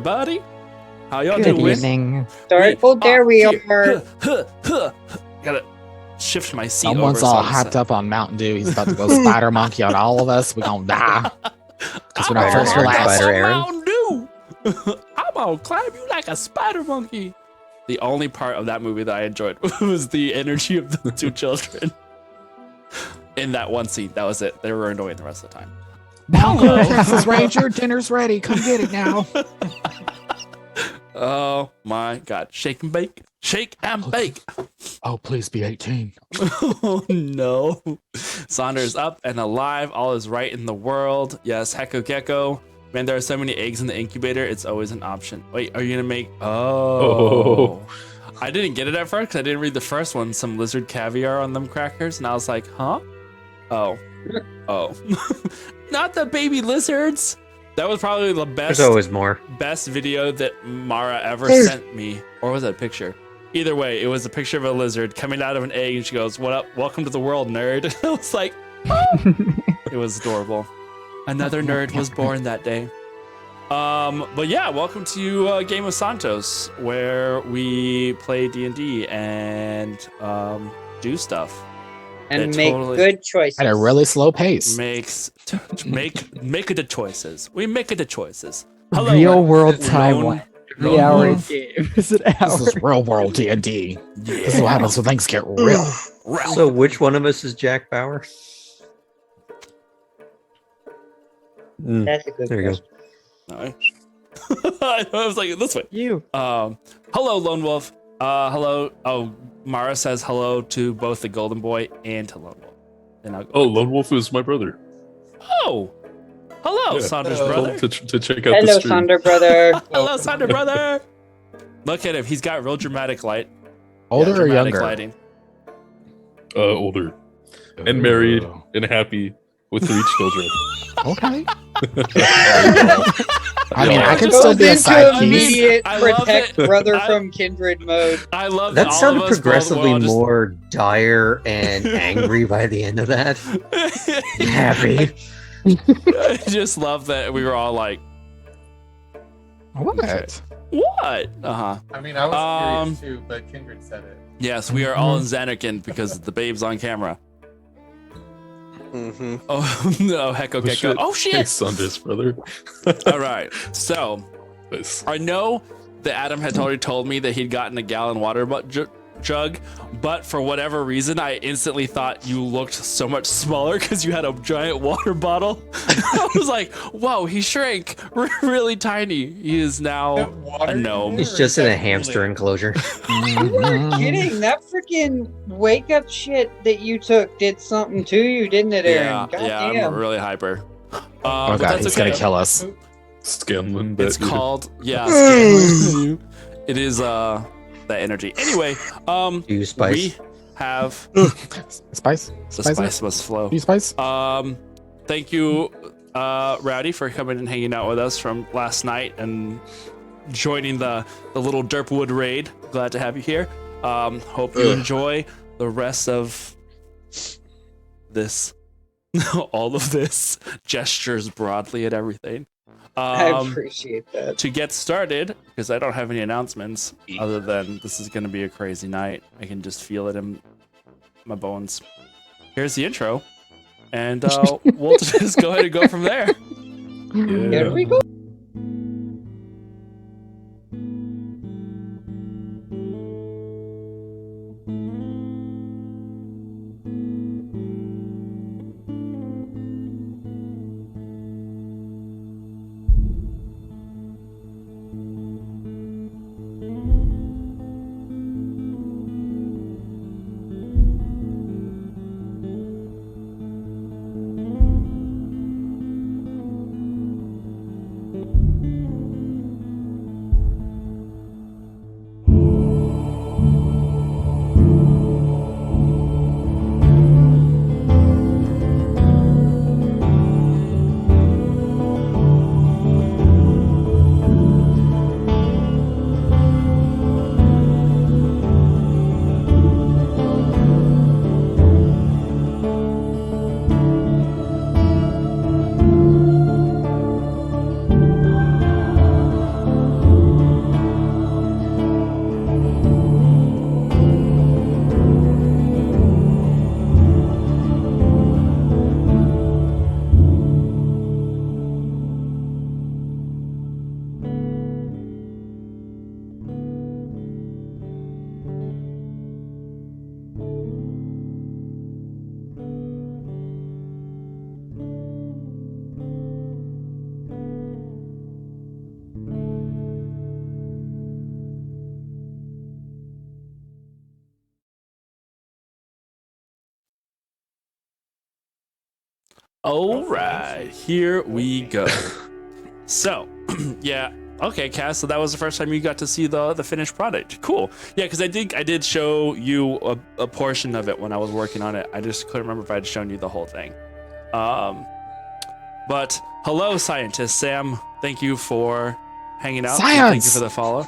everybody. How y'all Good doing? evening. Start. Oh, there we here. are. Gotta shift my seat Someone's over. all hyped up on Mountain Dew. He's about to go spider monkey on all of us. We're gonna die. Because we're not first Aaron, relaxed. Spider Aaron. Mountain Dew. I'm gonna climb you like a spider monkey. The only part of that movie that I enjoyed was the energy of the two children in that one scene. That was it. They were annoying the rest of the time. Hello, Texas Ranger. Dinner's ready. Come get it now. Oh my God. Shake and bake. Shake and bake. Oh, please be 18. Oh no. Saunders up and alive. All is right in the world. Yes, Hecko Gecko. Man, there are so many eggs in the incubator. It's always an option. Wait, are you gonna make? Oh. I didn't get it at first because I didn't read the first one. Some lizard caviar on them crackers, and I was like, huh? Oh. Not the baby lizards. That was probably the best. There's always more. Best video that Mara ever sent me, or was that a picture? Either way, it was a picture of a lizard coming out of an egg, and she goes, "What up? Welcome to the world, nerd." I was like, it was adorable. Another nerd was born that day. But yeah, welcome to Game of Santos, where we play D&D and do stuff. And It make totally good choices. At a really slow pace. make the choices. We make the choices. Hello, Real world Lone- Taiwan. 3 Lone hour Wolf. game. Is it This hour? is real world D&D. This is what happens when things get real. So which one of us is Jack Bauer? That's a good There you go. question. I was like, this way. You. Hello, Lone Wolf. Hello. Oh, Mara says hello to both the Golden Boy and to Lone Wolf. And I'll go. Oh, Lone Wolf is my brother. Oh, hello, Yeah. Saunders Told brother. him to check out Hello, the stream. Thunder brother. Hello, Saunders brother. Look at him. He's got real dramatic light. Older or dramatic younger? lighting. Older and married and happy with 3 children. Okay. I mean, I could Goes still be a into side piece. immediate I love protect it. brother I- from kindred mode. I love That all sounded of us progressively both- we're all more dire and angry by the end of that. just- Happy. I just love that we were all like, What? what? Uh-huh. I mean, I was Um, curious too, but Kindred said it. Yes, we are all in Xanakin because the babe's on camera. Mm-hmm. Oh, no, Hecko Gecko. Oh, Hey, shit. Sunday's brother. All right. So, Nice. I know that Adam had already told me that he'd gotten a gallon water jug, but for whatever reason, I instantly thought you looked so much smaller because you had a giant water bottle. I was like, whoa, he shrank really tiny. He is now a gnome. He's just in a hamster enclosure. You weren't kidding. That freaking wake up shit that you took did something to you, didn't it, Aaron? Yeah, God yeah, damn. I'm really hyper. Oh But god, that's he's okay. gonna kill us. Scanlan. It's that- called Scanlan. It is that energy. Anyway, Do you spice? we have Spice? the Spice? spice must flow. You spice? Thank you, Rowdy, for coming and hanging out with us from last night and joining the little Derpwood raid. Glad to have you here. Hope you enjoy the rest of this, all of this, gestures broadly at everything. I appreciate that. To get started, because I don't have any announcements other than this is going to be a crazy night. I can just feel it in my bones. Here's the intro, and we'll just go ahead and go from there. Here we go. All right, here we go. So, yeah, okay, Cass. So that was the first time you got to see the finished product. Cool. Yeah, because I did show you a portion of it when I was working on it. I just couldn't remember if I'd shown you the whole thing. But hello, scientist Sam. Thank you for hanging out. Science! Thank you for the follow.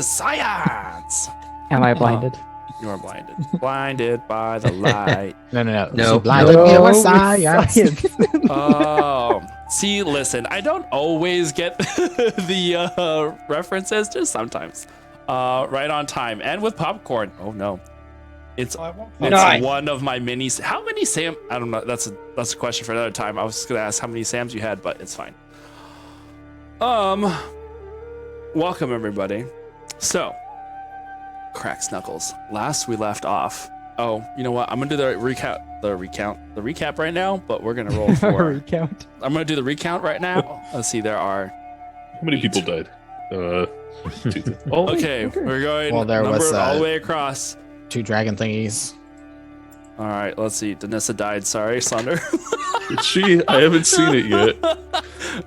Science. Am I blinded? You are blinded. Blinded by the light. No. No. She blinded me with with science. Oh, see, listen, I don't always get the references, just sometimes. Right on time and with popcorn. Oh no, it's Nice. one of my mini. How many Sam? I don't know. That's a question for another time. I was just gonna ask how many Sams you had, but it's fine. Welcome everybody. So, Cracks Knuckles. Last we left off. Oh, you know what? I'm gonna do the recap right now, but we're gonna roll for. Recount. I'm gonna do the recount right now. Let's see. There are. How many people died? 2. Oh, Okay, we're going. Well, there number was, all the way across. 2 dragon thingies. All right, let's see. Danessa died. Sorry, Sunder. it's she. I haven't seen it yet.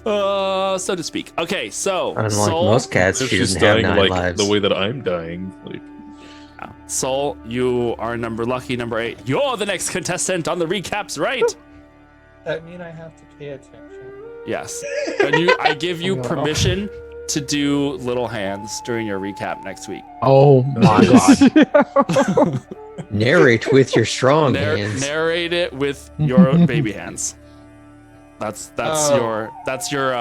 So to speak. Okay, so Unlike Soul, most cats, If she she's doesn't have dying 9 like lives. the way that I'm dying, like Soul, you are lucky number 8. You're the next contestant on the recaps, right? That mean I have to pay attention? Yes. And I give you permission to do little hands during your recap next week. Oh my god. Narrate with your strong hands. Narrate it with your baby hands. That's Oh. your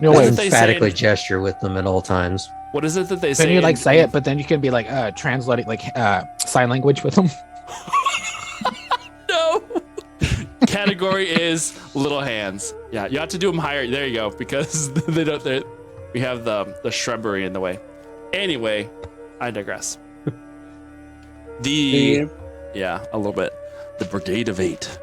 No, What wait. did they say? Emphatically gesture with them at all times. what is it that they say? Then you like in- say it, but then you can be like translate it like sign language with them. No. Category is little hands. Yeah, you have to do them higher. There you go, because we have the shrubbery in the way. Anyway, I digress. Yeah, a little bit. The Brigade of 8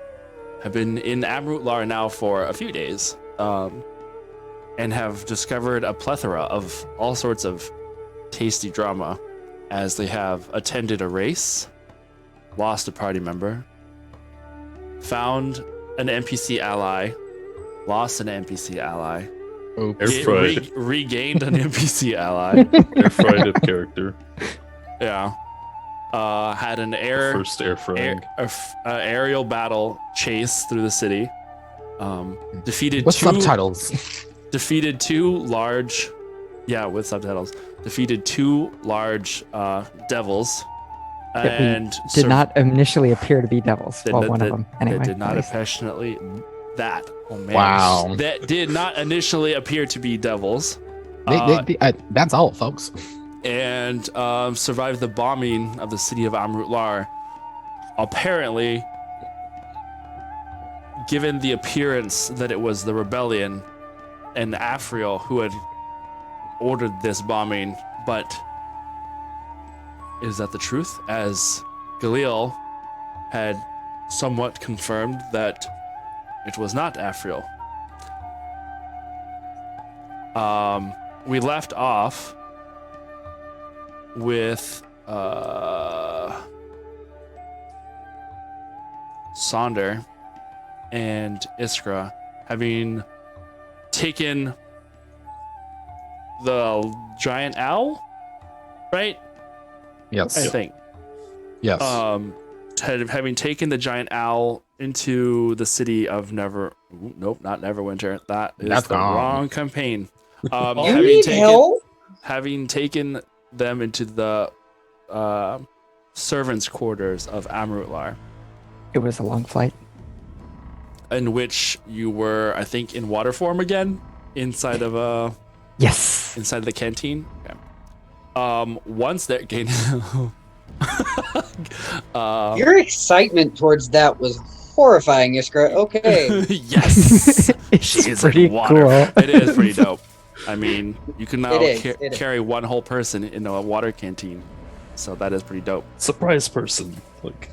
have been in Amrutlar now for a few days, and have discovered a plethora of all sorts of tasty drama, as they have attended a race, lost a party member, found an NPC ally, lost an NPC ally, air fried, regained an NPC ally. air fried of character. Yeah. Had an First air frying. aerial battle chase through the city. Defeated With two subtitles. defeated 2 large, with subtitles. Defeated 2 large devils, That we and did not initially appear to be devils. Did Well, not- one of them. Anyway. That did not nice. passionately that. Oh man! Wow. That did not initially appear to be devils. That's all, folks. And survived the bombing of the city of Amrutlar. Apparently, given the appearance that it was the rebellion and Afriel who had ordered this bombing, but is that the truth? As Galil had somewhat confirmed that it was not Afriel. We left off with Sonder and Iskra having taken the giant owl, right? Yes. I think. Yes. Having taken the giant owl into the city of Nope, not Neverwinter. That is That's the wrong. wrong campaign. You having need taken, help? having taken them into the servants' quarters of Amrutlar, It was a long flight. in which you were, I think, in water form again, inside of Yes. inside of the canteen. Okay. Once that gained. Your excitement towards that was horrifying, Iskra. Okay. Yes. It's She's pretty in water. cool. It is pretty dope. I mean, you can now It is. carry one whole person in a water canteen, so that is pretty dope. Surprise person. Like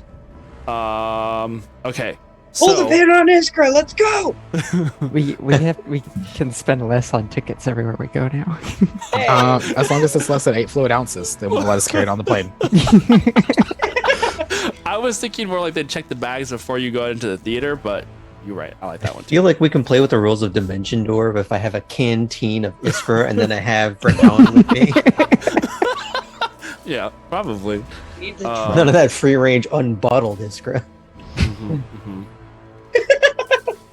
Okay. Pull the So pin on Iskra. Let's go. We can spend less on tickets everywhere we go now. Hey. As long as it's less than 8 fluid ounces, they won't let us carry it on the plane. I was thinking more like they'd check the bags before you go into the theater, but You're right. I like that one I too. feel like we can play with the rules of Dimension Door if I have a canteen of Iskra and then I have Renown with me. Yeah, probably. Need to None of that free range unbottled Iskra. Mhm, mhm.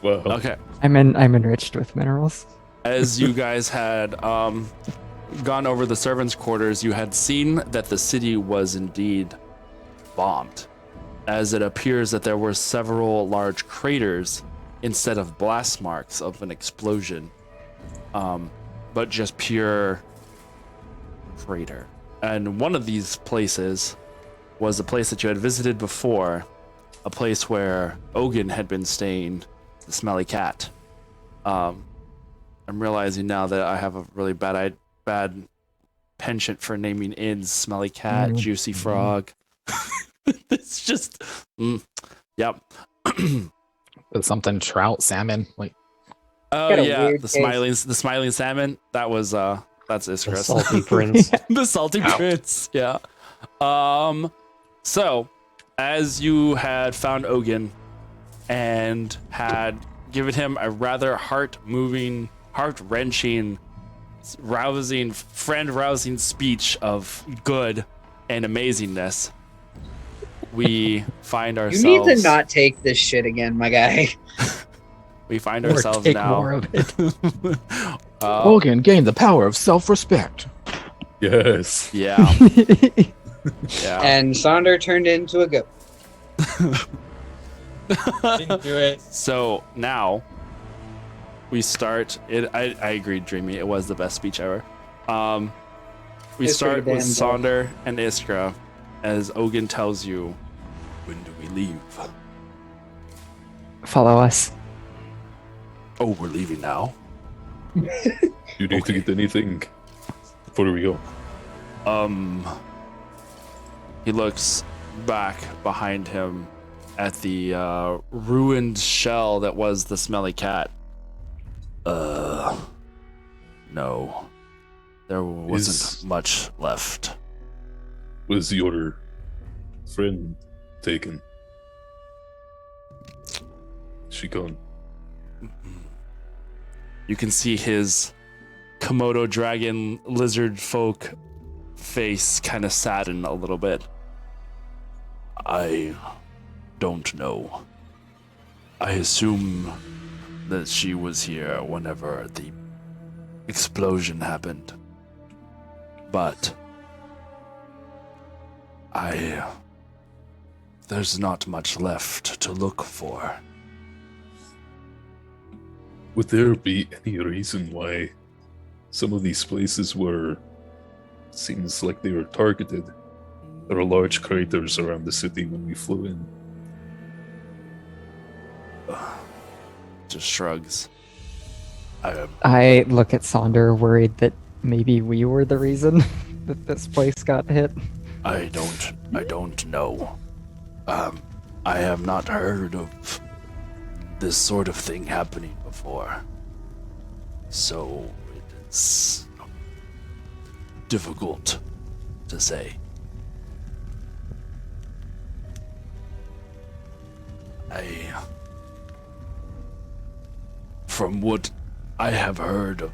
Wow. Okay. I'm enriched with minerals. As you guys had gone over the servants' quarters, you had seen that the city was indeed bombed, as it appears that there were several large craters instead of blast marks of an explosion, but just pure crater. And one of these places was a place that you had visited before, a place where Ogun had been staying, the smelly cat. I'm realizing now that I have a really bad penchant for naming inns: smelly cat, juicy frog. It's just, yep. With something trout, salmon. Wait, Oh Got a yeah, weird the taste. smiling salmon. That was that's The Iskris. salty prince. The salty prince. Yeah. So as you had found Ogun and had given him a rather heart-moving, heart-wrenching, friend-rousing speech of good and amazingness, we find You ourselves. need to not take this shit again, my guy. We find or ourselves take now. more of it. Uh, gain the power of self-respect. Yes. yeah. Yeah. And Sonder turned into a goat. Didn't do it. So now we start it. I agreed, Dreamy. It was the best speech ever. We It's start pretty with damn Sonder and Iskra as Ogun tells you, when do we leave? Follow us. Oh, we're leaving now? You need to get anything before we go. He looks back behind him at the ruined shell that was the smelly cat. No. There wasn't much left. Was your friend taken? She gone? You can see his Komodo dragon lizard folk face kind of sadden a little bit. I don't know. I assume that she was here whenever the explosion happened. But there's not much left to look for. Would there be any reason why some of these places were... Seems like they were targeted. There are large craters around the city when we flew in. Just shrugs. I look at Sonder, worried that maybe we were the reason that this place got hit. I don't know. I have not heard of this sort of thing happening before. So it's difficult to say. From what I have heard of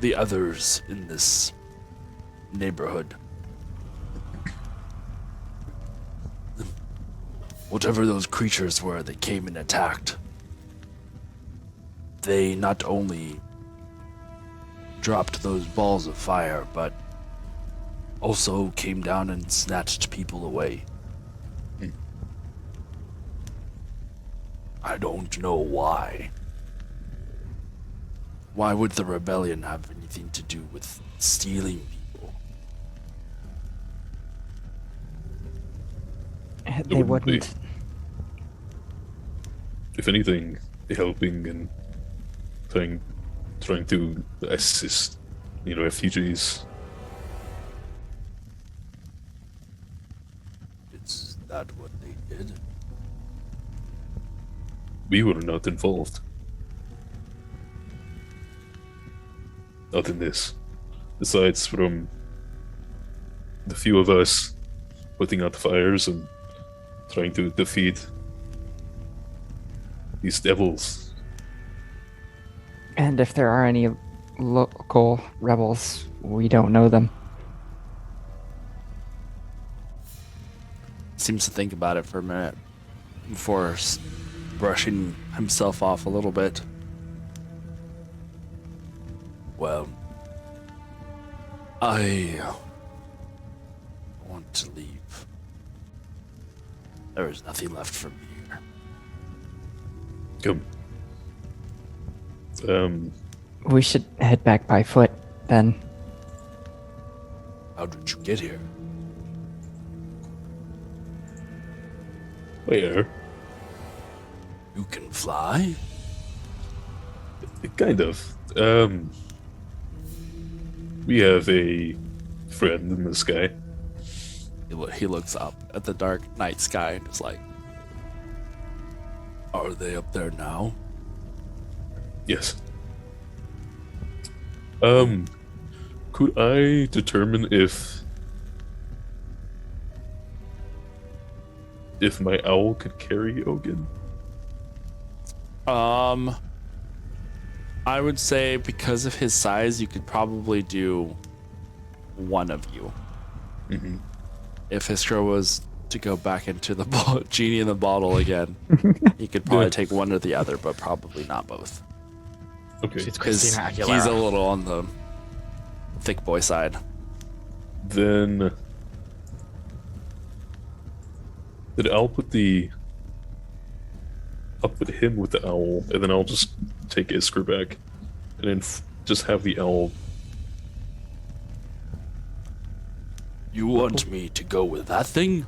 the others in this neighborhood, whatever those creatures were that came and attacked, they not only dropped those balls of fire, but also came down and snatched people away. I don't know why. Why would the rebellion have anything to do with stealing people? They wouldn't be. wouldn't. If anything, helping and trying to assist, refugees. Is that what they did? We were not involved. Not in this. Besides from the few of us putting out fires and trying to defeat these devils. And if there are any local rebels, we don't know them. Seems to think about it for a minute before brushing himself off a little bit. Well, I want to leave. There is nothing left for me here. Come. We should head back by foot, then. How did you get here? Where? You can fly? Kind of. We have a friend in the sky. He looks up at the dark night sky and is like, are they up there now? Yes. Could I determine if my owl could carry Ogun? I would say because of his size, you could probably do one of you. Mm-hmm. If Iskra was to go back into the genie in the bottle again, he could probably Good. take one or the other, but probably not both. Okay. She's Because Christina he's Aguilera. a little on the thick boy side. Then I'll put him with the owl, and then I'll just take Iskra back, and then just have the owl. You want me to go with that thing?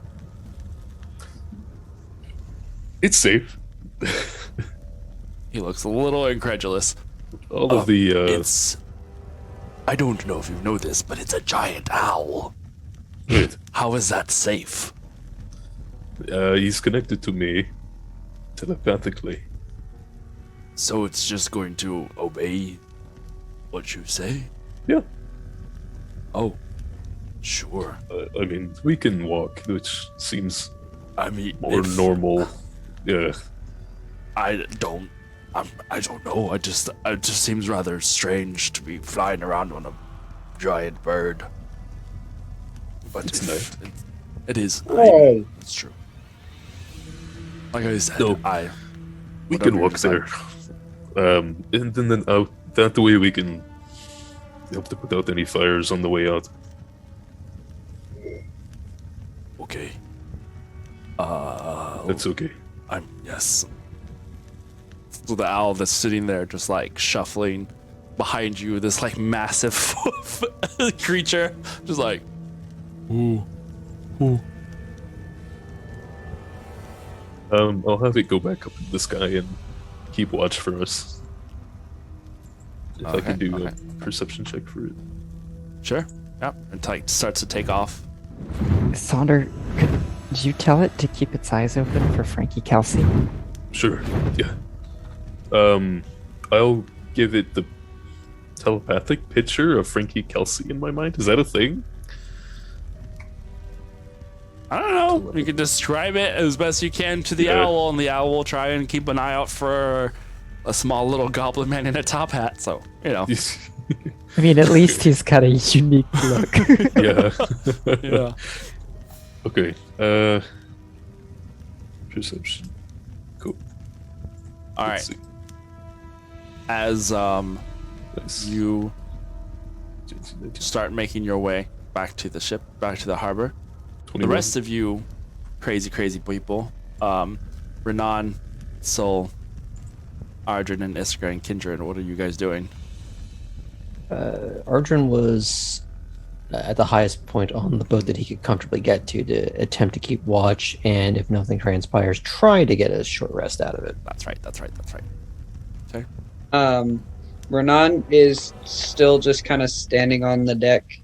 It's safe. He looks a little incredulous. All of the It's... I don't know if you know this, but it's a giant owl. wait, How is that safe? he's connected to me telepathically. So it's just going to obey what you say? Yeah. Oh, sure. I mean, we can walk, which seems I mean, more if- normal. Yeah. I don't know. It just seems rather strange to be flying around on a giant bird. But It's if it is. Hey. It's true. Like I said, No. We can whatever you walk decide. there. And then out that way we can help to put out any fires on the way out. Okay. That's okay. Yes. So the owl that's sitting there, just like shuffling behind you, this like massive creature, just like, ooh. I'll have it go back up in the sky and keep watch for us. If I can do a perception check for it. Sure. Yep. And like starts to take off. Sonder, could you tell it to keep its eyes open for Frankie Kelsey? Sure. Yeah. I'll give it the telepathic picture of Frankie Kelsey in my mind. Is that a thing? I don't know. You can describe it as best you can to the Yeah. owl, and the owl will try and keep an eye out for a small little goblin man in a top hat. So, you know. I mean, at least he's got a unique look. Yeah. Yeah. Okay. Perception. Cool. All right. Let's see. As Nice. you start making your way back to the ship, back to the harbor, the 21. rest of you crazy people, Renan, Sol, Ardrin, and Iskra, and Kindred, what are you guys doing? Arjun was at the highest point on the boat that he could comfortably get to attempt to keep watch, and if nothing transpires, try to get a short rest out of it. That's right. Okay. Renan is still just kind of standing on the deck,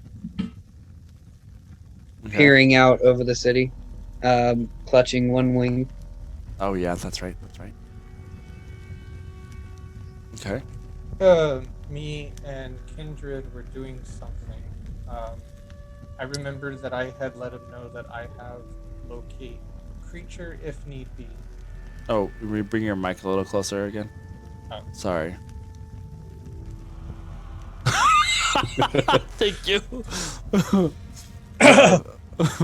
peering out over the city, clutching one wing. Oh yeah, that's right. Okay. Me and Kindred were doing something. I remembered that I had let him know that I have locate creature if need be. Oh, we bring your mic a little closer again. Oh. Sorry. Thank you.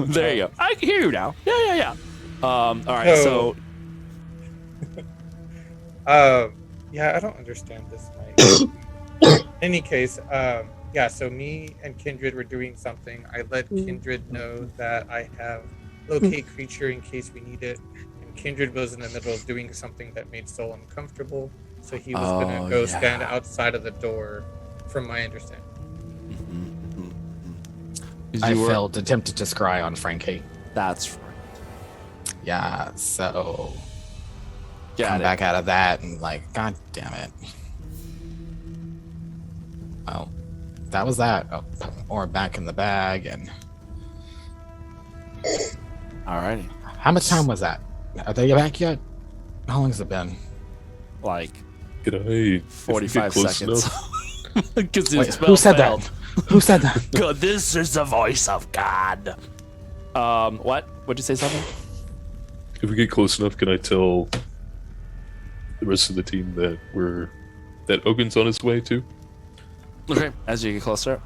There you go. I can hear you now. Yeah. All right. So yeah, I don't understand this mic. In any case, yeah, so me and Kindred were doing something. I let Kindred know that I have locate creature in case we need it. And Kindred was in the middle of doing something that made Soul uncomfortable. So he was gonna go stand outside of the door, from my understanding. I failed, attempted to scry on Frankie. That's right. Yeah, so Got come it. back out of that and like, god damn it. Well, that was that. Oh, or back in the bag. And Alrighty. how much time was that? Are they back yet? How long has it been? Like Could I 45 close seconds. enough? Because Wait, who said that? Who said that? God, this is the voice of God. What? What'd you say something? If we get close enough, can I tell the rest of the team that Ogun's on his way too? Okay. As you get closer.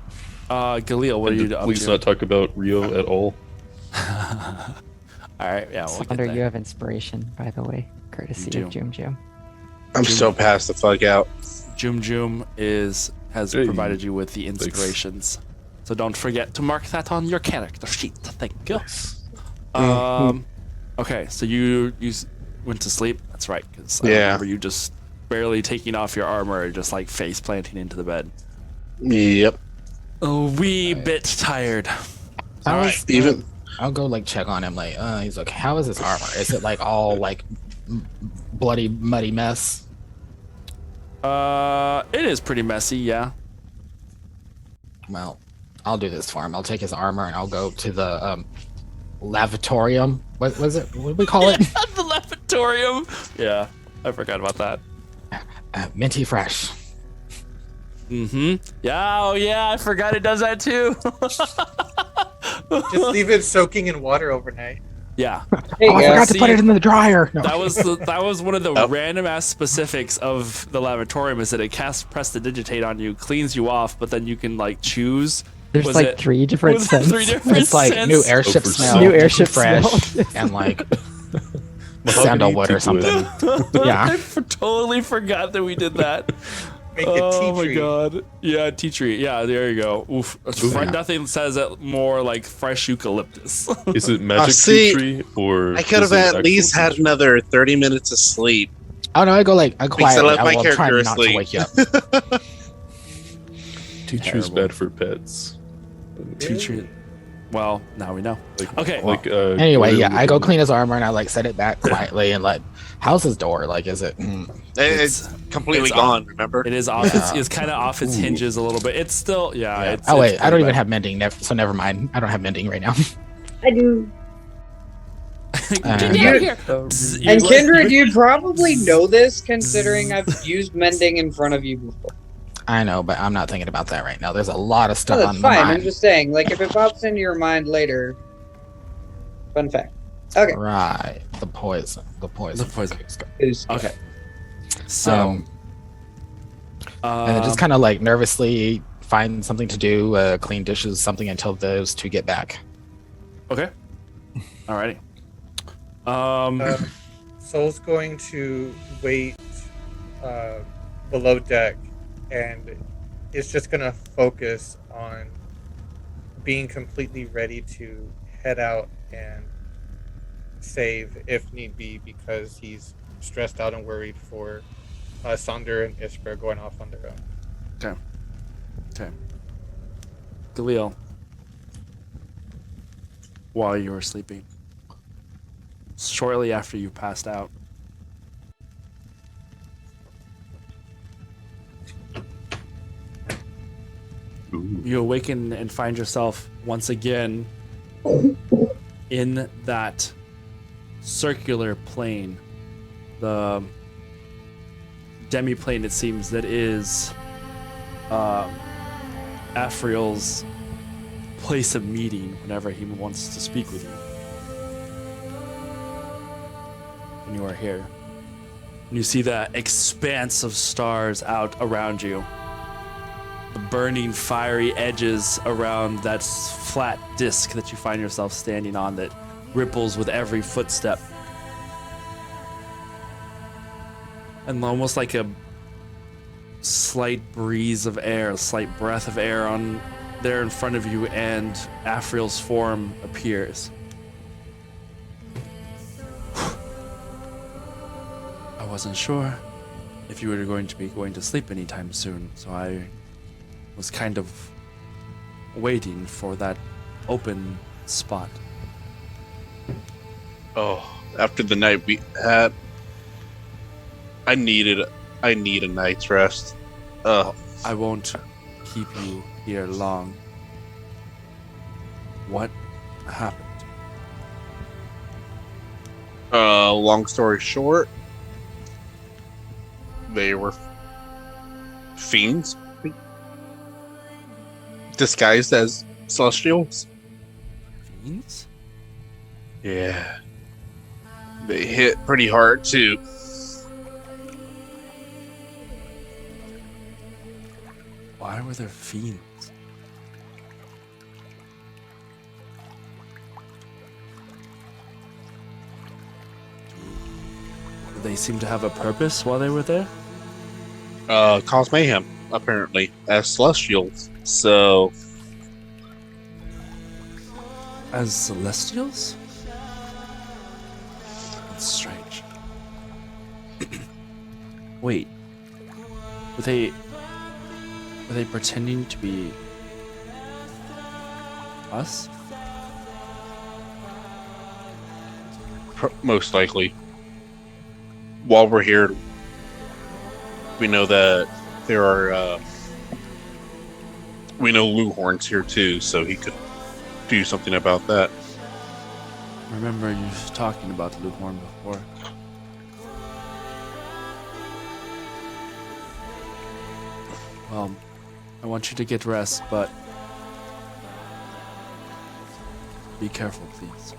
Galil, what are And you up please to? not talk about Rio at all. Alright, yeah, we'll get Sonder, there. you have inspiration, by the way, courtesy do. of Jum Jum. I'm still passed the fuck out. Jum has Hey. provided you with the inspirations. So don't forget to mark that on your character sheet. Thank you. Okay, so you went to sleep. That's right, because I Yeah. remember you just barely taking off your armor and just like face planting into the bed. Yep. A wee bit tired. I was, Alright. Even I'll go like check on him. Like, he's like, how is his armor? Is it like all like bloody, muddy mess? It is pretty messy, yeah. Well, I'll do this for him. I'll take his armor and I'll go to the lavatorium. What was it? What do we call it? The lavatorium. Yeah, I forgot about that. Minty fresh. Mm-hmm. Yeah, oh yeah, I forgot it does that too. Just leave it soaking in water overnight. Yeah. Hey, Oh, I forgot to see- put it in the dryer. No. That was one of the random ass specifics of the lavatorium is that it casts prestidigitate on you, cleans you off, but then you can like choose. There's Was like it- 3 different was it scents. 3 different It's like scents? new airship for smell, salt. New airship fresh, smell. and like Mahogany sandalwood or teakwood. something. Yeah. I totally forgot that we did that. Make it tea Oh my tree. god. Yeah, tea tree. Yeah, there you go. Oof. Yeah. Nothing says it more like fresh eucalyptus. Is it magic see, tea tree or? I could is have it at actual least tea had tree? another 30 minutes of sleep. Oh no, I go like I Because I quietly. left my will try character not to asleep. wake you up. Tea tree's bad for pets. Tea tree. Well, now we know. Like, Okay. Like Anyway, yeah, I go looking- clean his armor and I like set it back quietly and let. How's his door? Like, is it? It's completely it's gone, remember? It is off. It's kind of off its hinges a little bit. It's still, yeah. Yeah. It's, Oh wait, it's I don't pretty even bad. have mending, so never mind. I don't have mending right now. I do. Get You- down here. Bzz, And you- Kindred, you'd probably know this considering I've used mending in front of you before. I know, but I'm not thinking about that right now. There's a lot of Oh, stuff that's on my fine. I'm mind. just saying, like, if it pops into your mind later. Fun fact. Okay. Right, the poison. The poison. Who's- Okay. So, And then just kind of like nervously find something to do, clean dishes, something until those two get back. okay. Alrighty. Soul's going to wait below deck, and it's just going to focus on being completely ready to head out and save if need be, because he's stressed out and worried for Sonder and Iskra going off on their own. Okay. Galil, while you were sleeping, shortly after you passed out, Ooh. you awaken and find yourself once again in that circular plane, the demi-plane, it seems, that is Afriel's place of meeting whenever he wants to speak with you. And you are here. You see the expanse of stars out around you. The burning, fiery edges around that flat disc that you find yourself standing on that ripples with every footstep. And almost like a slight breeze of air, a slight breath of air on there in front of you, and Afriel's form appears. I wasn't sure if you were going to sleep anytime soon, so I was kind of waiting for that open spot. Oh, after the night we had, I need a night's rest. I won't keep you here long. What happened? Long story short, they were fiends disguised as celestials. Fiends? Yeah. They hit pretty hard too. Why were there fiends? Did they seem to have a purpose while they were there? Cause mayhem, apparently, as celestials. So, As celestials? That's strange. Wait. Were they pretending to be us? most likely, while we're here, we know that there are. We know Lou Horn's here too, so he could do something about that. I remember you talking about Lou Horn before. Well, I want you to get rest, but be careful, please.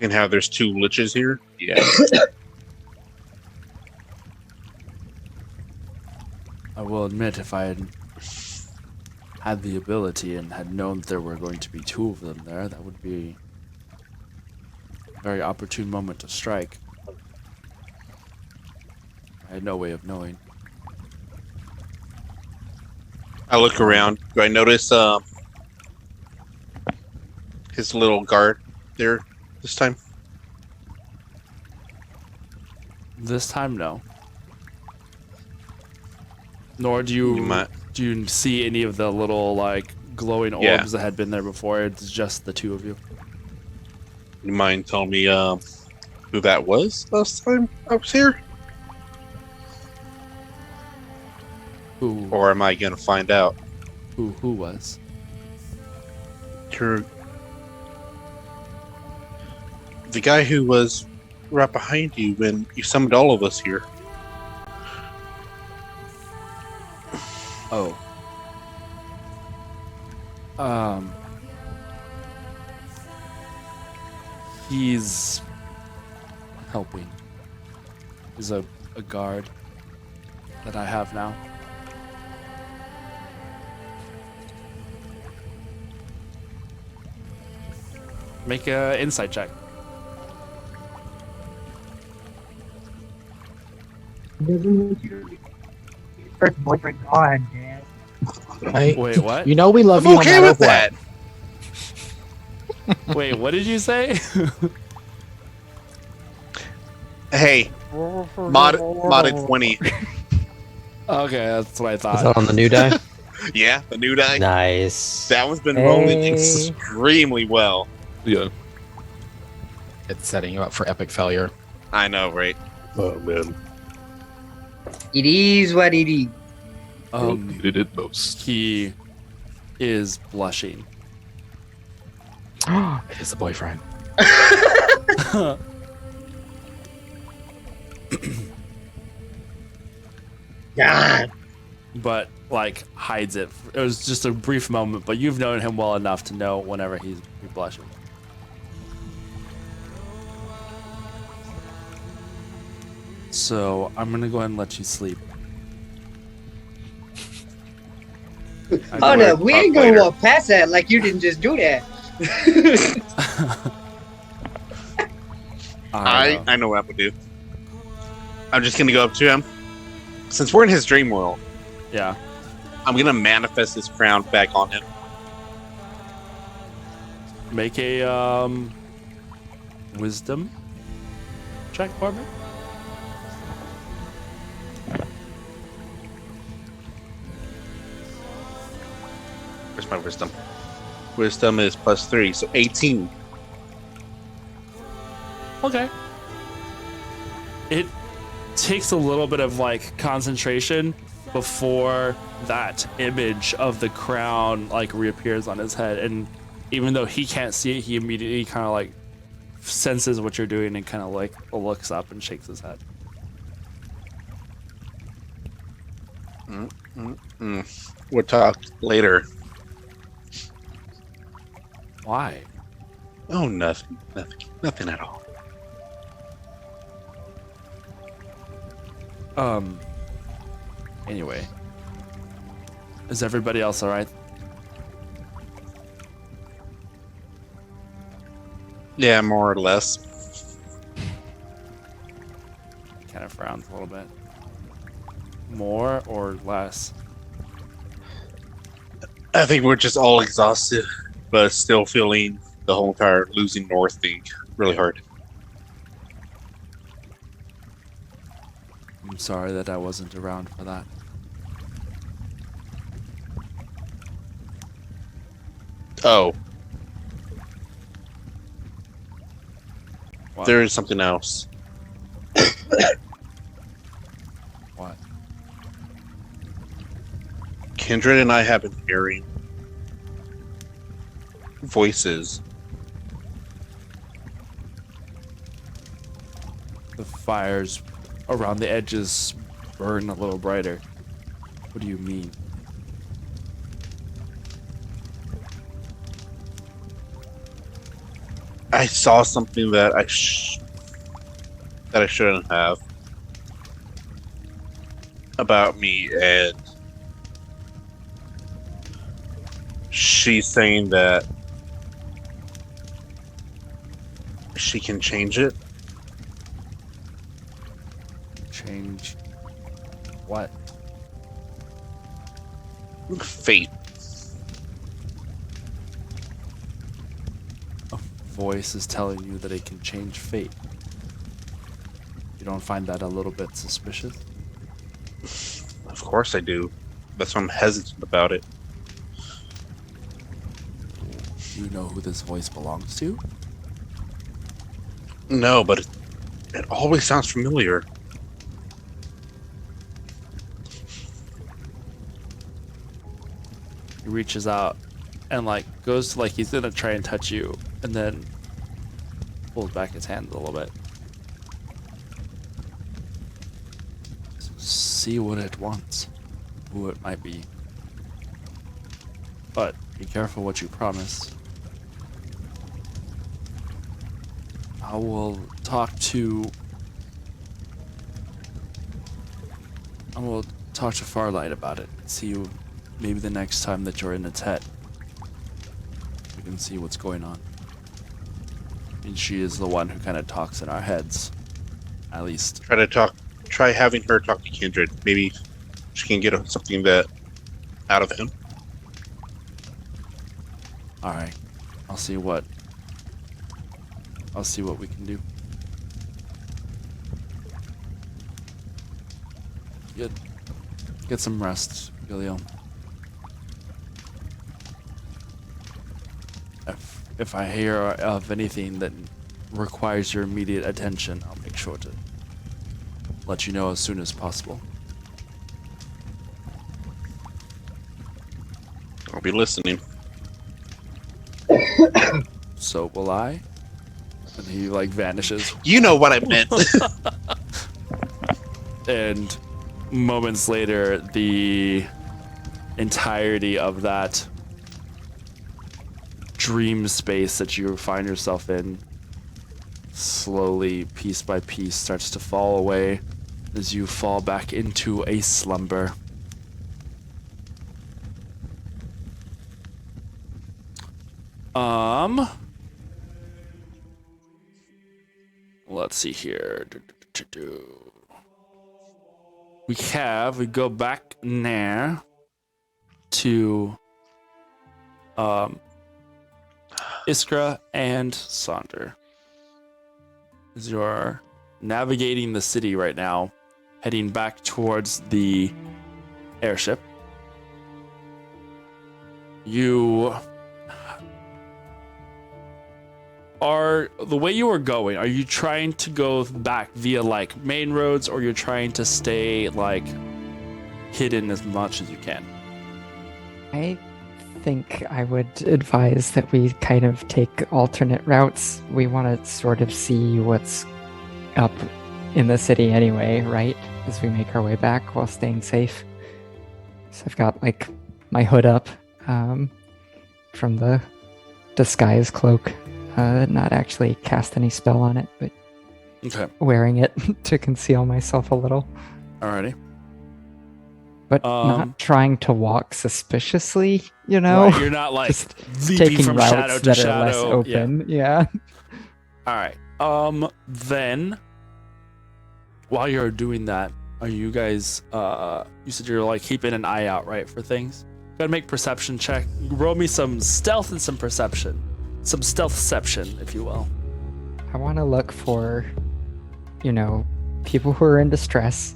And how there's two liches here? Yeah. I will admit, if I had the ability and had known that there were going to be two of them there, that would be a very opportune moment to strike. I had no way of knowing. I look around. Do I notice his little guard there this time? This time, no. Nor do you see any of the little like glowing orbs Yeah. that had been there before. It's just the two of you. You mind telling me who that was last time I was here? Who Or am I gonna find out? who was? You're the guy who was right behind you when you summoned all of us here. Oh. He's helping. He's a guard that I have now. Make a insight check. First boyfriend gone, man. Right? Wait, what? You know we love I'm you. okay no matter with that. Wait, what did you say? Hey, modded 20. Okay, that's what I Is thought. that on the new die? Yeah, the new die. Nice. That one's been rolling Hey. extremely well. Yeah. It's setting you up for epic failure. I know, right? Oh man, It is what it is. needed it most. He is blushing. It is the boyfriend. God. But like hides it. It was just a brief moment, but you've known him well enough to know whenever he's blushing. So I'm gonna go ahead and let you sleep. Oh no, we ain't gonna walk past that like you didn't just do that. I know what I'm gonna do. I'm just gonna go up to him. Since we're in his dream world, Yeah. I'm gonna manifest his crown back on him. Make a wisdom check for me. Where's my wisdom? Wisdom is +3, so 18. Okay. It takes a little bit of like concentration before that image of the crown like reappears on his head, and even though he can't see it, he immediately kind of like senses what you're doing and kind of like looks up and shakes his head. We'll talk later. Why? Oh, nothing at all. Anyway, is everybody else all right? Yeah, more or less. Kind of frowns a little bit. More or less? I think we're just all exhausted, but still feeling the whole entire losing North thing really hard. I'm sorry that I wasn't around for that. Oh, What? there is something else. What? Kindred and I have been hearing voices. The fires around the edges burn a little brighter. What do you mean? I saw something that I shouldn't have about me, and she's saying that she can change it. Change what? Fate. A voice is telling you that it can change fate. You don't find that a little bit suspicious? Of course I do. That's why I'm hesitant about it. Do you know who this voice belongs to? No, but it always sounds familiar. He reaches out and like goes to like he's gonna try and touch you, and then pulls back his hand a little bit. See what it wants, who it might be. But be careful what you promise. I will talk to Farlight about it. See you maybe the next time that you're in its head. We can see what's going on. I mean, she is the one who kind of talks in our heads, at least. Try having her talk to Kindred. Maybe she can get something that out of him. All right, I'll see what we can do. Get some rest, Gilio. If I hear of anything that requires your immediate attention, I'll make sure to let you know as soon as possible. I'll be listening. So will I. And he like vanishes. You know what I meant. And moments later, the entirety of that dream space that you find yourself in slowly, piece by piece, starts to fall away, as you fall back into a slumber. Let's see here. We go back now to Iskra and Sonder. As you are navigating the city right now, heading back towards the airship. You are, the way you are going, are you trying to go back via like main roads, or you're trying to stay like hidden as much as you can? I think I would advise that we kind of take alternate routes. We want to sort of see what's up in the city anyway, right? As we make our way back while staying safe. So I've got like my hood up from the disguise cloak. Not actually cast any spell on it, but wearing it to conceal myself a little. Alrighty. But not trying to walk suspiciously, you know? Right, you're not like just leaping taking from routes shadow to that shadow. are less open. Yeah. Alright. Then while you're doing that, are you guys you said you're like keeping an eye out, right, for things? Gotta make perception check. Roll me some stealth and some perception. Some stealthception, if you will. I want to look for, you know, people who are in distress.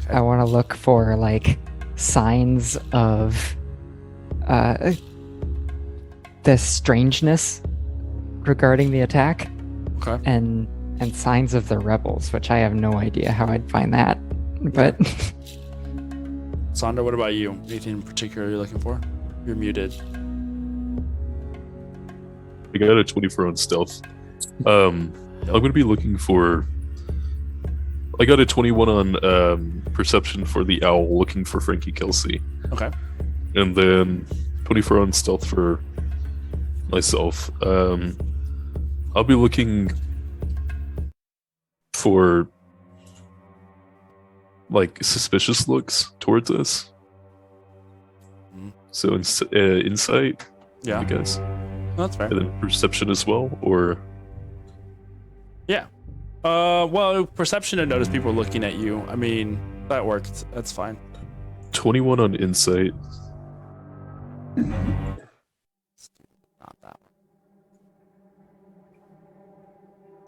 Okay. I want to look for like signs of the strangeness regarding the attack. Okay. And signs of the rebels, which I have no idea how I'd find that. But Sonder, what about you? Anything in particular you're looking for? You're muted. I got a 24 on stealth. I'm going to be looking for... I got a 21 on perception for the owl, looking for Frankie Kelsey. Okay. And then 24 on stealth for myself. I'll be looking for like suspicious looks towards us. So insight, yeah, I guess. That's fair. And then perception as well, or yeah. Well, perception and notice people looking at you. I mean, that works. That's fine. 21 on insight. Not that one.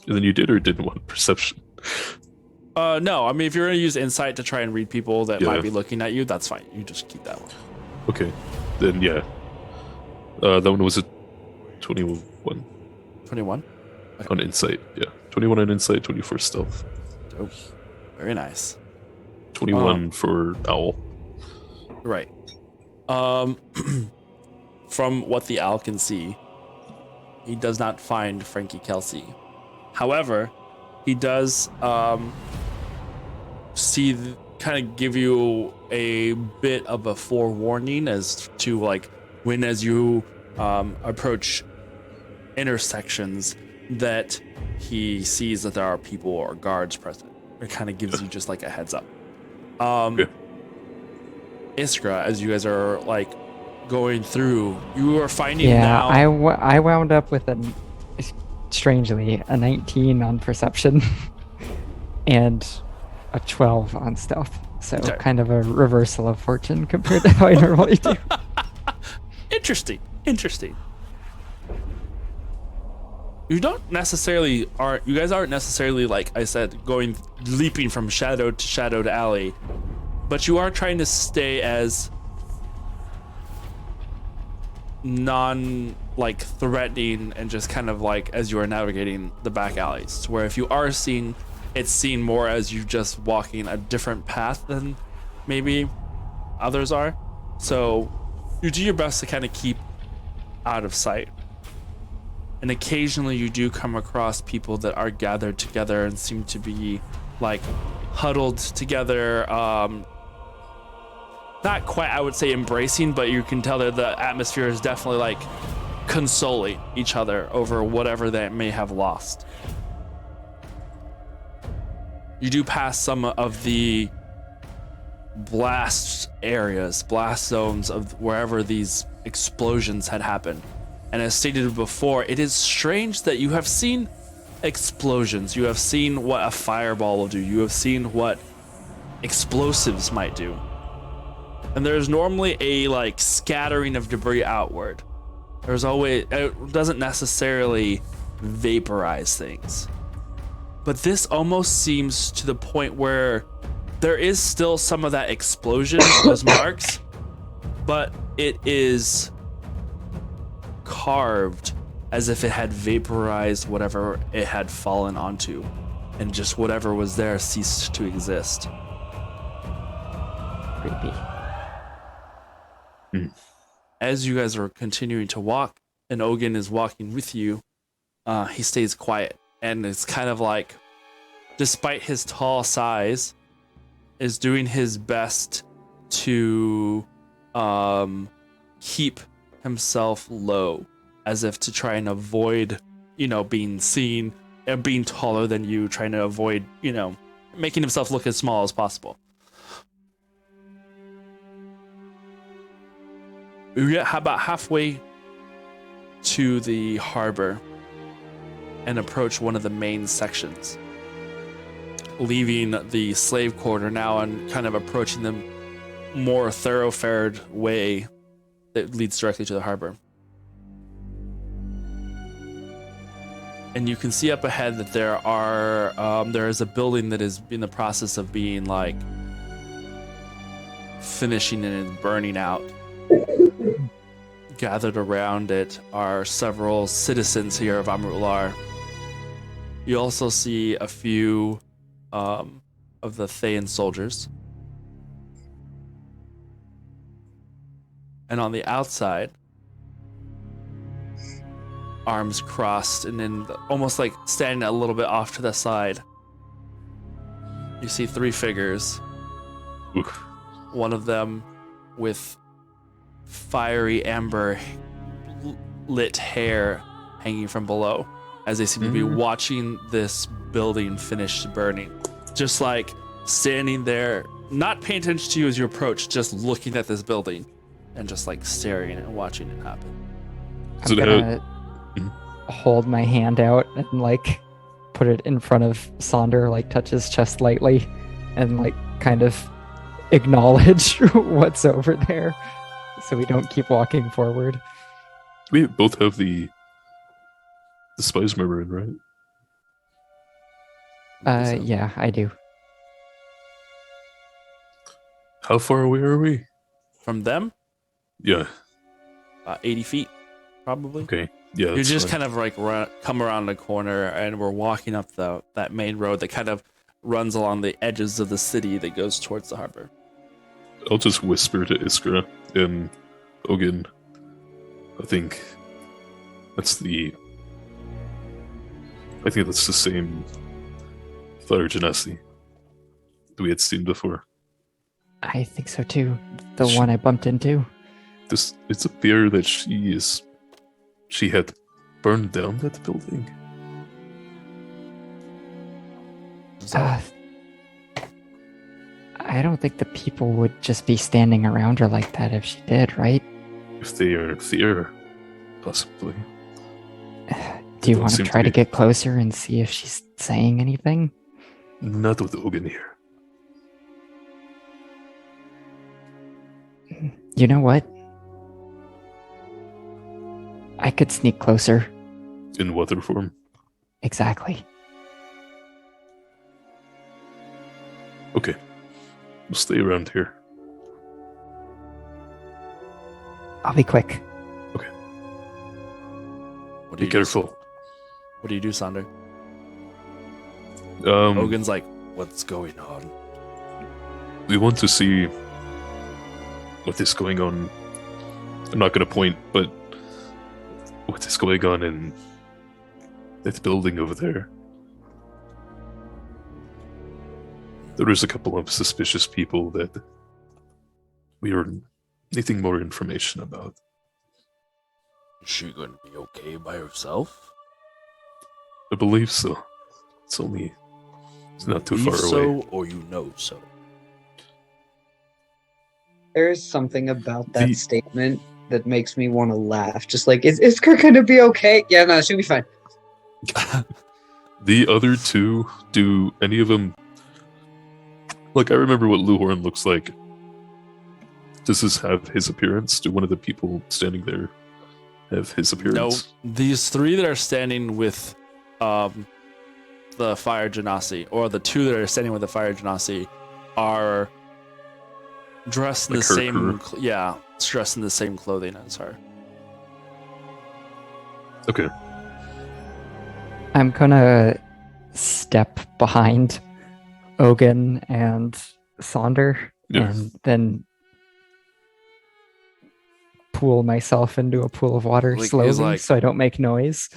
And then you did or didn't want perception? No. I mean, if you're gonna use insight to try and read people that might be looking at you, that's fine. You just keep that one. Okay. Then yeah. That one was a 21. 21? Okay. On insight, yeah. 21 on insight, 24 stealth. Dope. Very nice. 21 for owl. Right. From what the owl can see, he does not find Frankie Kelsey. However, he does kind of give you a bit of a forewarning as to like when as you approach intersections that he sees that there are people or guards present. It kind of gives you just like a heads up. Iskra, as you guys are like going through, you are finding now. I wound up with strangely a 19 on perception and a 12 on stealth. So kind of a reversal of fortune compared to how I normally do. Interesting. You guys aren't necessarily, like I said, leaping from shadow to alley, but you are trying to stay as threatening and just kind of like as you are navigating the back alleys, where if you are seen, it's seen more as you just walking a different path than maybe others are. So you do your best to kind of keep out of sight. And occasionally you do come across people that are gathered together and seem to be like huddled together. Not quite, I would say, embracing, but you can tell that the atmosphere is definitely like consoling each other over whatever they may have lost. You do pass some of the blast areas, blast zones of wherever these explosions had happened. And as stated before, it is strange that you have seen explosions. You have seen what a fireball will do. You have seen what explosives might do. And there's normally a like scattering of debris outward. There's always, it doesn't necessarily vaporize things. But this almost seems to the point where there is still some of that explosion, those marks, but it is carved as if it had vaporized whatever it had fallen onto, and just whatever was there ceased to exist. Creepy. As you guys are continuing to walk, and Ogun is walking with you, he stays quiet, and it's kind of like, despite his tall size, is doing his best to keep himself low, as if to try and avoid, being seen, and being taller than you, trying to avoid, making himself look as small as possible. We get about halfway to the harbor and approach one of the main sections, leaving the slave quarter now and kind of approaching the more thoroughfared way that leads directly to the harbor. And you can see up ahead that there is a building that is in the process of being like finishing and burning out. Gathered around it are several citizens here of Amrutlar. You also see a few of the Thayan soldiers. And on the outside, arms crossed and then almost like standing a little bit off to the side, you see 3 figures. Oof. One of them with fiery amber lit hair hanging from below, as they seem to be watching this building finish burning. Just like standing there, not paying attention to you as you approach, just looking at this building and just like staring and watching it happen. I'm gonna hold my hand out and like put it in front of Sonder, like touch his chest lightly and like kind of acknowledge what's over there so we don't keep walking forward. We both have the spies member in, right? Yeah, I do. How far away are we? From them? Yeah. 80 feet, probably. Okay. Yeah. You just kind of like come around the corner, and we're walking up that main road that kind of runs along the edges of the city that goes towards the harbor. I'll just whisper to Iskra and Ogun. I think that's the same Fire Genasi that we had seen before. I think so too. The one I bumped into. It's appear that she had burned down that building. I don't think the people would just be standing around her like that if she did, right? If they are there, possibly. Do you want to try to get closer and see if she's saying anything? Not with Ogun here. You know what? I could sneak closer. In water form? Exactly. Okay. We'll stay around here. I'll be quick. Okay. Be careful. What do you do, Sonder? Ogun's like, what's going on? We want to see what is going on. I'm not going to point, but what is going on in that building over there? There is a couple of suspicious people that we are needing more information about. Is she going to be okay by herself? I believe so. It's only It's not too believe far so away. or you know so. There is something about that The- statement that makes me want to laugh. Just like, is Kirk gonna be okay? Yeah, no, she'll be fine. The other two, do any of them... Like, I remember what Luhorn looks like. Does this have his appearance? Do one of the people standing there have his No, appearance? these three that are standing with the fire genasi, or the two that are standing with the fire genasi, are dressed in Like the her same crew? dressed in the same clothing as her. Okay. I'm gonna step behind Ogun and Sonder Yeah. and then pool myself into a pool of water Like, he's slowly like- so I don't make noise.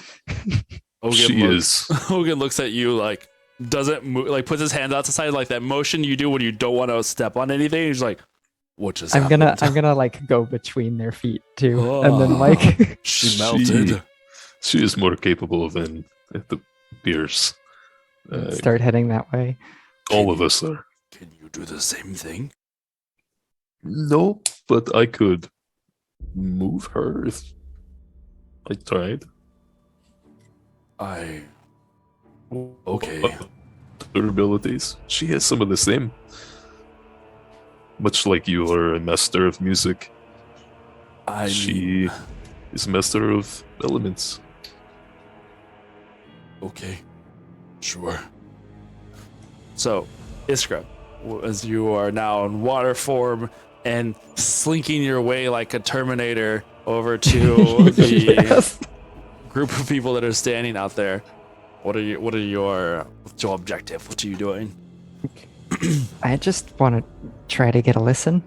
Hogan looks at you like, doesn't move, like puts his hands out to the side, like that motion you do when you don't want to step on anything. He's like, what just I'm happened? gonna like go between their feet too, and then like She melted. She is more capable than the beers. start heading that way. All of us are. Can you do the same thing? No, but I could move her if I tried. Okay. Her abilities. She has some of the same. Much like you are a master of music, she is master of elements. Okay. Sure. So, Iskra, as you are now in water form and slinking your way like a Terminator over to the Yes. group of people that are standing out there, what's your objective? What are you doing? I just want to try to get a listen,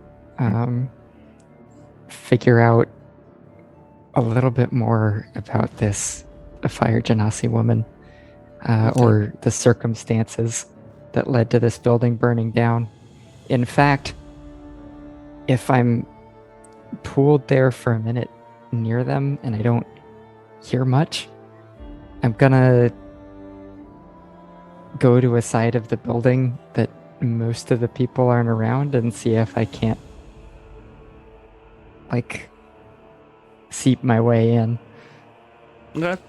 figure out a little bit more about this fire genasi woman, or the circumstances that led to this building burning down. In fact, if I'm pooled there for a minute near them and I don't hear much, I'm gonna go to a side of the building that most of the people aren't around and see if I can't like seep my way in. Okay.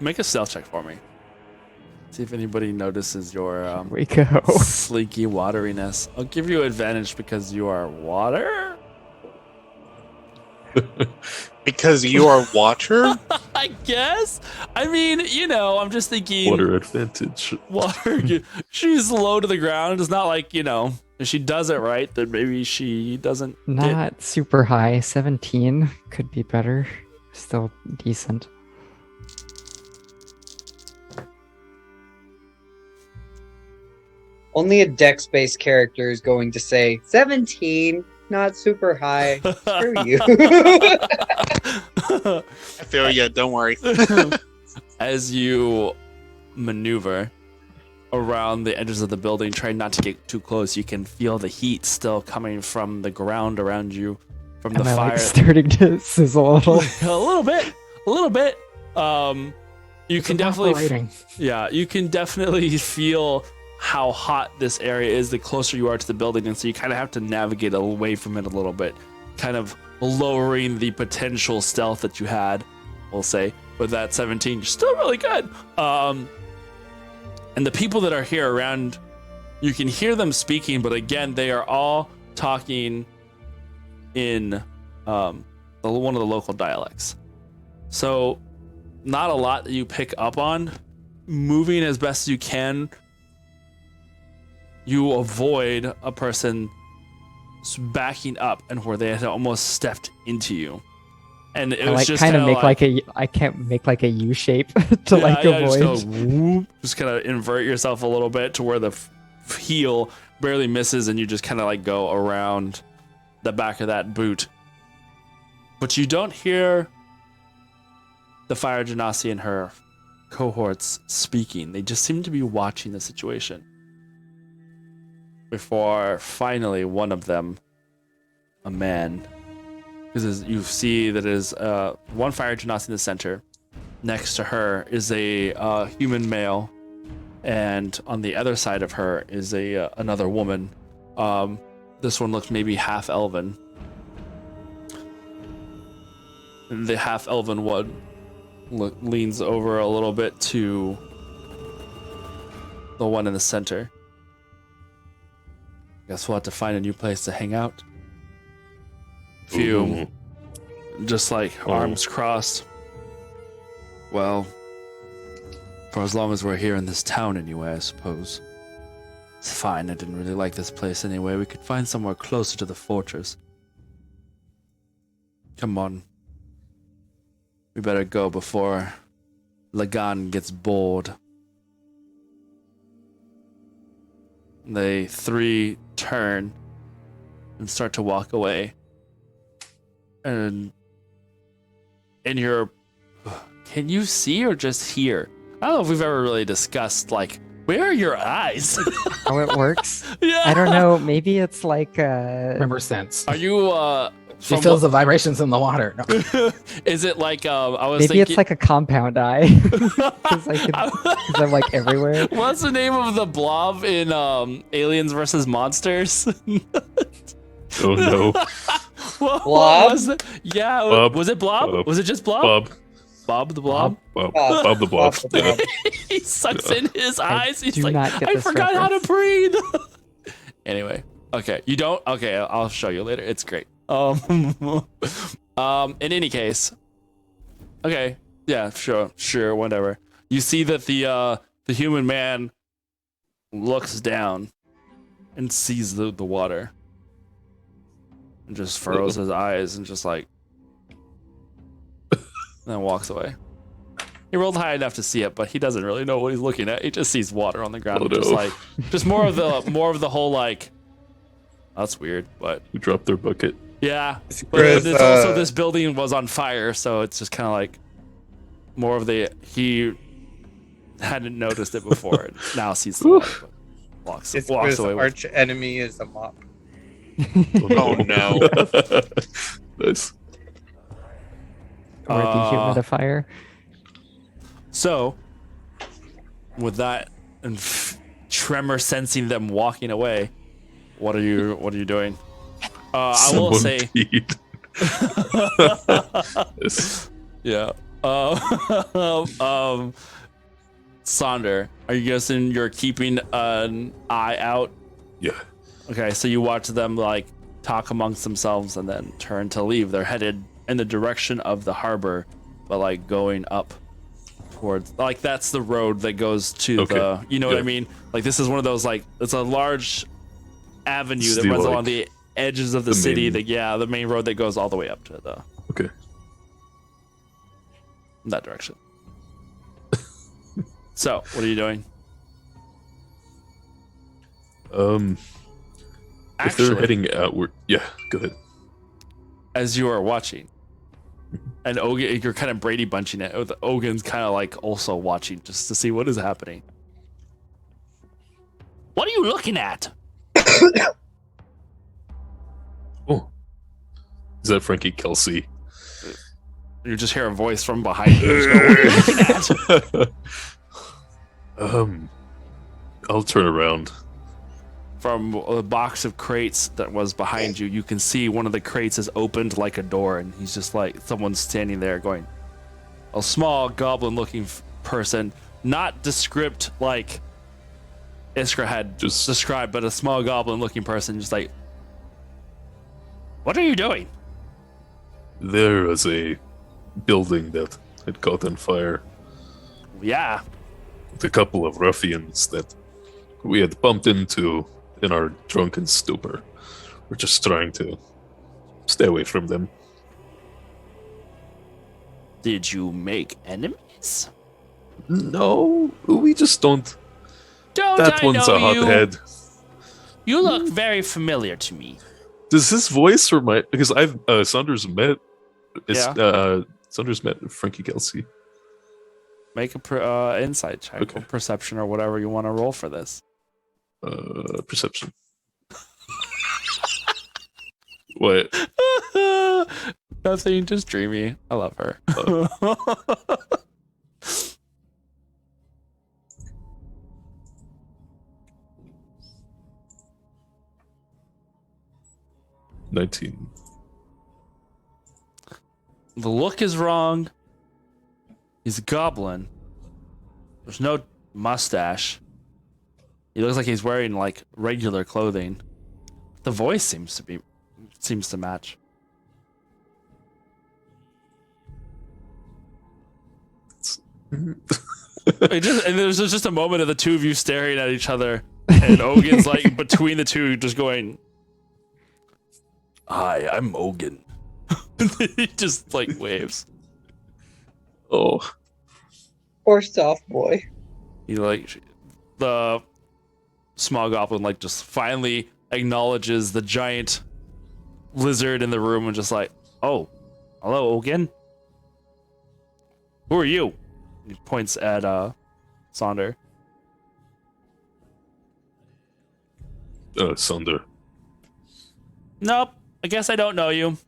Make a stealth check for me. See if anybody notices your We go. slinky wateriness. I'll give you advantage because you are water. Because you are Watcher? I guess. I mean, I'm just thinking. Water advantage. Water. She's low to the ground. It's not like, if she does it right, then maybe she doesn't. Not super high. 17 could be better. Still decent. Only a dex-based character is going to say 17, not super high. Screw you. I feel ya, don't worry. As you maneuver around the edges of the building, trying not to get too close, you can feel the heat still coming from the ground around you, from the Am I fire. like starting to sizzle a little? a little bit. You can definitely, Evaporating. you can definitely feel how hot this area is the closer you are to the building, and so you kind of have to navigate away from it a little bit, kind of lowering the potential stealth that you had, we'll say. With that 17, you're still really good. And the people that are here around, you can hear them speaking, but again, they are all talking in one of the local dialects. So not a lot that you pick up on. Moving as best as you can, you avoid a person backing up and where they had almost stepped into you. And it I was like just kind of make like I can't make like a U shape to avoid. Just kind of invert yourself a little bit to where the heel barely misses, and you just kind of like go around the back of that boot. But you don't hear the fire genasi and her cohorts speaking. They just seem to be watching the situation. Before finally one of them, a man, because you see that is one fire genasi in the center, next to her is a human male, and on the other side of her is a another woman. This one looks maybe half elven. The half elven one leans over a little bit to the one in the center. Guess we'll have to find a new place to hang out. Few, just like arms crossed. Well, for as long as we're here in this town anyway, I suppose. It's fine, I didn't really like this place anyway. We could find somewhere closer to the fortress. Come on. We better go before Lagan gets bored. They three turn and start to walk away. And in your... Can you see or just hear? I don't know if we've ever really discussed, like, where are your eyes? How it works? Yeah. I don't know. Maybe it's like Remember sense. Are you, She feels the vibrations in the water. No. Is it like, I was maybe thinking... it's like a compound eye. Because I'm like everywhere. What's the name of the blob in Aliens versus Monsters? Oh no. What Blob? was it? Yeah, Bob. was it Blob? Bob. Was it just Blob? Bob. Bob the Blob? Bob the Blob. Bob the Blob. He sucks in his eyes. He's do like, not get I this forgot how to reference." breathe. Anyway, okay, you don't? Okay, I'll show you later. It's great. In any case, okay, yeah, sure, whatever. You see that the human man looks down and sees the water and just furrows his eyes and just like then walks away. He rolled high enough to see it, but he doesn't really know what he's looking at. He just sees water on the ground, Oh, and just no. like, just more of the whole like, that's weird, but Who dropped their bucket? yeah. But Chris, it's also this building was on fire, so it's just kind of like more of the he hadn't noticed it before, and now sees the water, but walks His away. arch enemy is a mop. Oh no. Nice. Or the humidifier. So, with that and tremor sensing them walking away, what are you doing? I will Someone say, peed. Yes. yeah. Sonder, are you guessing you're keeping an eye out? Yeah. Okay, so you watch them like talk amongst themselves and then turn to leave. They're headed in the direction of the harbor, but like going up towards, like that's the road that goes to Okay. the, you know what I Yeah. mean? Like this is one of those like, it's a large avenue It's that the, runs like, along the edges of the the city. main- The main road that goes all the way up to the Okay. that direction. So, what are you doing? If they're heading outward, yeah, go ahead. As you are watching, and Ogun, you're kind of Brady bunching it. Ogun's kind of like also watching just to see what is happening. What are you looking at? Oh, is that Frankie Kelsey? You just hear a voice from behind you. Just go, what are you looking at? I'll turn around. From a box of crates that was behind you, you can see one of the crates is opened like a door, and he's just like someone's standing there going. A small goblin-looking person, not descript like Iskra had Just- described, but a small goblin-looking person, just like, what are you doing? There was a building that had caught on fire Yeah, with a couple of ruffians that we had bumped into in our drunken stupor. We're just trying to stay away from them. did you make enemies? No, we just don't. Don't That I one's know a hothead. You look very familiar to me. Does his voice remind? Because I've Saunders met. Saunders met Frankie Kelsey. Make a insight check Okay. or perception or whatever you want to roll for this. Perception. What? Nothing, just dreamy. I love her. 19. The look is wrong. He's a goblin. There's no mustache. He looks like he's wearing like regular clothing. The voice seems to match. And there's just a moment of the two of you staring at each other, and Ogin's like between the two, just going, "Hi, I'm Ogin." He just like waves. Oh. Poor soft boy. He like the small goblin like just finally acknowledges the giant lizard in the room and just like, "Oh, hello, Ogin. Who are you?" He points at Sonder. Sonder. Nope, I guess I don't know you.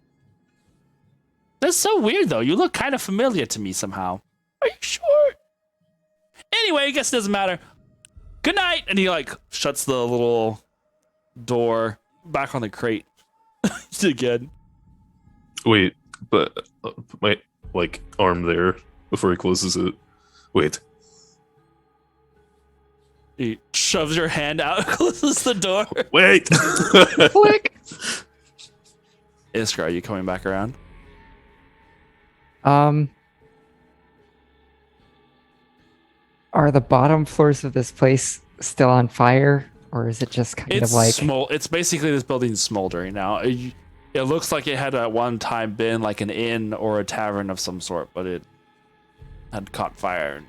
That's so weird though. You look kind of familiar to me somehow. Are you sure? Anyway, I guess it doesn't matter. Good night. And he like shuts the little door back on the crate again. Wait, but my like arm there before he closes it. Wait. He shoves your hand out, closes the door. Wait. Flick. Iskra, are you coming back around? Are the bottom floors of this place still on fire, or is it just kind of like It's basically this building's smoldering now. It looks like it had at one time been like an inn or a tavern of some sort, but it had caught fire. And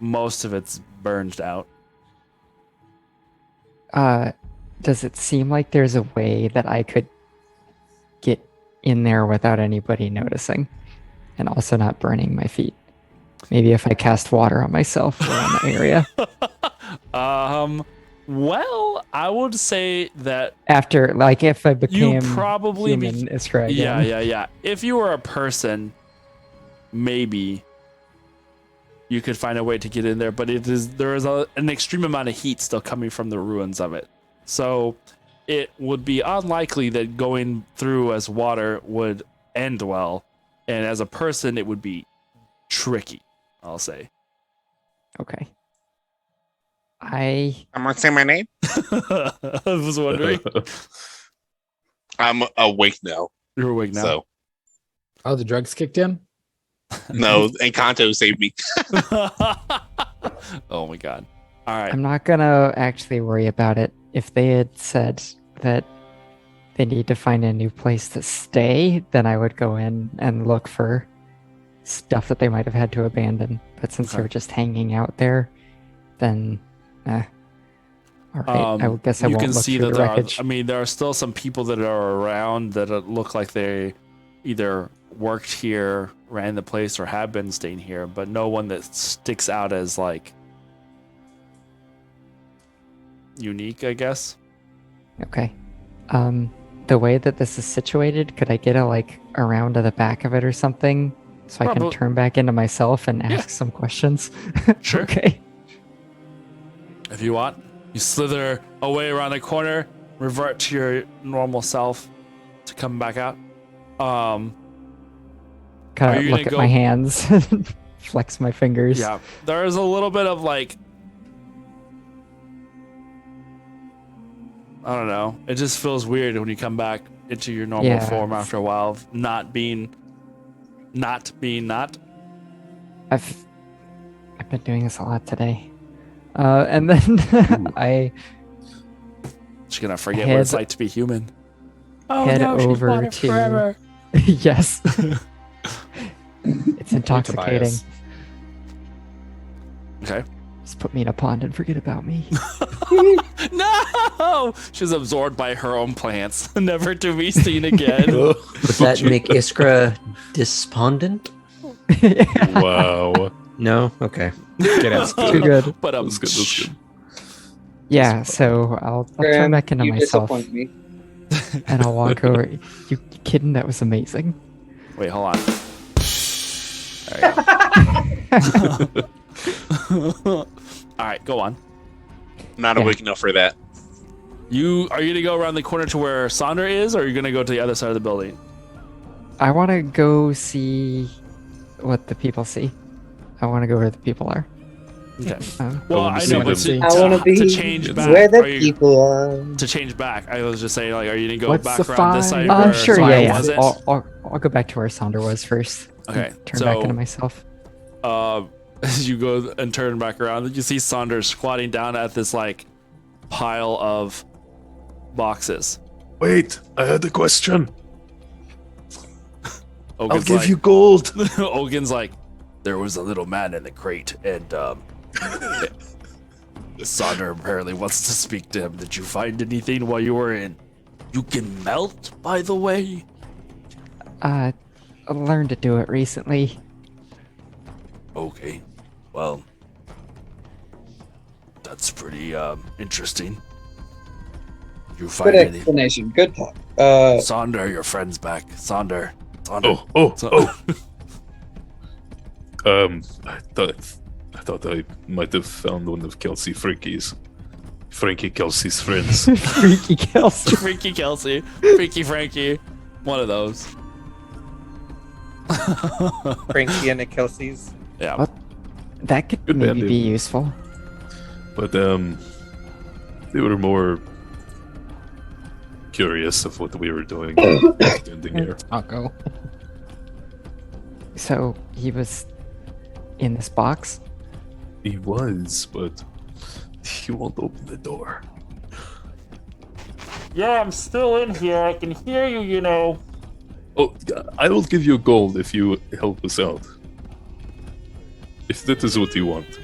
most of it's burned out. does it seem like there's a way that I could get in there without anybody noticing and also not burning my feet? Maybe if I cast water on myself around the area. Well, I would say that After, like, if I became you probably human Iskra again. Yeah. If you were a person, maybe you could find a way to get in there, but there is an extreme amount of heat still coming from the ruins of it. So it would be unlikely that going through as water would end well, and as a person, it would be tricky, I'll say. Okay. I'm gonna say my name. I was wondering. I'm awake now. You're awake now. So Oh, the drugs kicked in? no, Encanto saved me. Oh my god. All right. I'm not gonna actually worry about it. If they had said that they need to find a new place to stay, then I would go in and look for stuff that they might have had to abandon. But since Okay. they're just hanging out there, then all right. I guess I you won't can look see through that the there wreckage. are, there are still some people that are around that look like they either worked here, ran the place, or have been staying here, but no one that sticks out as like unique, I guess. Okay. The way that this is situated, could I get around to the back of it or something so I Probably. can turn back into myself and ask some questions? Sure. Okay. If you want, you slither away around the corner, revert to your normal self to come back out. Are Kind you of look gonna at go- my hands, flex my fingers. Yeah, there is a little bit of like, I don't know. It just feels weird when you come back into your normal Yeah. form after a while of not being not. I've been doing this a lot today. And then I She's gonna forget what it's Head- like to be human. head over to yes. It's intoxicating. Tobias. Okay. Just put me in a pond and forget about me. No! She's absorbed by her own plants, never to be seen again. Would that make Iskra despondent? Wow. No? Okay. Get out. Too good. But That's good. That's good. Yeah, so I'll turn Graham, back into you myself disappoint me. and I'll walk over. You kidding? That was amazing. Wait, hold on. There you go. All right, go on. Not Yeah. awake enough for that. Are you gonna go around the corner to where Sonder is, or are you gonna go to the other side of the building? I want to go see what the people see. I want to go where the people are. Okay. wanna Well, I see know, but them. I want to be to change back. where the are you, people are. to change back, I was just saying, like, are you gonna go What's back the around this side? fine? Where Sure, Sonder yeah. wasn't? I'll go back to where Sonder was first. Okay, Turn back into myself. As you go and turn back around, you see Saunders squatting down at this like pile of boxes. Wait, I had a question. I'll Ogin's give like, you gold. Ogin's like, there was a little man in the crate, and Sonder apparently wants to speak to him. Did you find anything while you were in? You can melt, by the way. I learned to do it recently. Okay, well, that's pretty interesting. You Good find anything? explanation. Good talk. Sonder, your friend's back. Sonder. I thought I might have found one of Frankie Kelsey's friends. Freaky Kelsey. Freaky Kelsey. Freaky Frankie. One of those. Frankie and the Kelseys. Yeah. What? That could Good maybe band, be dude. useful. But they were more curious of what we were doing standing here. I'll go. So he was in this box? He was, but he won't open the door. Yeah, I'm still in here. I can hear you, you know. Oh, I will give you gold if you help us out. If that is what you want.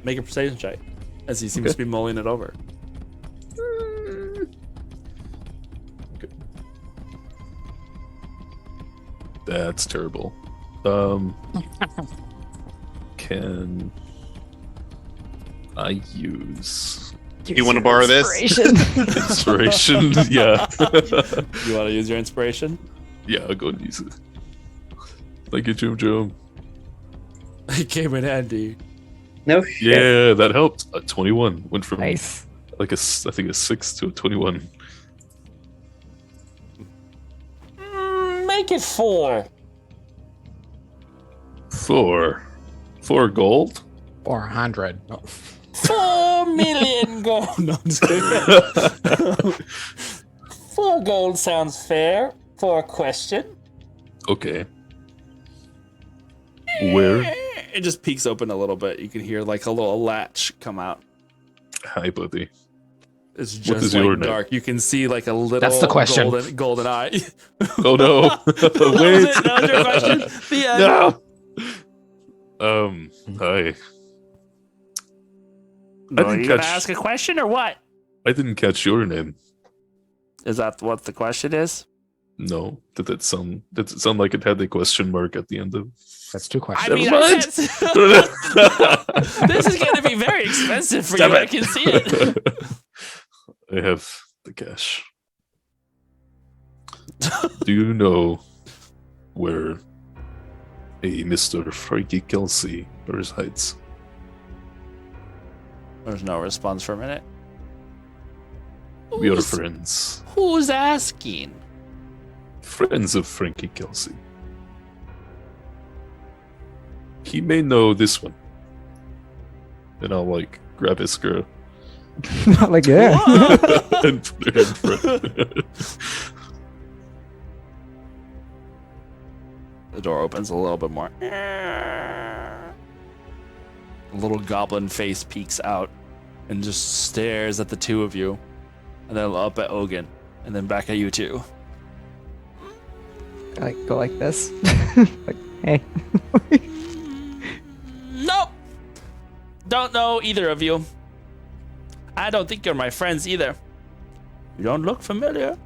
Make a persuasion check, as he seems to be mulling it over. Okay. That's terrible. Can I use You want to borrow this? inspiration? Yeah. You want to use your inspiration? Yeah, I'll go and use it. Thank you, Jum Jum. It came in handy. No shit. Yeah, that helped. 21 went from Nice. like I think a 6 to a 21. Make it 4. 4 gold. 400. 4 million gold. No, I'm just kidding. 4 gold sounds fair for a question. Okay. Where? It just peeks open a little bit. You can hear like a little latch come out. Hi, buddy. It's What just is your like name? dark. You can see like a little That's the question. golden eye. Oh no! That was Wait. it. That was your question. The end. No. Hi. No, didn't you gonna catch- ask a question or what? I didn't catch your name. Is that what the question is? No. Did it sound like it had a question mark at the end of? That's 2 I questions. mean, Never I mind. said, this is going to be very expensive for Stop you. it. I can see it. I have the cash. Do you know where a Mr. Frankie Kelsey resides? There's no response for a minute. We are friends. Who's asking? Friends of Frankie Kelsey. He may know this one. And I'll like grab his girl Not like that. and put her in front. The door opens a little bit more. A little goblin face peeks out and just stares at the two of you. And then up at Ogin. And then back at you two. Like go like this. Like, hey. Nope. Don't know either of you. I don't think you're my friends either. You don't look familiar.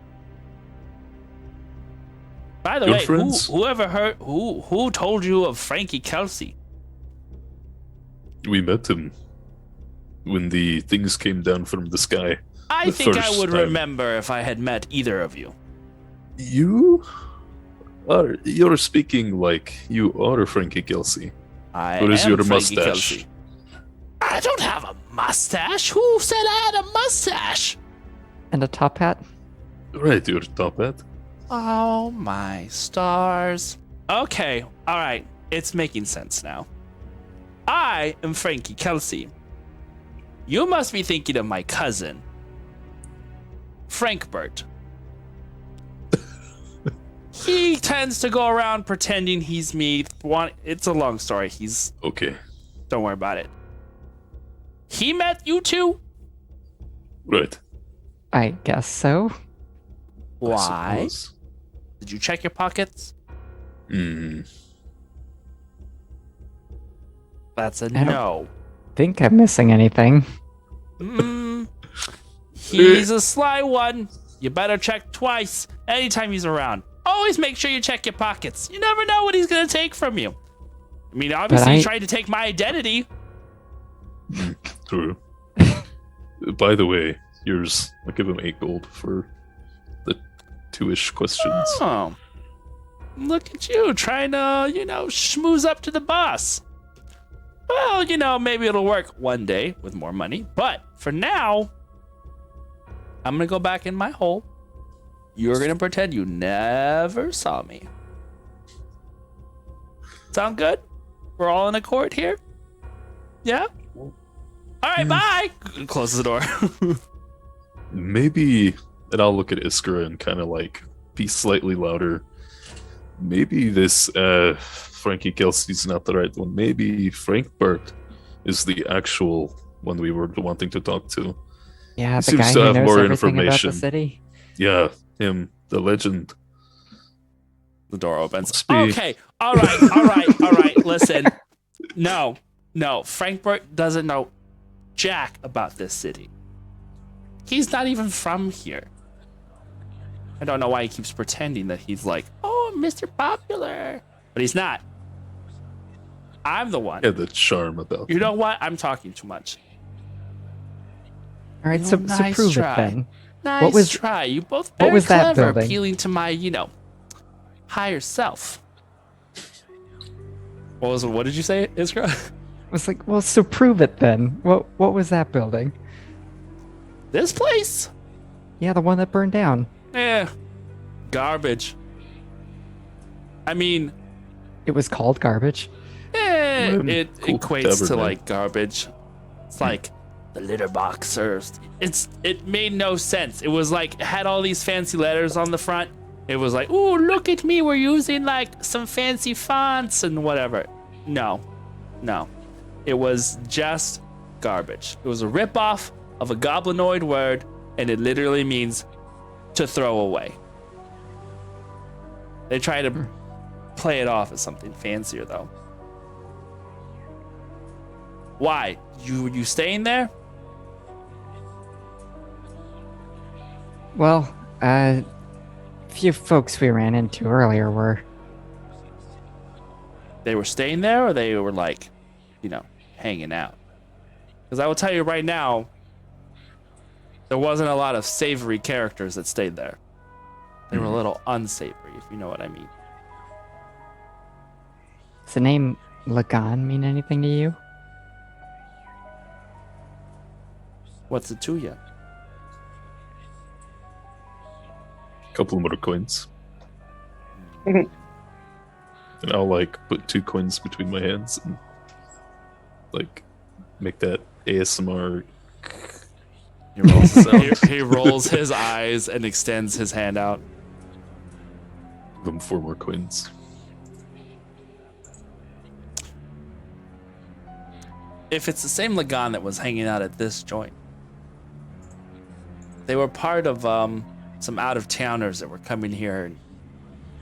By the Good way, friends? who told you of Frankie Kelsey? We met him when the things came down from the sky. I The think I first would time. remember if I had met either of you. You're speaking like you are Frankie Kelsey. I What is am your Frankie mustache? Kelsey. I don't have a mustache? Who said I had a mustache? And a top hat? Right, your top hat. Oh my stars. Okay, alright. It's making sense now. I am Frankie Kelsey. You must be thinking of my cousin, Frank Burt. He tends to go around pretending he's me. It's a long story. Okay. Don't worry about it. He met you two? Right. I guess so. Why? Did you check your pockets? Hmm. That's a don't- no. Think I'm missing anything. He's a sly one. You better check twice anytime he's around. Always make sure you check your pockets. You never know what he's going to take from you. I mean, obviously, he tried to take my identity. True. By the way, yours. I'll give him 8 gold for the 2-ish questions. Oh. Look at you trying to, schmooze up to the boss. Well, maybe it'll work one day with more money. But for now, I'm going to go back in my hole. You're going to pretend you never saw me. Sound good? We're all in accord here? Yeah? All right, bye! Closes the door. Maybe, and I'll look at Iskra and kind of like be slightly louder. Maybe this Frankie Kelsey's not the right one. Maybe Frank Burt is the actual one we were wanting to talk to. Yeah, He the seems guy to who have knows more everything about information. the city. Yeah, him, the legend. The door opens. Must be- Okay, all right. Listen, no. Frank Burt doesn't know jack about this city. He's not even from here. I don't know why he keeps pretending that he's like, oh, Mr. Popular. But he's not. I'm the one. Yeah, the charm about You know what? I'm talking too much. All right, so Nice prove try. it then. Nice try. You both what very was that clever, building? appealing to my, higher self. What did you say, Iskra? I was like, well, so prove it then. What was that building? This place? Yeah, the one that burned down. Garbage. I mean, It was called garbage. it Cool equates to tavern, man. like garbage. It's like the litter box serves. It made no sense. It was like it had all these fancy letters on the front. It was like, ooh, look at me. We're using like some fancy fonts and whatever. No. It was just garbage. It was a ripoff of a goblinoid word, and it literally means to throw away. They try to play it off as something fancier, though. Why? You staying there? Well, a few folks we ran into earlier were. They were staying there, or they were like, hanging out? Because I will tell you right now, there wasn't a lot of savory characters that stayed there. They were a little unsavory, if you know what I mean. Does the name Lagan mean anything to you? What's it to you? couple more coins. And I'll like put 2 coins between my hands and like make that ASMR. He rolls his eyes and extends his hand out. Give them 4 more coins. If it's the same Lagan that was hanging out at this joint, they were part of some out-of-towners that were coming here and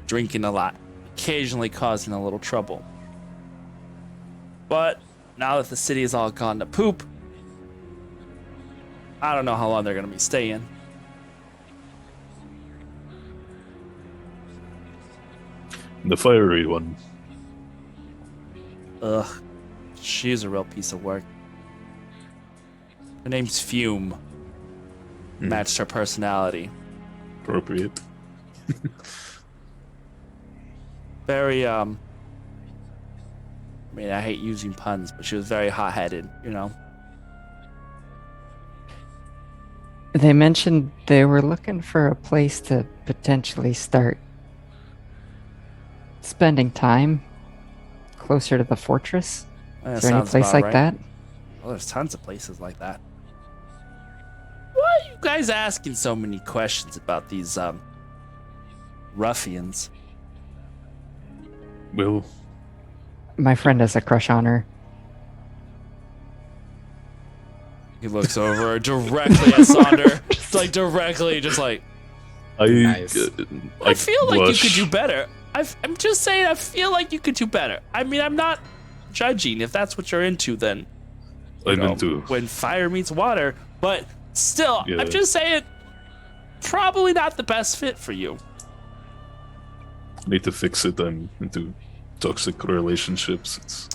drinking a lot, occasionally causing a little trouble. But now that the city has all gone to poop, I don't know how long they're going to be staying. The fiery one. Ugh, she's a real piece of work. Her name's Fume. Matched her personality. Appropriate. Very, I mean, I hate using puns, but she was very hot-headed, you know? They mentioned they were looking for a place to potentially start spending time closer to the fortress. Is there any Sounds place about like right. that? Well, there's tons of places like that. Why are you guys asking so many questions about these ruffians? Well, My friend has a crush on her. He looks over directly at Sonder, like directly, just like. Nice. I feel like blush. you could do better. I'm just saying, I feel like you could do better. I mean, I'm not judging. If that's what you're into, then I'm into. when fire meets water. But still, Yeah. I'm just saying, probably not the best fit for you. Need to fix it. I'm into toxic relationships. It's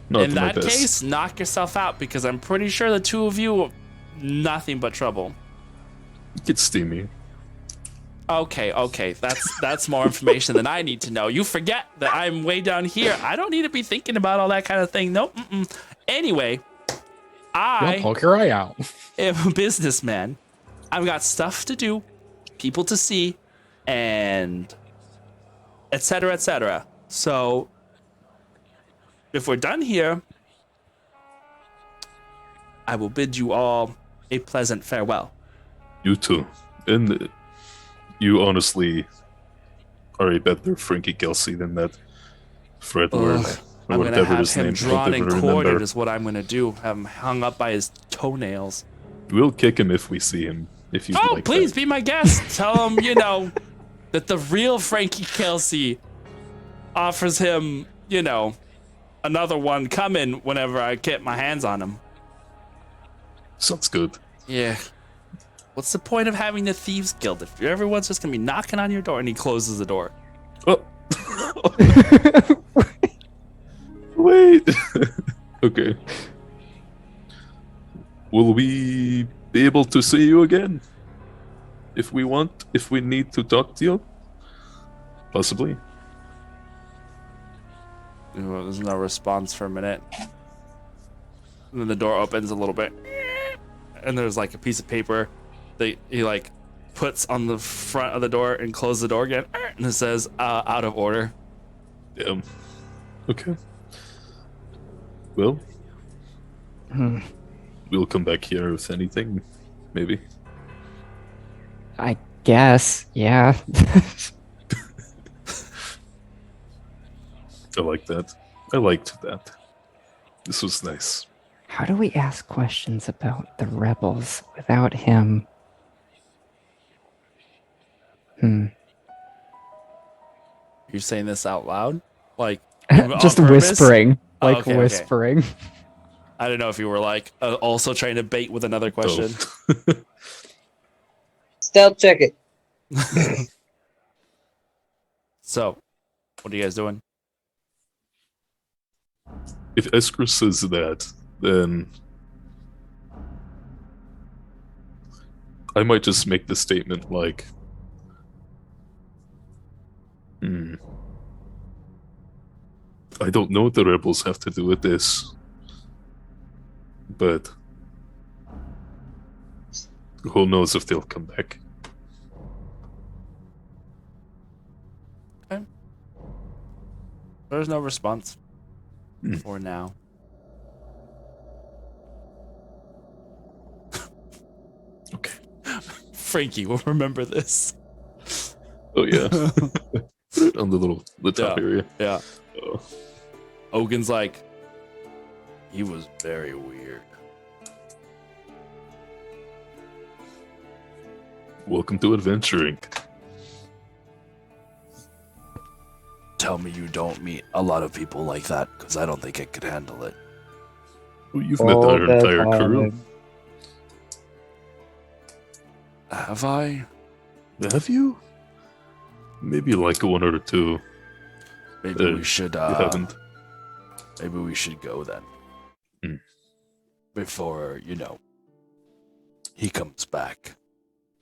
not In my that best. case, knock yourself out because I'm pretty sure the two of you, nothing but trouble. It's steamy. Okay, that's more information than I need to know. You forget that I'm way down here. I don't need to be thinking about all that kind of thing. Nope. Anyway, Don't poke your eye out. am a businessman. I've got stuff to do, people to see, and etc. etc. So if we're done here, I will bid you all a pleasant farewell. You too. And you honestly are a better Frankie Kelsey than that Fred Ward. Ugh, Or I'm gonna whatever have his him name. drawn and whatever quartered remember. is what I'm gonna do. Have him hung up by his toenails. We'll kick him if we see him. If you Oh, like please that. be my guest. Tell him, that the real Frankie Kelsey offers him, another one coming whenever I get my hands on him. Sounds good. Yeah. What's the point of having the Thieves Guild if everyone's just gonna be knocking on your door? And he closes the door. Oh. Wait. Okay. Will we be able to see you again? If we want, if we need to talk to you? Possibly. There's no response for a minute. And then the door opens a little bit. And there's like a piece of paper that he puts on the front of the door and closes the door again. And it says, out of order. Yeah. Okay. Well, we'll come back here with anything, maybe. I guess, yeah. I like that. I liked that. This was nice. How do we ask questions about the rebels without him? You're saying this out loud? Just on purpose? whispering. Oh, okay. Whispering. I don't know if you were also trying to bait with another question. Oh. Stealth check it. So, what are you guys doing? If Esker says that, then I might just make the statement like, I don't know what the rebels have to do with this, but who knows if they'll come back. Okay. There's no response for now. Okay. Frankie will remember this. Oh yeah. Put it on the top area. Yeah. Oh. Ogun's he was very weird. Welcome to adventuring. Tell me you don't meet a lot of people like that, because I don't think I could handle it. Well, you've met our entire crew. Have I? Have you? Maybe like one or two. Maybe we should. You haven't. Maybe we should go then. Before he comes back.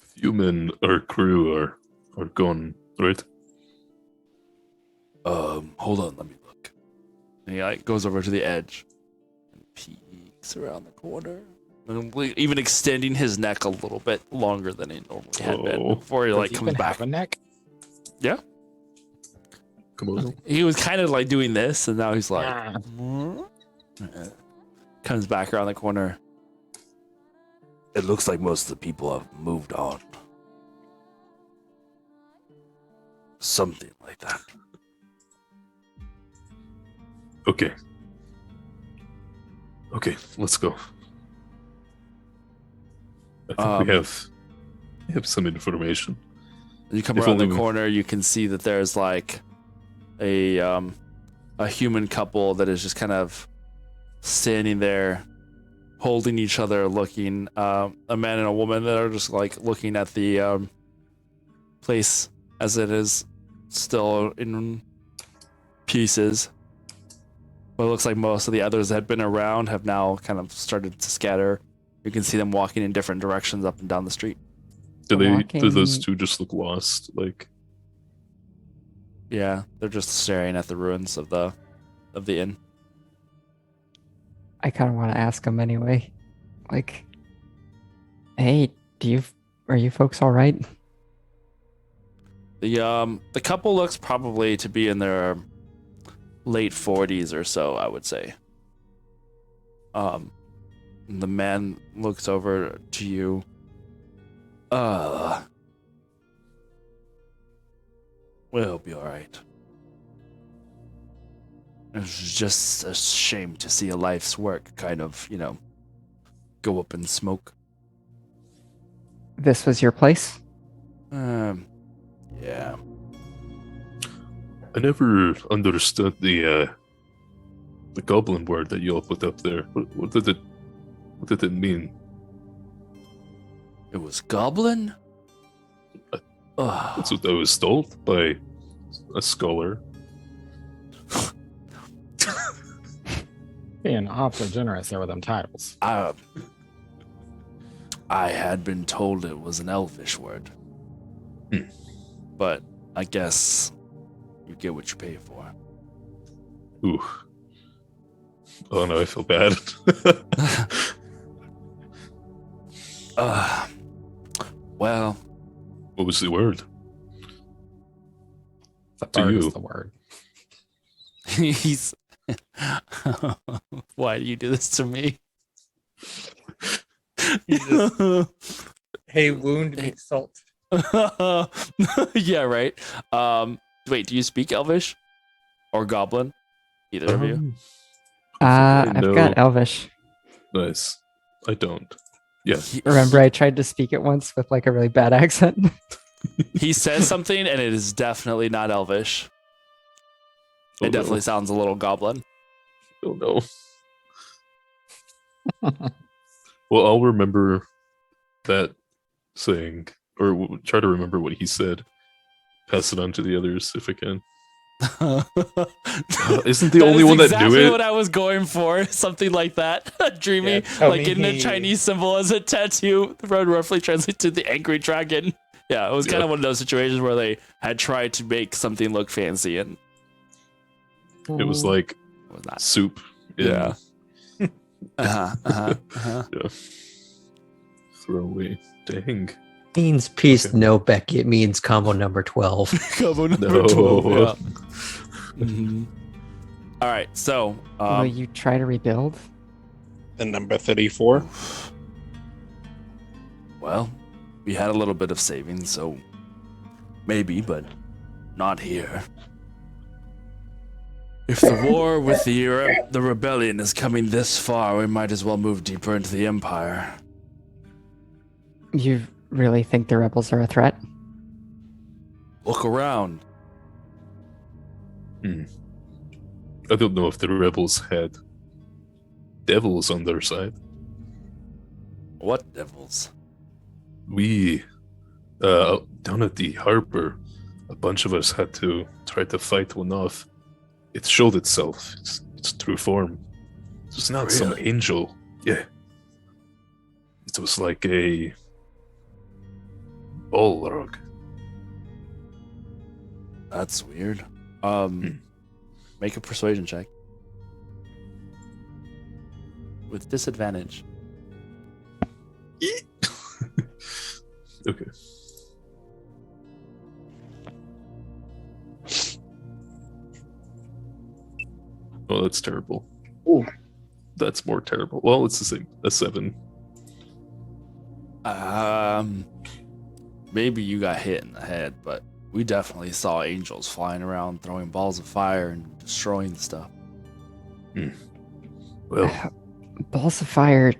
Few men, our crew are gone, right? Hold on, let me look. And he goes over to the edge and peeks around the corner. even extending his neck a little bit longer than he normally had been Oh. before he Does like he comes even back. have a neck? Yeah, Come on. he was kind of like doing this, and now he's like comes back around the corner. It looks like most of the people have moved on. Something like that. Okay. Okay, let's go. I think we have some information. You come If around the only we- corner, you can see that there's like a human couple that is just kind of standing there, holding each other, looking. A man and a woman that are just like looking at the place as it is still in pieces. But it looks like most of the others that had been around have now kind of started to scatter. You can see them walking in different directions up and down the street. Do those Walking- two just look lost? Like, Yeah, they're just staring at the ruins of the inn. I kind of want to ask him anyway. Like, hey, are you folks all right? The couple looks probably to be in their late 40s or so, I would say. The man looks over to you. We'll be all right. It's just a shame to see a life's work kind of, go up in smoke. This was your place? Yeah. I never understood the goblin word that you all put up there. What did it mean? It was goblin? That's what I was told by a scholar. Being awfully generous there with them titles. I had been told it was an elvish word. But I guess you get what you pay for. Ooh. Oh no, I feel bad. Well, What was the word? Up to Bird you. is the word. he's... Why do you do this to me? Hey, wound me salt. Yeah, right. Wait, do you speak Elvish? Or Goblin? Either of you? I think I I've got know. Elvish. Nice. I don't. Yeah. Remember, I tried to speak it once with like a really bad accent. He says something, and it is definitely not Elvish. Oh, It definitely no. sounds a little Goblin. Oh no. Well, I'll remember that saying, or try to remember what he said. Pass it on to the others if I can. Isn't the only one that knew exactly it? what I was going for. Something like that. Dreamy, Yeah, tell like me getting a he- Chinese symbol as a tattoo. The road roughly translates to the angry dragon. Yeah, it was kind Yeah. of one of those situations where they had tried to make something look fancy, and It was like it was not. soup. in- Yeah. Throw away. Dang. Means peace, Okay. no Becky. It means combo number 12. Combo number No. 12. Yeah. Mhm. All right, so Will you try to rebuild? And number 34. well, we had a little bit of savings, so maybe, but not here. If the war with the rebellion is coming this far, we might as well move deeper into the empire. You really think the rebels are a threat? Look around. I don't know if the rebels had devils on their side. What devils? We, down at the harbor, a bunch of us had to try to fight one off. It showed itself. Its true form. It was not some Really? angel. Yeah. It was like a Balrog. That's weird. Make a persuasion check. With disadvantage. Okay. Oh, that's terrible. Ooh. That's more terrible. Well, it's the same. A 7. Maybe you got hit in the head, but we definitely saw angels flying around, throwing balls of fire and destroying stuff. Well, Balls of fire,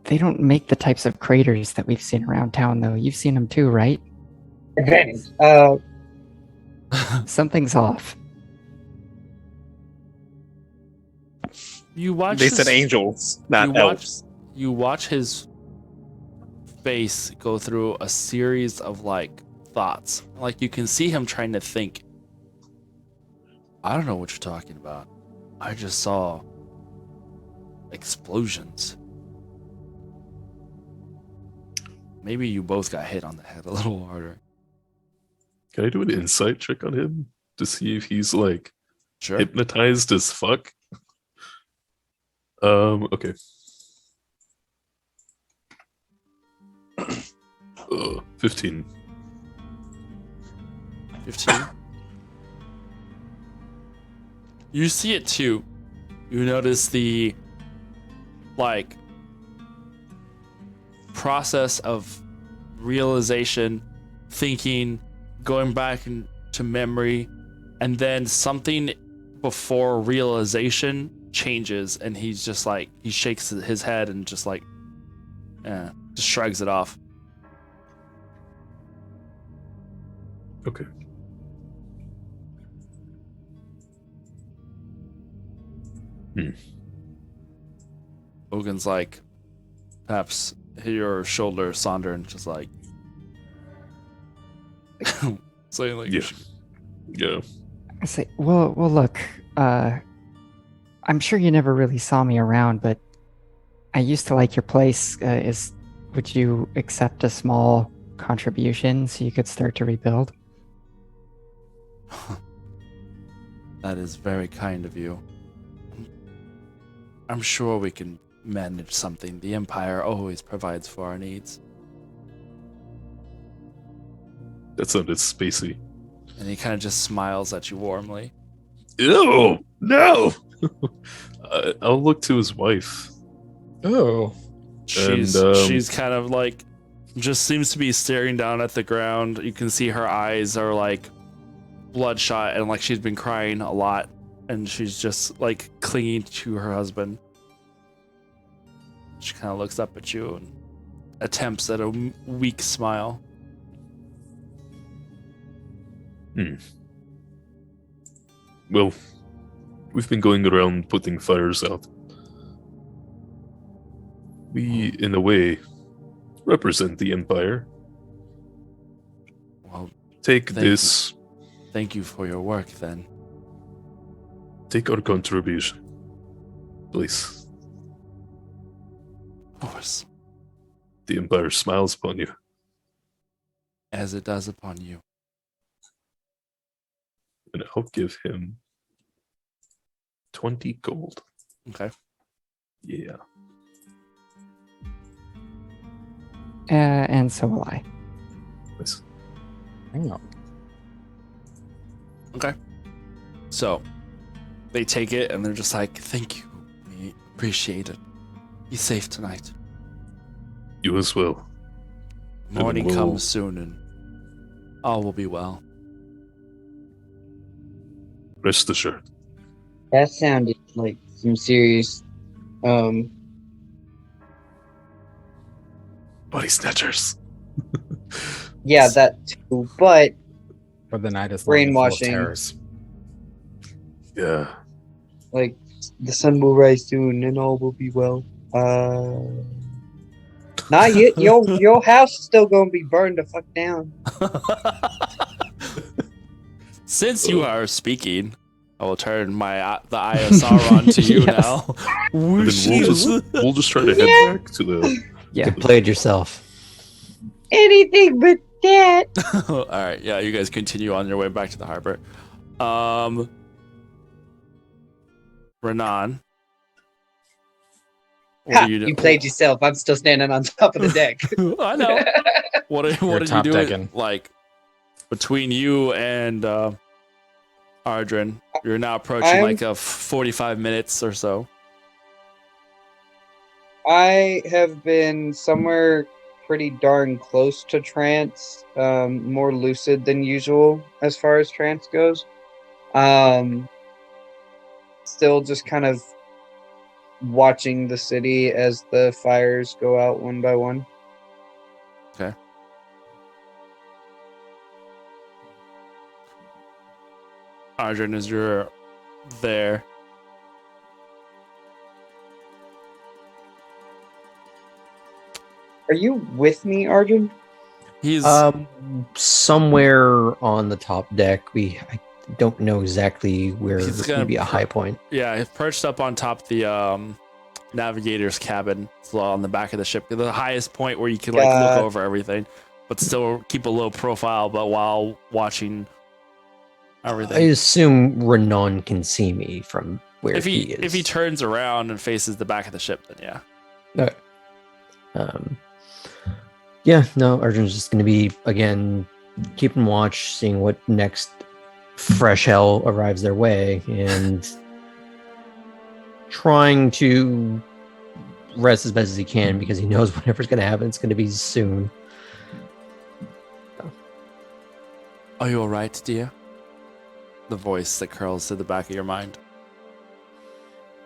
they don't make the types of craters that we've seen around town, though. You've seen them too, right? Advantage. Something's off. You watch. They said his- angels, not you elves. You watch his face go through a series of like thoughts. Like you can see him trying to think. I don't know what you're talking about. I just saw explosions. Maybe you both got hit on the head a little harder. can I do an insight check on him to see if he's like Sure. hypnotized as fuck? Okay. 15. 15. You see it too. You notice the like process of realization, thinking, going back into memory, and then something before realization changes, and he's just like he shakes his head and just like just shrugs it off. Okay. Ogun's like perhaps hit your shoulder, Sonder, and just like saying like Yeah. Yeah. I say, well, look, I'm sure you never really saw me around, but I used to like your place. Would you accept a small contribution so you could start to rebuild? That is very kind of you. I'm sure we can manage something. The Empire always provides for our needs. That sounded spacey. And he kind of just smiles at you warmly. Ew! No! I'll look to his wife. Oh. She's kind of like, just seems to be staring down at the ground. You can see her eyes are like bloodshot and like she's been crying a lot. And she's just like clinging to her husband. She kind of looks up at you and attempts at a weak smile. Well, we've been going around putting fires out. We, in a way, represent the Empire. Well, Take Thank this. thank you for your work then. Take our contribution. Please. Of course, The Empire smiles upon you. as it does upon you. And I'll give him 20 gold. Okay. Yeah. And so will I. Nice. Hang on. Okay. So they take it and they're just like, thank you. We appreciate it. Be safe tonight. You as well. Morning we'll- comes soon and all will be well. Rest assured. That sounded like some serious. Body snatchers. Yeah, that too. But For the night is Brainwashing. terrors. Yeah. like the sun will rise soon and all will be well. Not yet. Your house is still gonna be burned the fuck down. Since you are speaking, I will turn the Eye of Sauron to you Yes. now. And then we'll just try to head back to the. Yeah. You played yourself. Anything but that. All right, yeah, you guys continue on your way back to the harbor. Renan, What Ha, are you doing? you played yourself. I'm still standing on top of the deck. I know. What are you top doing? decking. Like between you and Ardrin, you're now approaching I'm- like a 45 minutes or so. I have been somewhere pretty darn close to trance, more lucid than usual as far as trance goes. Still just kind of watching the city as the fires go out one by one. Okay. Ardrin, as you're there, Are you with me, Arjun? he's Somewhere on the top deck. I don't know exactly where He's it's gonna going to be a per- high point. yeah, he's perched up on top of the navigator's cabin, so on the back of the ship, the highest point where you can like look Got- over everything, but still keep a low profile, but while watching I everything. assume Renan can see me from where If he he is. if he turns around and faces the back of the ship, then yeah. Okay. Yeah, no, Arjun's just going to be, again, keeping watch, seeing what next fresh hell arrives their way, and trying to rest as best as he can because he knows whatever's going to happen, it's going to be soon. Are you all right, dear? The voice that curls to the back of your mind.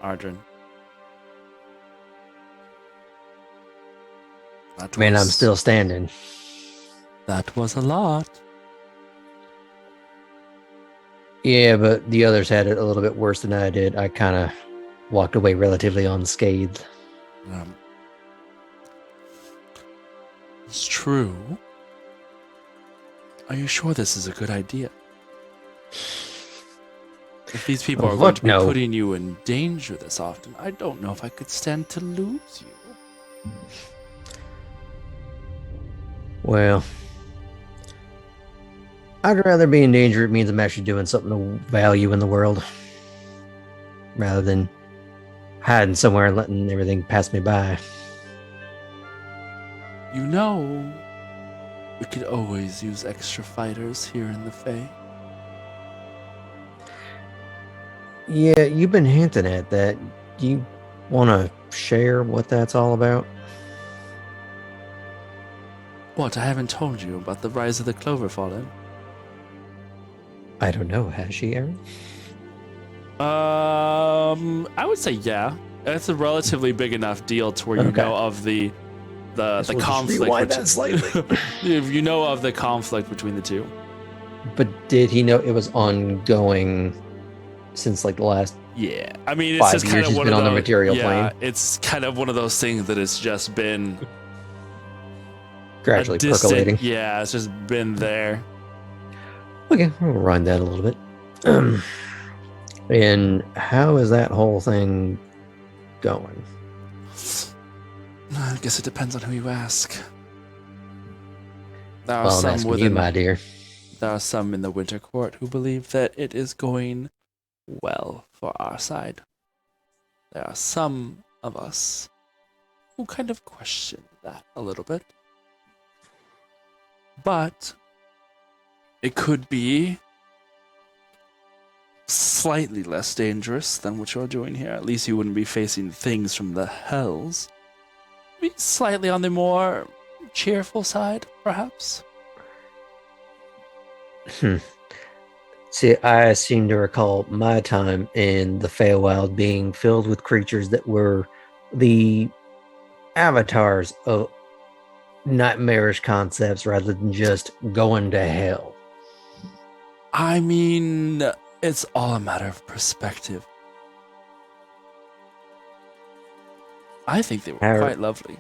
Ardrin. Man, I'm still standing. That was a lot. Yeah, but the others had it a little bit worse than I did. I kind of walked away relatively unscathed. It's true. Are you sure this is a good idea? If these people are going to be putting you in danger this often, I don't know if I could stand to lose you. Well, I'd rather be in danger. It means I'm actually doing something of value in the world, rather than hiding somewhere and letting everything pass me by. You know, we could always use extra fighters here in the Fae. Yeah, you've been hinting at that. Do you want to share what that's all about? What, I haven't told you about the rise of the Clover Fallen? I don't know. Has she, Aaron? I would say yeah. It's a relatively big enough deal to where you know of the conflict. Rewind that slightly. You know of the conflict between the two. But did he know it was ongoing since like the last? Yeah, I mean, it's 5 just kind years of he's one been of on the those, material plane. It's kind of one of those things that it's just been Gradually distant, percolating. Yeah, it's just been there. Okay, we'll rewind that a little bit. And how is that whole thing going? I guess it depends on who you ask. There are Well, I'm some asking within, you, my dear. There are some in the Winter Court who believe that it is going well for our side. There are some of us who kind of question that a little bit. But it could be slightly less dangerous than what you're doing here. At least you wouldn't be facing things from the hells. Be slightly on the more cheerful side, perhaps. See, I seem to recall my time in the Feywild being filled with creatures that were the avatars of nightmarish concepts rather than just going to hell. I mean, it's all a matter of perspective. I think they were quite lovely.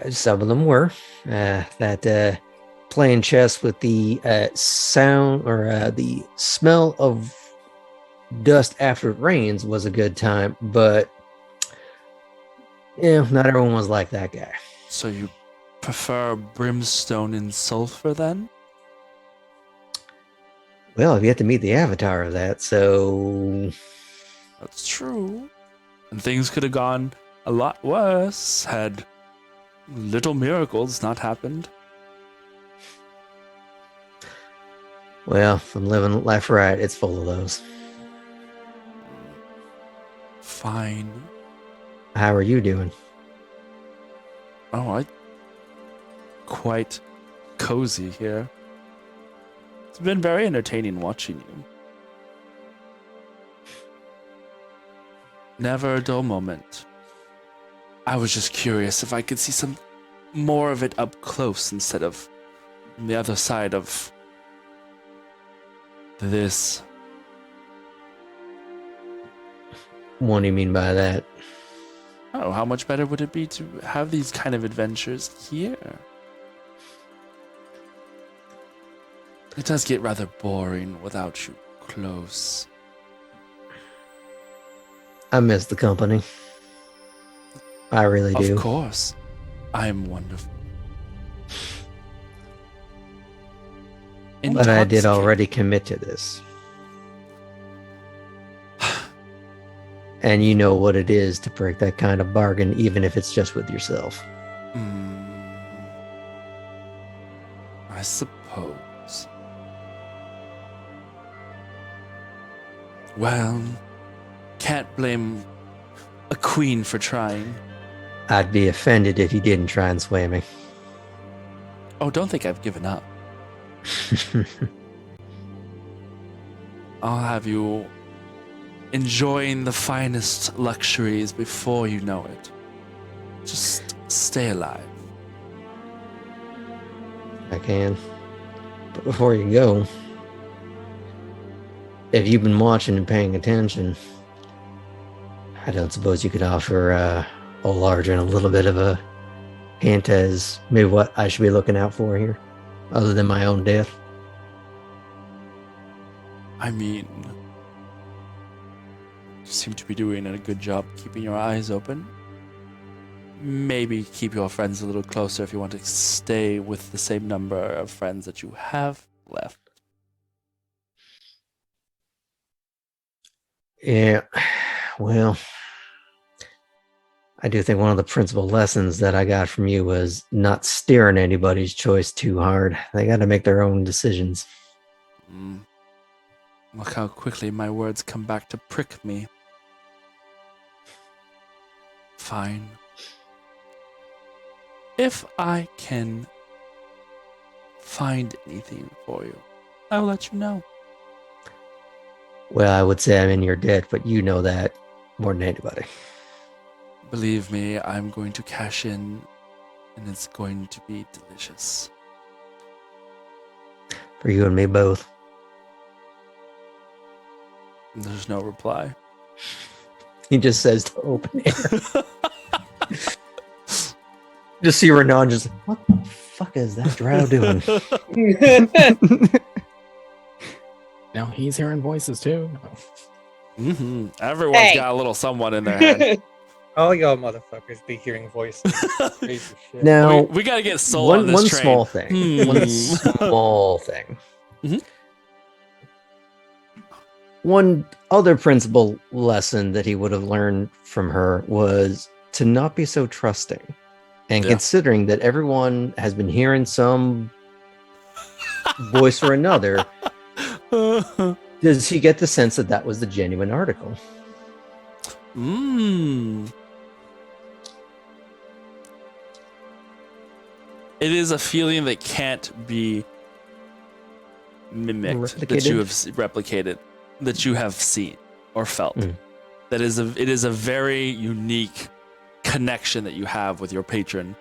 Some of them were. That playing chess with the sound or the smell of dust after it rains was a good time, but yeah, not everyone was like that guy. So you prefer brimstone and sulfur then? Well, I've yet to meet the avatar of that, so... That's true. And things could have gone a lot worse had little miracles not happened. Well, if I'm living life right, it's full of those. Fine. How are you doing? Oh, quite cozy here. It's been very entertaining watching you. Never a dull moment. I was just curious if I could see some more of it up close instead of on the other side of this. What do you mean by that? Oh, how much better would it be to have these kind of adventures here? It does get rather boring without you close. I miss the company. I really do. Of course. I'm wonderful. But I did Intoxicating. already commit to this. And you know what it is to break that kind of bargain, even if it's just with yourself. I suppose. Well, can't blame a queen for trying. I'd be offended if you didn't try and sway me. Oh, don't think I've given up. I'll have you enjoying the finest luxuries before you know it. Just stay alive. I can. But before you go, if you've been watching and paying attention, I don't suppose you could offer a larger and a little bit of a hint as maybe what I should be looking out for here, other than my own death. I mean, you seem to be doing a good job keeping your eyes open. Maybe keep your friends a little closer if you want to stay with the same number of friends that you have left. Yeah, well, I do think one of the principal lessons that I got from you was not steering anybody's choice too hard. They got to make their own decisions. Look how quickly my words come back to prick me. Fine. If I can find anything for you, I will let you know. Well, I would say I'm in your debt, but you know that more than anybody. Believe me, I'm going to cash in, and it's going to be delicious. For you and me both. There's no reply. He just says to open air. Just see Renan just, what the fuck is that drow doing? Now he's hearing voices too. Everyone's got a little someone in their head. All y'all motherfuckers be hearing voices. Crazy shit. Now, we got to get Soul on this one train. small thing. One small thing. Mhm. One other principal lesson that he would have learned from her was to not be so trusting. And considering that everyone has been hearing some voice or another, does he get the sense that that was the genuine article? It is a feeling that can't be mimicked, that you have replicated, that you have seen or felt. It is a very unique connection that you have with your patron.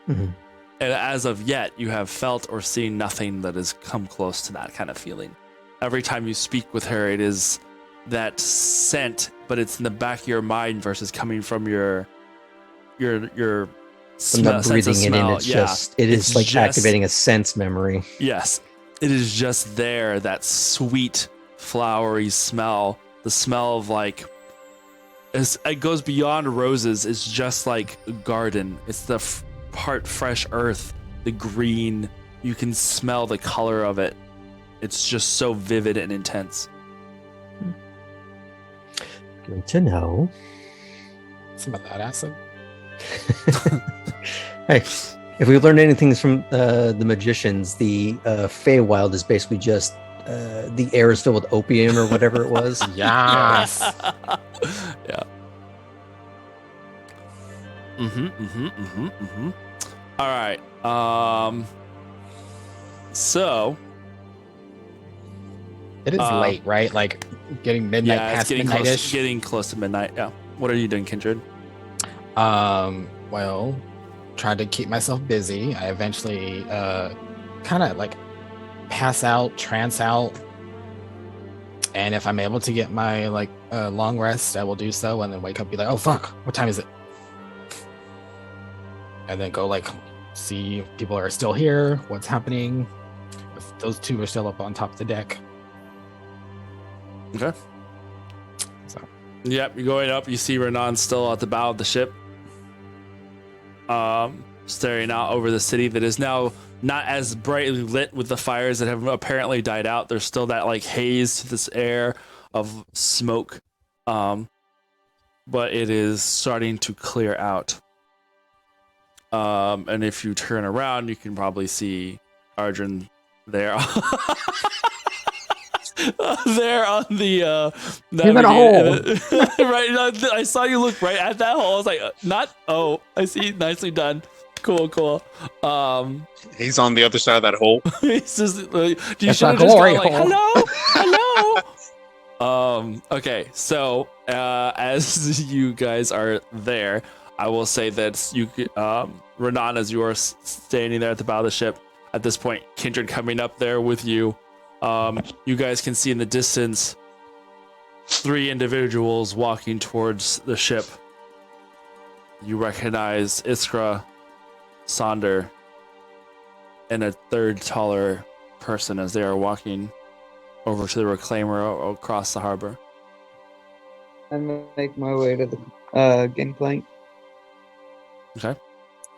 And as of yet, you have felt or seen nothing that has come close to that kind of feeling. Every time you speak with her, it is that scent, but it's in the back of your mind versus coming from your I'm not breathing it in. It's just, it is like activating a sense memory. Yes. It is just there, that sweet, flowery smell. The smell of it goes beyond roses. It's just like a garden. It's the part fresh earth, the green. You can smell the color of it. It's just so vivid and intense. Good to know. Some of that acid. Hey, if we've learned anything from the magicians, the Feywild is basically just the air is filled with opium or whatever it was. Yes. Yeah. All right. So It is late, right? Like getting midnight yeah, it's past getting midnight-ish. getting close to midnight. Yeah. What are you doing, Kindred? Well, tried to keep myself busy. I eventually kind of like pass out, trance out. And if I'm able to get my like long rest, I will do so, and then wake up, be like, "Oh fuck, what time is it?" And then go like see if people are still here, what's happening, if those two are still up on top of the deck. Okay. So Yep, you're going up. You see Renan still at the bow of the ship, staring out over the city that is now not as brightly lit with the fires that have apparently died out. There's still that like haze to this air of smoke, but it is starting to clear out. And if you turn around, you can probably see Arjun there. There on the in a hole. right. I saw you look right at that hole. I was like, not. Oh, I see. Nicely done. Cool. He's on the other side of that hole. He's just. You That's should have a just glory gone like, hole. hello. Okay. So as you guys are there, I will say that you, Renan, as you are standing there at the bow of the ship, at this point, Kindred coming up there with you. You guys can see in the distance 3 individuals walking towards the ship. You recognize Iskra, Sonder, and a third taller person as they are walking over to the reclaimer across the harbor. I make my way to the gangplank. Okay.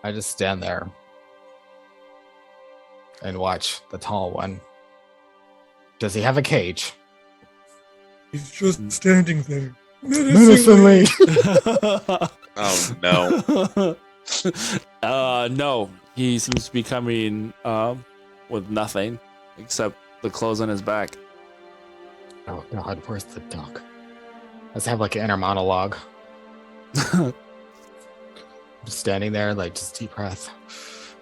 I just stand there and watch the tall one. Does he have a cage? He's just standing there. Menacingly. Oh no. No. He seems to be coming with nothing except the clothes on his back. Oh God, where's the duck? Let's have like an inner monologue. Just standing there, like just deep breath.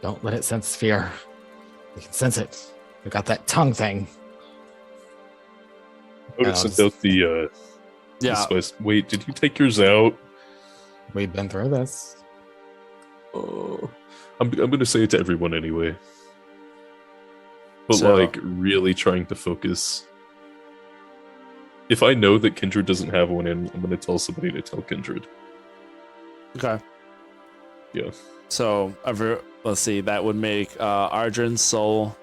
Don't let it sense fear. We can sense it. We got that tongue thing. I would send out the Yeah. spice. Wait, did you take yours out? We've been through this. Oh, I'm gonna say it to everyone anyway. But So- like really trying to focus. If I know that Kindred doesn't have one in, I'm gonna tell somebody to tell Kindred. Okay. Yeah. So, let's see. That would make Arjun, Sol,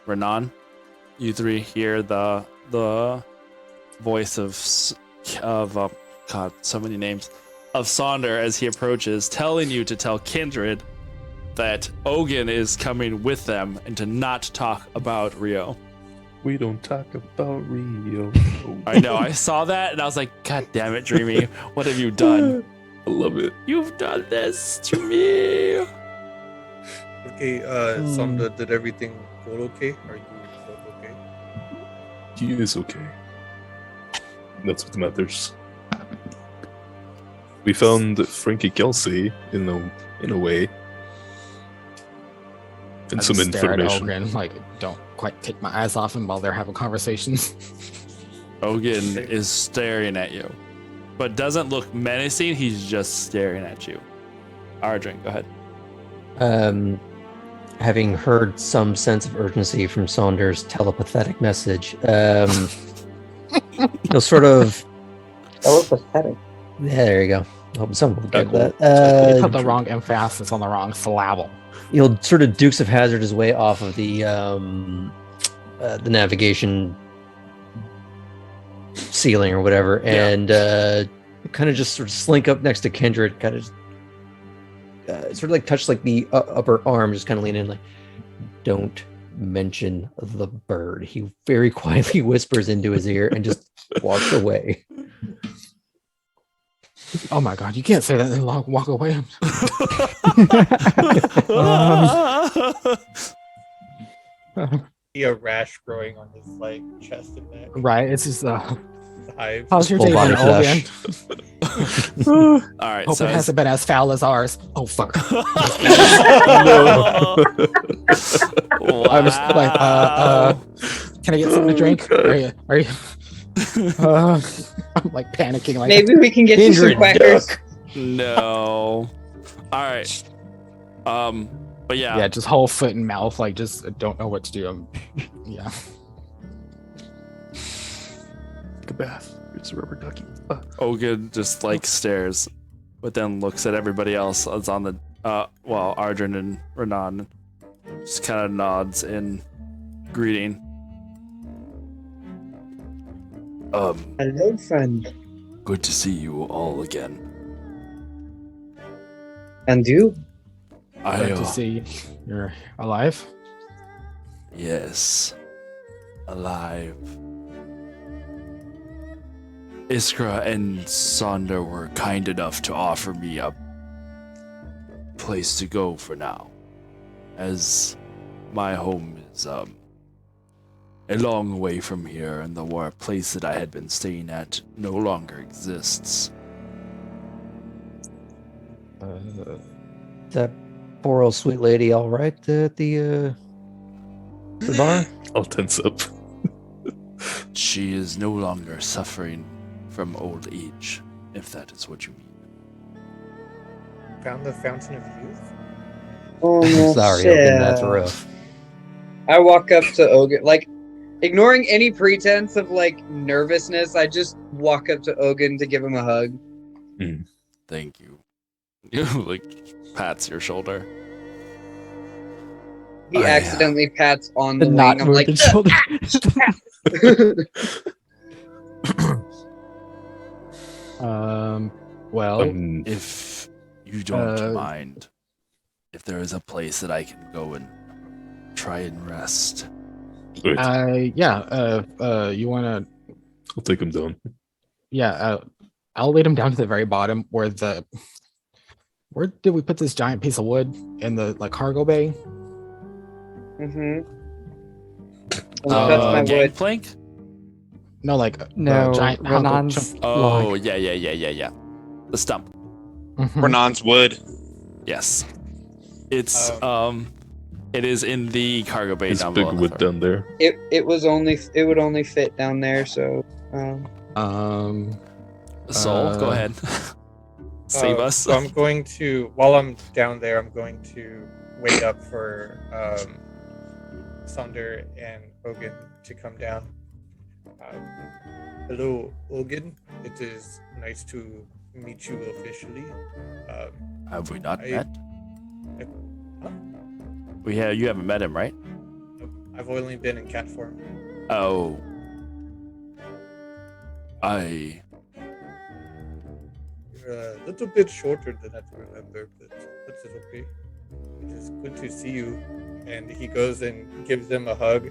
Renan. You 3 hear the voice of God, so many names, of Sonder as he approaches, telling you to tell Kindred that Ogun is coming with them and to not talk about Rio. We don't talk about Rio. I know. I saw that and I was like, God damn it, Dreamy. What have you done? I love it. You've done this to me. Okay, Sonda, did everything go okay? Are you both okay? He is okay. That's what matters. We found Frankie Kelsey in a way. And I some just stare at information. Ogren, like don't quite take my eyes off him while they're having conversations. Ogun is staring at you, but doesn't look menacing. He's just staring at you. Arjun, go ahead. Having heard some sense of urgency from Saunders' telepathic message, he'll sort of. Telepathetic. Yeah, there you go. Hope someone will get Cool. that. You put the wrong emphasis on the wrong syllable. He'll sort of Dukes of Hazzard his way off of the navigation ceiling or whatever, and kind of just sort of slink up next to Kindred, kind of sort of like touch like the upper arm, just kind of lean in, like, don't mention the bird. He very quietly whispers into his ear and just walks away. Oh my god, you can't say that and walk away. See a rash growing on his like chest and neck. Right, it's just Hives. how's your Full day body been, Ogan? All right, Hope so it hasn't been as foul as ours. Oh fuck. no. I was like, can I get something to drink? Okay. Are you I'm like panicking like Maybe we can get you some Kindred quackers. duck. No. All right. But yeah. yeah, just whole foot and mouth, like just don't know what to do. Yeah. Take a bath. It's a rubber ducky. Ogun just like stares, but then looks at everybody else that's on the well, Ardrin and Renan, just kind of nods in greeting. Hello, friend. Good to see you all again. And you? Glad to see you're alive. Yes, alive. Iskra and Sonder were kind enough to offer me a place to go for now, as my home is a long way from here, and the place that I had been staying at no longer exists. That poor old sweet lady, all right at the bar? I'll tense up. She is no longer suffering from old age, if that is what you mean. Found the fountain of youth. Oh, no, Sorry, shit. Ogun, that's rough. I walk up to Ogun, like, ignoring any pretense of, like, nervousness, I just walk up to Ogun to give him a hug. Thank you. Like, pats your shoulder. He Oh, yeah. accidentally pats on The the not wing. I'm like, wounded shoulder. Well, If you don't Uh, mind, if there is a place that I can go and try and rest. Wait, you wanna I'll take him down. I'll lead him down to the very bottom where did we put this giant piece of wood in the like cargo bay? mm-hmm. That's Uh, my wood. Gangplank? No, like No, giant Renan's Oh, log. yeah. The stump. Mhm. Renan's wood. Yes. It's it is in the cargo bay There's down big below. the wood throat. down there. It would only fit down there, so Soul, go ahead. Save us. So I'm going to, while I'm down there, I'm going to wait up for Sonder and Ogun to come down. Hello, Ogun. It is nice to meet you officially. Have we not met? Huh? You haven't met him, right? I've only been in cat form. Oh. You're a little bit shorter than I remember, but that's okay. It is good to see you. And he goes and gives them a hug.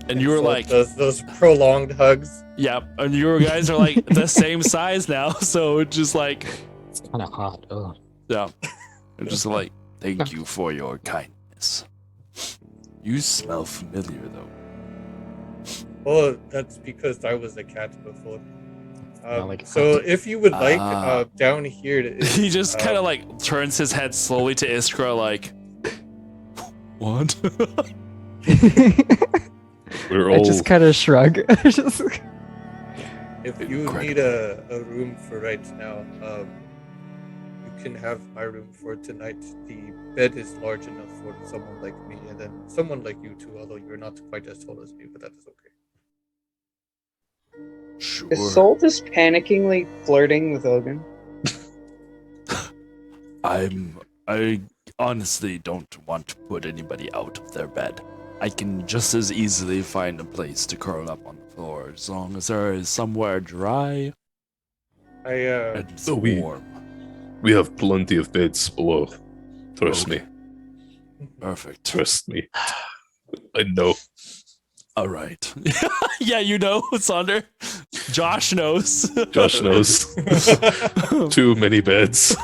And you were so like, those prolonged hugs. yeah, and you guys are like the same size now, so it's just like, It's kind of hot. Ugh. yeah. I'm just like, thank you for your kindness. You smell familiar, though. Well, that's because I was a cat before. like So if you would like, Ah. down here is, He just kind of like turns his head slowly to Iskra, like, what? We're I all just kind of shrug. Just- if you Correct. need a room for right now, you can have my room for tonight. The bed is large enough for someone like me, and then someone like you too, although you're not quite as tall as me, but that is okay. Sure. is Soul just panickingly flirting with Ogun? I honestly don't want to put anybody out of their bed. I can just as easily find a place to curl up on the floor as long as there is somewhere dry and So we- warm. we have plenty of beds below. Trust Okay. me. Perfect. Trust me. I know. All right. Yeah, you know, Sonder. Josh knows. Josh knows. Too many beds.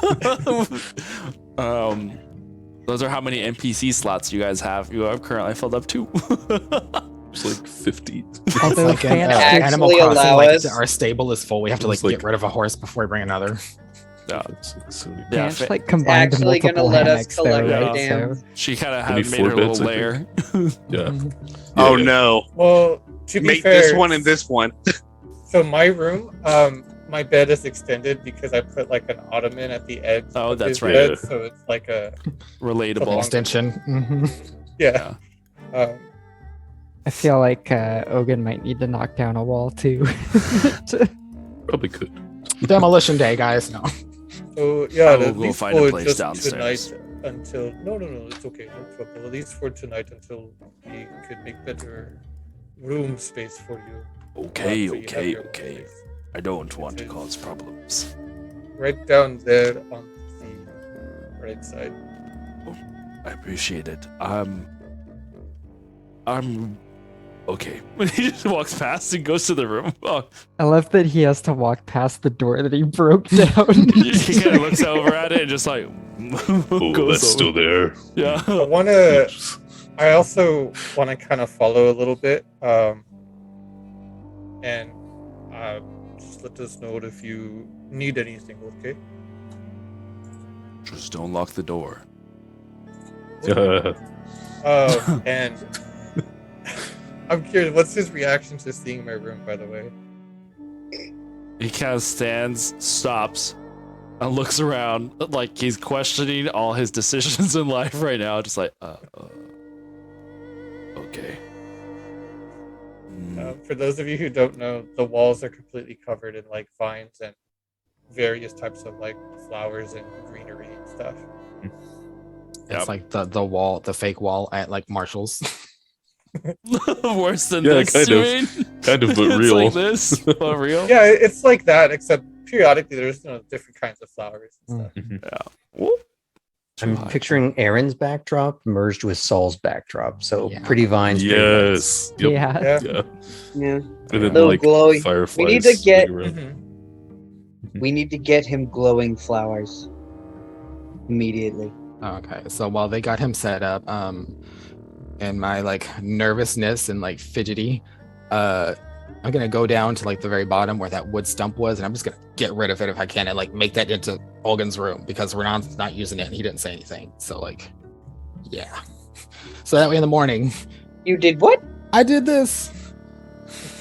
Those are how many NPC slots you guys have. You have currently filled up 2. It's like 50. Although Like in, fans Actually Animal Crossing, allow like us- our stable is full. We have to like It's like- get rid of a horse before we bring another. Yeah. Yeah, Ranch, fa- like combined actually gonna multiple let us hammocks though, collect the right? damn- So She kind of Only had made 4 her little beds, I lair. Yeah. Oh Yeah. no! Well, to be Make fair, this one and this one. So my room, my bed is extended because I put like an ottoman at the edge. Oh, of that's his right. bed, Yeah. so it's like a Relatable. Extension. hmm yeah. I feel like Ogun might need to knock down a wall too. Probably could. Demolition day, guys. No. So yeah, I will at go least find a for place just downstairs. tonight until no, it's okay, no trouble. At least for tonight until we could make better room space for you. Okay, So you have okay, your own okay. place. I don't want to cause problems. Right down there on the right side. I appreciate it. I'm okay. He just walks past and goes to the room. Oh, I love that he has to walk past the door that he broke down. he kind of looks over at it and just like Oh, goes that's still over. there. Yeah. I also want to kind of follow a little bit, and just let us know if you need anything, okay? Just don't lock the door. And I'm curious, what's his reaction to seeing my room, by the way? He kind of stands, stops, and looks around like he's questioning all his decisions in life right now. Just like, okay. For those of you who don't know, the walls are completely covered in like vines and various types of like flowers and greenery and stuff. It's like the wall, the fake wall at like Marshall's. Worse than Yeah, this, kind you of. mean? Kind of, but It's real. like this, but real. Yeah, it's like that, except periodically there's different kinds of flowers and stuff. Whoop. I'm Too high. picturing Aaron's backdrop merged with Saul's backdrop. So Yeah. pretty vines. Pretty lights. Yes. Yep. Yeah. Yeah. Yeah. Yeah. And then Little like glowy. fireflies. We need to get- flying around. Mhm. We need to get him glowing flowers immediately. Okay, so while they got him set up, and my like nervousness and like fidgety, I'm gonna go down to like the very bottom where that wood stump was, and I'm just gonna get rid of it if I can, and like make that into Olgan's room because we're not using it, and he didn't say anything. So like, yeah. So that way in the morning, You did what? I did this.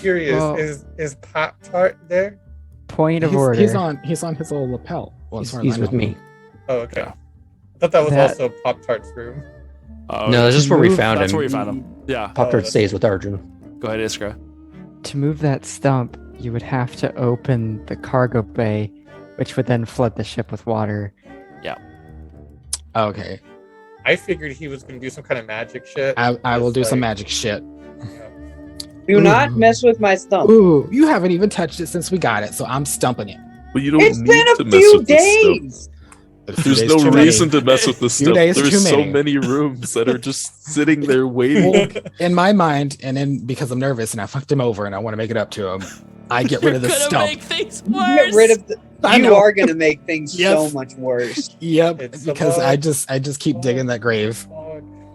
Curious, Well- is Pop Tart there? Point of He's, order. he's on his little lapel. Well, as far as He's I with know. me. Oh, okay. Yeah. I thought that was That- also Pop Tart's room. No, that's just where we move- found That's him. where we found him. Yeah. Pop Tart Oh, stays with Arjun. Go ahead, Iskra. To move that stump, you would have to open the cargo bay, which would then flood the ship with water. Okay, I figured he was going to do some kind of magic shit. I will do Just, some like, magic shit. Do not Ooh. mess with my stump. Ooh, you haven't even touched it since we got it, so I'm stumping it. But you don't It's need been to a mess few with this stuff. days. A few There's days no too many. reason to mess with this Few stuff. days too There's so many. many rooms that are just sitting there waiting. Well, in my mind, and then because I'm nervous and I fucked him over and I want to make it up to him, I get rid of the You're gonna stump. make things You worse. get rid of the. I You know. are gonna make things Yes. so much worse. Yep, It's a because lot. I just keep digging that grave.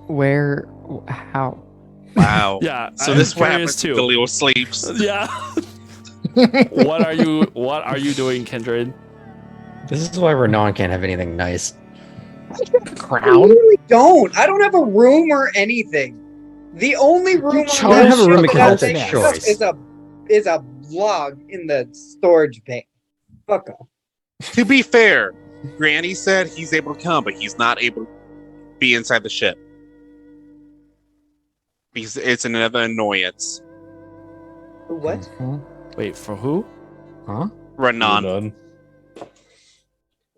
Where? How? Wow. Yeah. So I'm this is what curious happens when Galil sleeps. Yeah. What are you doing, Kindred? This is why Renan can't have anything nice. I Crown? really don't. I don't have a room or anything. The only room chose on to that have a room ship because that it's a makes choice. is a log in the storage bay. Fuck off. To be fair, Granny said he's able to come, but he's not able to be inside the ship. Because it's another annoyance. What? Mhm. Wait, for who? Huh? Renan. None.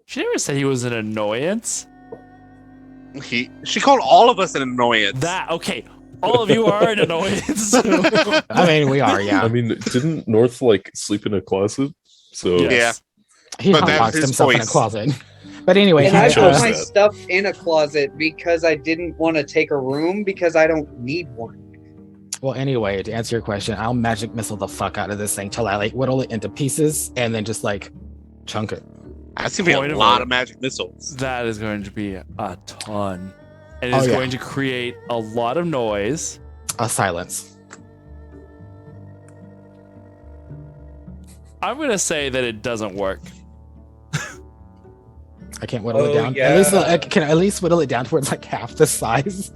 She never said he was an annoyance. She called all of us an annoyance. That okay. All of you are an annoyance. I mean, we are, I yeah. mean, didn't North like sleep in a closet? So Yes. He But that was locked his himself in a choice. closet. But anyway, And I chose put that. my stuff in a closet because I didn't want to take a room because I don't need one. Well, anyway, to answer your question, I'll magic missile the fuck out of this thing till I like whittle it into pieces and then just like chunk it. That's gonna be Point a of lot order. of magic missiles. That is going to be a ton. And Oh, it's yeah. going to create a lot of noise. A silence. I'm going to say that it doesn't work. I can't whittle it Oh, down. yeah. At least I can at least whittle it down towards like half the size.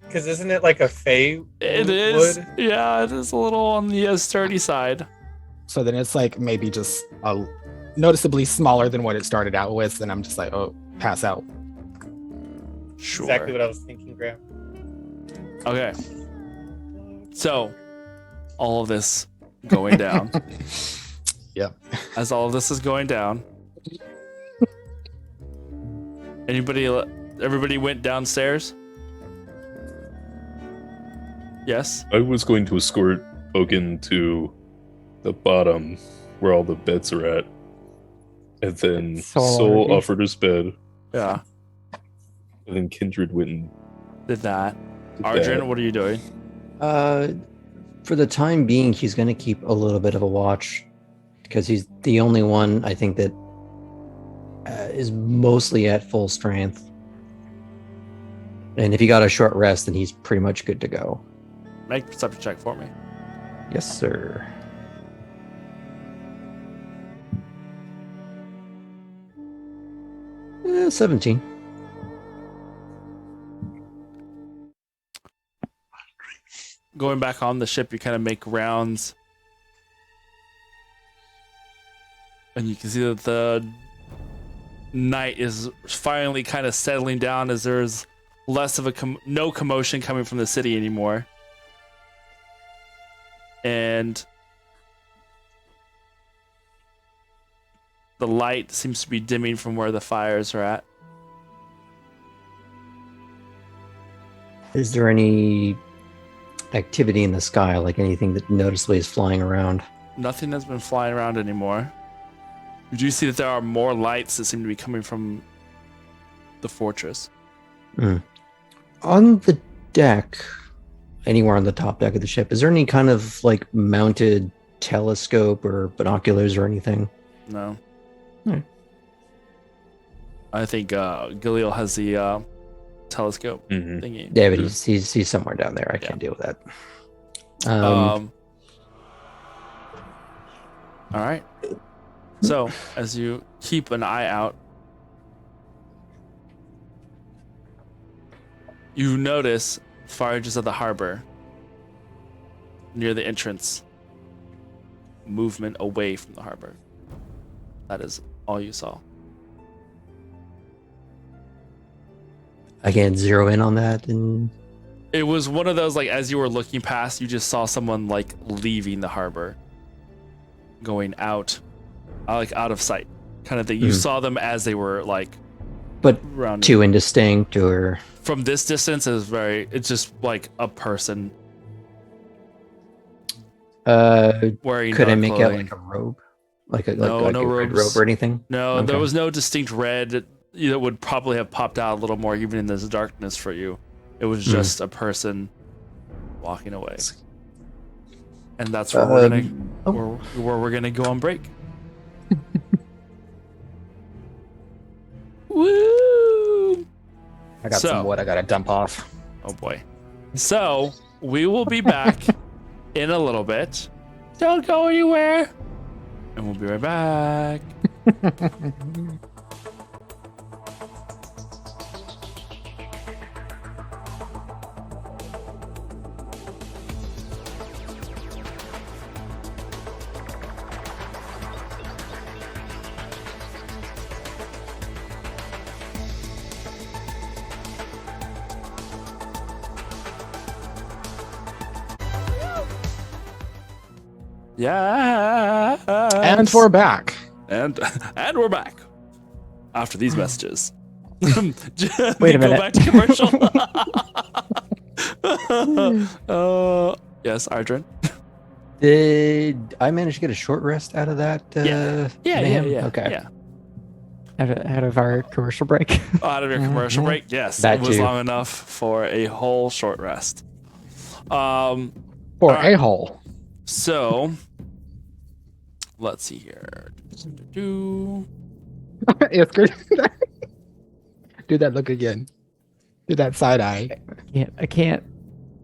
Because isn't it like a fey It is. wood? Yeah, it is a little on the sturdy side. So then it's like maybe just a noticeably smaller than what it started out with, and I'm just like, oh, pass out. Sure. Exactly what I was thinking, Graham. Okay. So, all of this going down. Yep. As all of this is going down. Everybody went downstairs? Yes? I was going to escort Ogan to the bottom where all the beds are at. And then Soul already- offered his bed. Yeah. And then Kindred went and Did that. did Arjun, that. what are you doing? For the time being, he's going to keep a little bit of a watch because he's the only one I think that is mostly at full strength. And if he got a short rest, then he's pretty much good to go. Make a perception check for me. Yes, sir. 17. Going back on the ship, you kind of make rounds. And you can see that the night is finally kind of settling down as there's less of a no commotion coming from the city anymore. And the light seems to be dimming from where the fires are at. Is there any activity in the sky, like anything that noticeably is flying around? Nothing has been flying around anymore. You do see that there are more lights that seem to be coming from the fortress. On the deck, anywhere on the top deck of the ship, is there any kind of like mounted telescope or binoculars or anything? No. Hmm. I think Galil has the telescope Mhm. thingy. Yeah, but he's somewhere down there. I can't deal with that. All right. So, as you keep an eye out, you notice far edges of the harbor, near the entrance, movement away from the harbor. That is all you saw. I can't zero in on that. And It was one of those, like, as you were looking past, you just saw someone, like, leaving the harbor, going out, like, out of sight, kind of thing. You saw them as they were, like, but rounding. too indistinct, or From this distance, it's just like a person wearing could I dark make out clothing. like a robe, like a No, like no a red robes. robe or anything? No, Okay. there was no distinct red that would probably have popped out a little more even in this darkness for you. It was just a person walking away. And that's where where we're gonna go on break. Woo! I got So- some wood I gotta dump off. Oh boy. So we will be back in a little bit. Don't go anywhere. And we'll be right back. Yeah. And we're back. And we're back after these messages. Wait a Go minute. back to commercial. Yes, Ardrin. Did I manage to get a short rest out of that? Yeah, mayhem? yeah. Okay. Yeah. Out of our commercial break. Out of your commercial break, yes. That it was too. long enough for a whole short rest. Or Alright. a-hole. So let's see here. It's good. Do that look again. Do that side eye. I can't.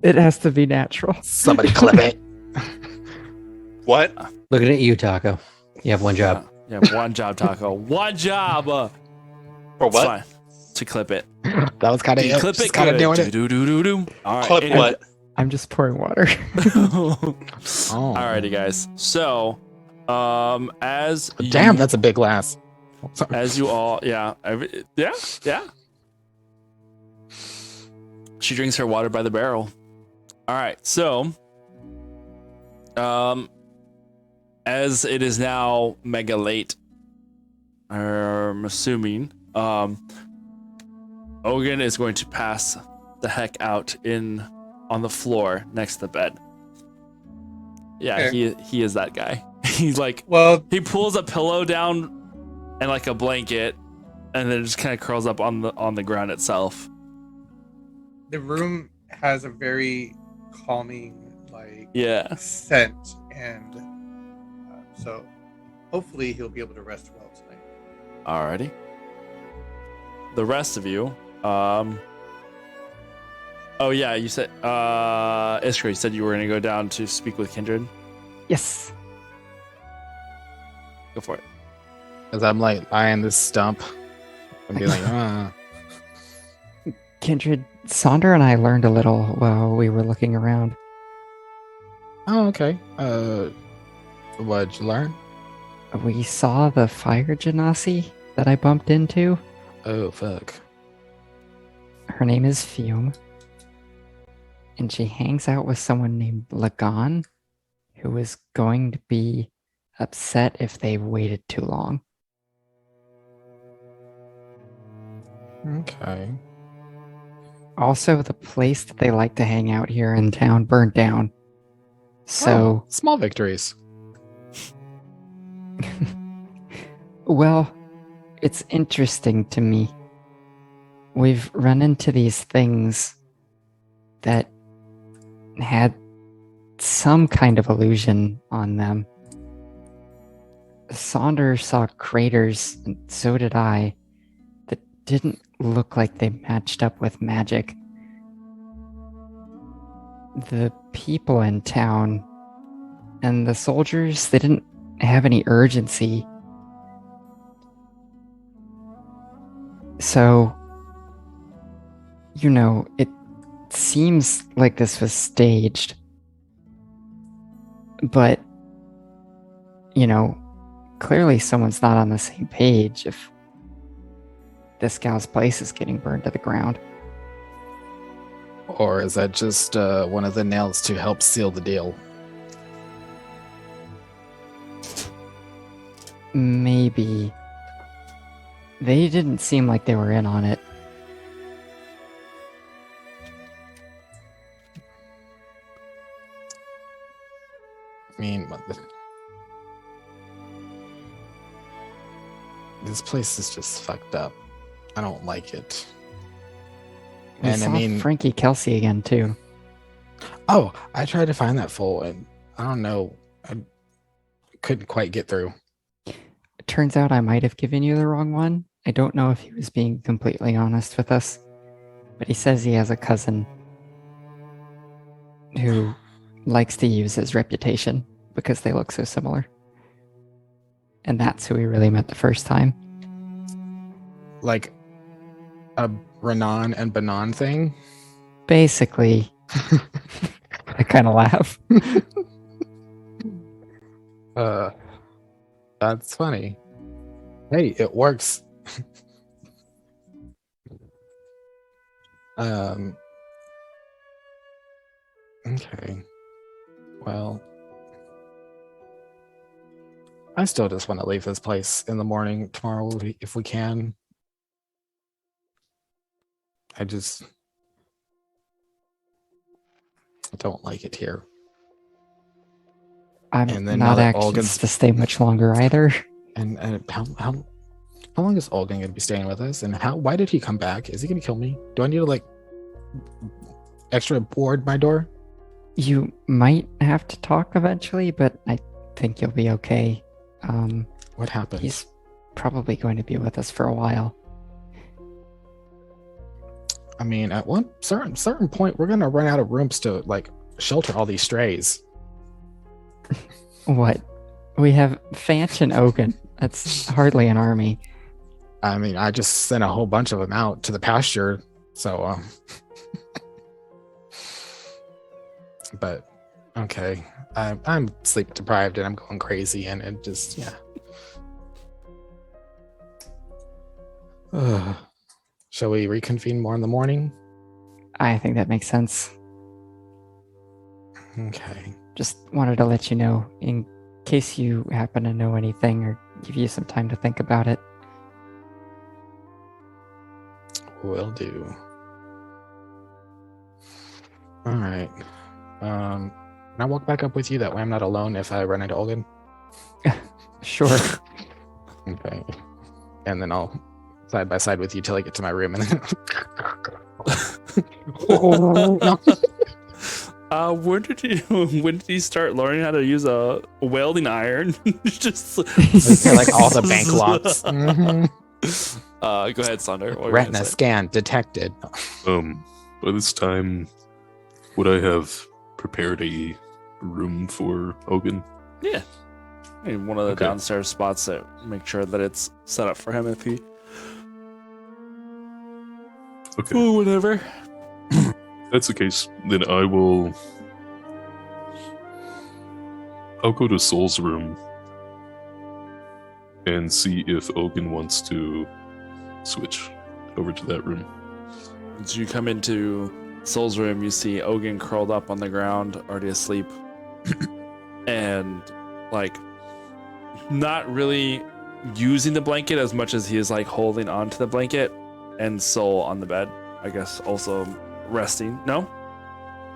It has to be natural. Somebody clip it. What? Looking at you, Taco. You have one job. Yeah, one job, Taco. One job. For It's what? fine. To clip it. That was kind of it. Clip Just it. kind of doing it. Do. All right. Clip anyway. what? I'm just pouring water. Oh. Alrighty, guys. So, as Damn, you, that's a big glass. Sorry. as you all, yeah. She drinks her water by the barrel. All right, so, as it is now mega late, I'm assuming, Ogun is going to pass the heck out on the floor next to the bed. Yeah, Okay. he is that guy. He's like, Well, he pulls a pillow down and like a blanket, and then just kind of curls up on the ground itself. the room has a very calming, Yeah. scent, and so hopefully he'll be able to rest well tonight. Alrighty. The rest of you, oh yeah, you said, Iskra, you said you were gonna go down to speak with Kindred. Yes. Go for it. As I'm like eyeing this stump. I'm be like, Kindred, Sonder and I learned a little while we were looking around. oh, okay. What'd you learn? We saw the fire genasi that I bumped into. Oh, fuck. Her name is Fume. And she hangs out with someone named Lagan, who is going to be upset if they've waited too long. Okay. Also, the place that they like to hang out here in town burned down. So, Oh, small victories. well, it's interesting to me. We've run into these things that had some kind of illusion on them. Sonder saw craters, and so did I, that didn't look like they matched up with magic. The people in town and the soldiers, they didn't have any urgency. So, it seems like this was staged. But, clearly someone's not on the same page if this gal's place is getting burned to the ground. Or is that just one of the nails to help seal the deal? Maybe. They didn't seem like they were in on it. I mean, this place is just fucked up. I don't like it. We And I saw mean, Frankie Kelsey again, too. oh, I tried to find that fool, and I don't know, I couldn't quite get through. It turns out I might have given you the wrong one. I don't know if he was being completely honest with us, but he says he has a cousin who likes to use his reputation because they look so similar. And that's who he really met the first time. Like a Renan and Banan thing. Basically, I kind of laugh. That's funny. Hey, it works. Okay. Well, I still just want to leave this place in the morning tomorrow if we can. I don't like it here. I'm And then now not that anxious to stay much longer either. And how long is Olgan going to be staying with us? And why did he come back? Is he going to kill me? Do I need to extra board my door? You might have to talk eventually, but I think you'll be okay. What happened? He's probably going to be with us for a while. I mean, at one certain point, we're gonna run out of rooms to like shelter all these strays. What? We have Fanch and Ogun. That's hardly an army. I mean, I just sent a whole bunch of them out to the pasture, so but okay, I'm sleep deprived and I'm going crazy, and it just Shall we reconvene more in the morning? I think that makes sense. Okay. Just wanted to let you know in case you happen to know anything or give you some time to think about it. Will do. All right. Can I walk back up with you? That way I'm not alone if I run into Olgan. Sure. Okay. And then I'll side by side with you till I get to my room, and then when did you start learning how to use a welding iron? Just like all the bank locks. Go ahead, Sander. What were you Retina gonna say? scan detected. By this time, would I have prepared a room for Ogun? Yeah. I mean, one of the Okay. downstairs spots that make sure that it's set up for him if he. Okay. Oh, whatever. If that's the case, then I'll go to Soul's room and see if Ogun wants to switch over to that room. As you come into Soul's room, you see Ogun curled up on the ground, already asleep. And, like, not really using the blanket as much as he is, like, holding onto the blanket. And Soul on the bed, I guess, also resting. No?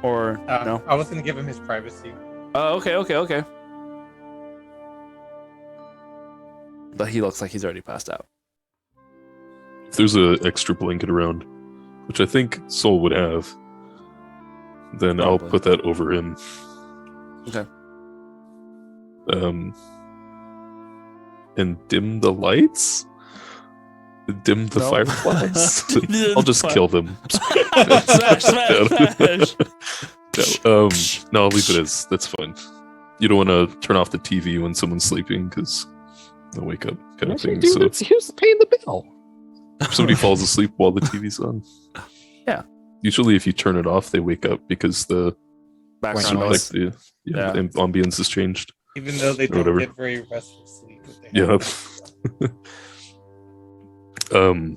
Or no? I was gonna give him his privacy. Oh, okay. But he looks like he's already passed out. If there's an extra blanket around, which I think Soul would have, then I'll Probably. put that over him. Okay. And dim the lights? Dim the No. fireflies? I'll just kill them. Smash. No, I'll leave it as. That's fine. You don't want to turn off the TV when someone's sleeping because they'll wake up, kind of thing. So Who's paying the bill? if somebody falls asleep while the TV's on, Yeah. Usually, if you turn it off, they wake up because the Background White noise. the Yeah. ambience has changed. Even though they don't Whatever. get very restful sleep. If they have Yeah.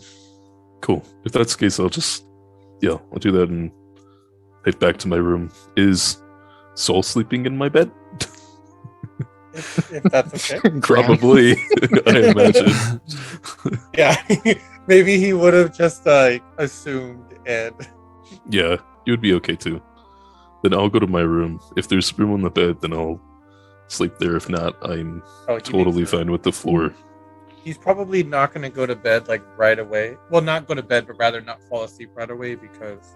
Cool. If that's the case, I'll do that and head back to my room. Is Soul sleeping in my bed? if that's okay. Probably, I imagine. Yeah, maybe he would have just assumed and Yeah, you would be okay too. Then I'll go to my room. If there's room on the bed, then I'll sleep there. If not, I'm he totally makes it. fine with the floor. He's probably not going to go to bed like right away. Well, not go to bed, but rather not fall asleep right away because,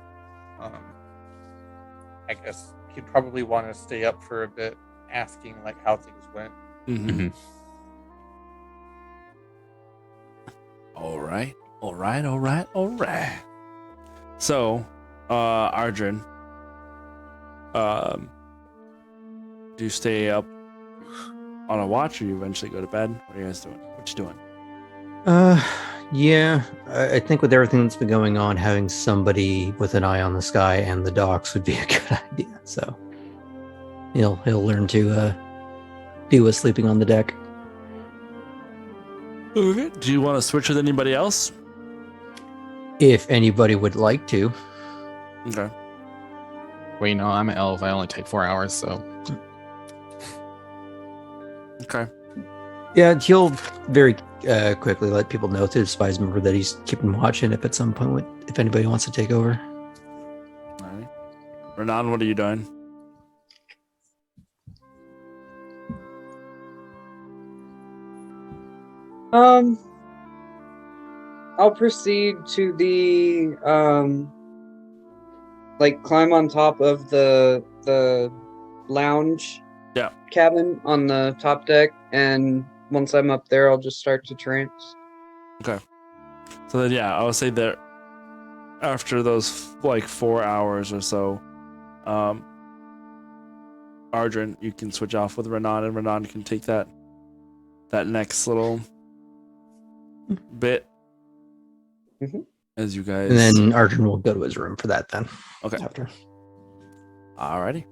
I guess he'd probably want to stay up for a bit, asking like how things went. Mm-hmm. Mhm. All right. So, Ardrin, do you stay up on a watch, or you eventually go to bed? What are you guys doing? What you doing? Yeah, I think with everything that's been going on, having somebody with an eye on the sky and the docks would be a good idea. So he'll learn to be with sleeping on the deck. Okay. Do you want to switch with anybody else? If anybody would like to. Okay. Well, you know, I'm an elf. I only take 4 hours, so Okay. Yeah, he'll very quickly let people know to the spies member that he's keeping watch, and if at some point, if anybody wants to take over. All right. Renan, what are you doing? I'll proceed to the like climb on top of the the lounge Yeah. cabin on the top deck, and once I'm up there, I'll just start to trance. So then, yeah, I would say that after those like 4 hours or so, Ardrin, you can switch off with Renan, and Renan can take that next little bit as you guys. And then Arjun will go to his room for that then. Okay. After. Alrighty.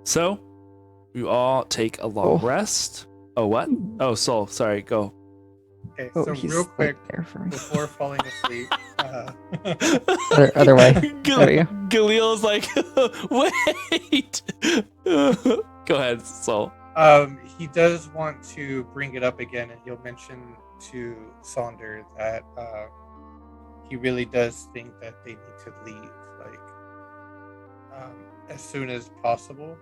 So, you all take a long rest. Oh, what? Oh, Soul. Sorry, go. Okay, Oh, so he's real quick, there for me. before falling asleep, Other way. There we go. Galil's like, wait. Go ahead, Soul. he does want to bring it up again, and he'll mention to Sonder that he really does think that they need to leave, as soon as possible.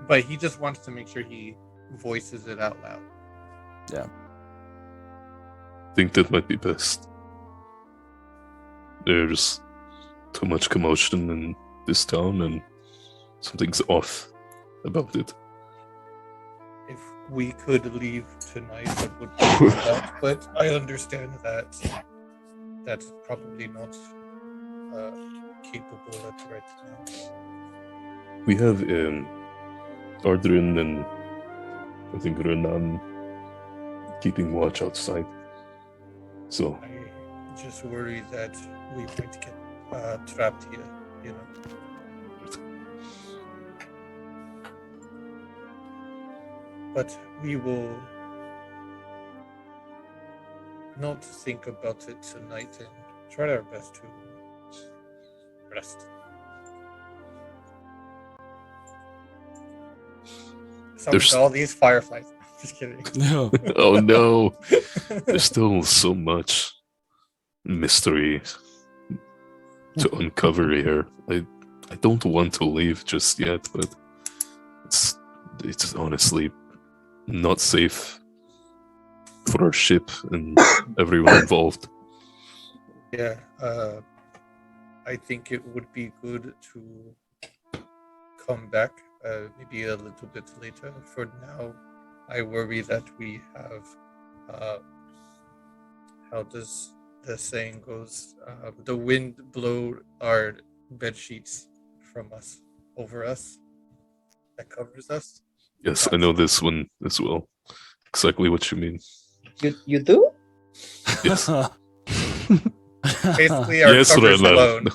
But he just wants to make sure he voices it out loud. Yeah. I think that might be best. There's too much commotion in this town, and something's off about it. If we could leave tonight, that would be that. But I understand that that's probably not capable at right now. We have Ardrin and I think Renan keeping watch outside. So I just worry that we might get trapped here, you know. But we will not think about it tonight and try our best to rest. There's all these fireflies. Just kidding. No. oh no, there's still so much mystery to uncover here. I don't want to leave just yet, but it's honestly not safe for our ship and everyone involved. Yeah, I think it would be good to come back maybe a little bit later. For now, I worry that we have, how does the saying goes, the wind blow our bed sheets from us, over us, that covers us. Yes, I know this one as well. Exactly what you mean. You do? Yes. Basically, our Yes, covers Renan. alone.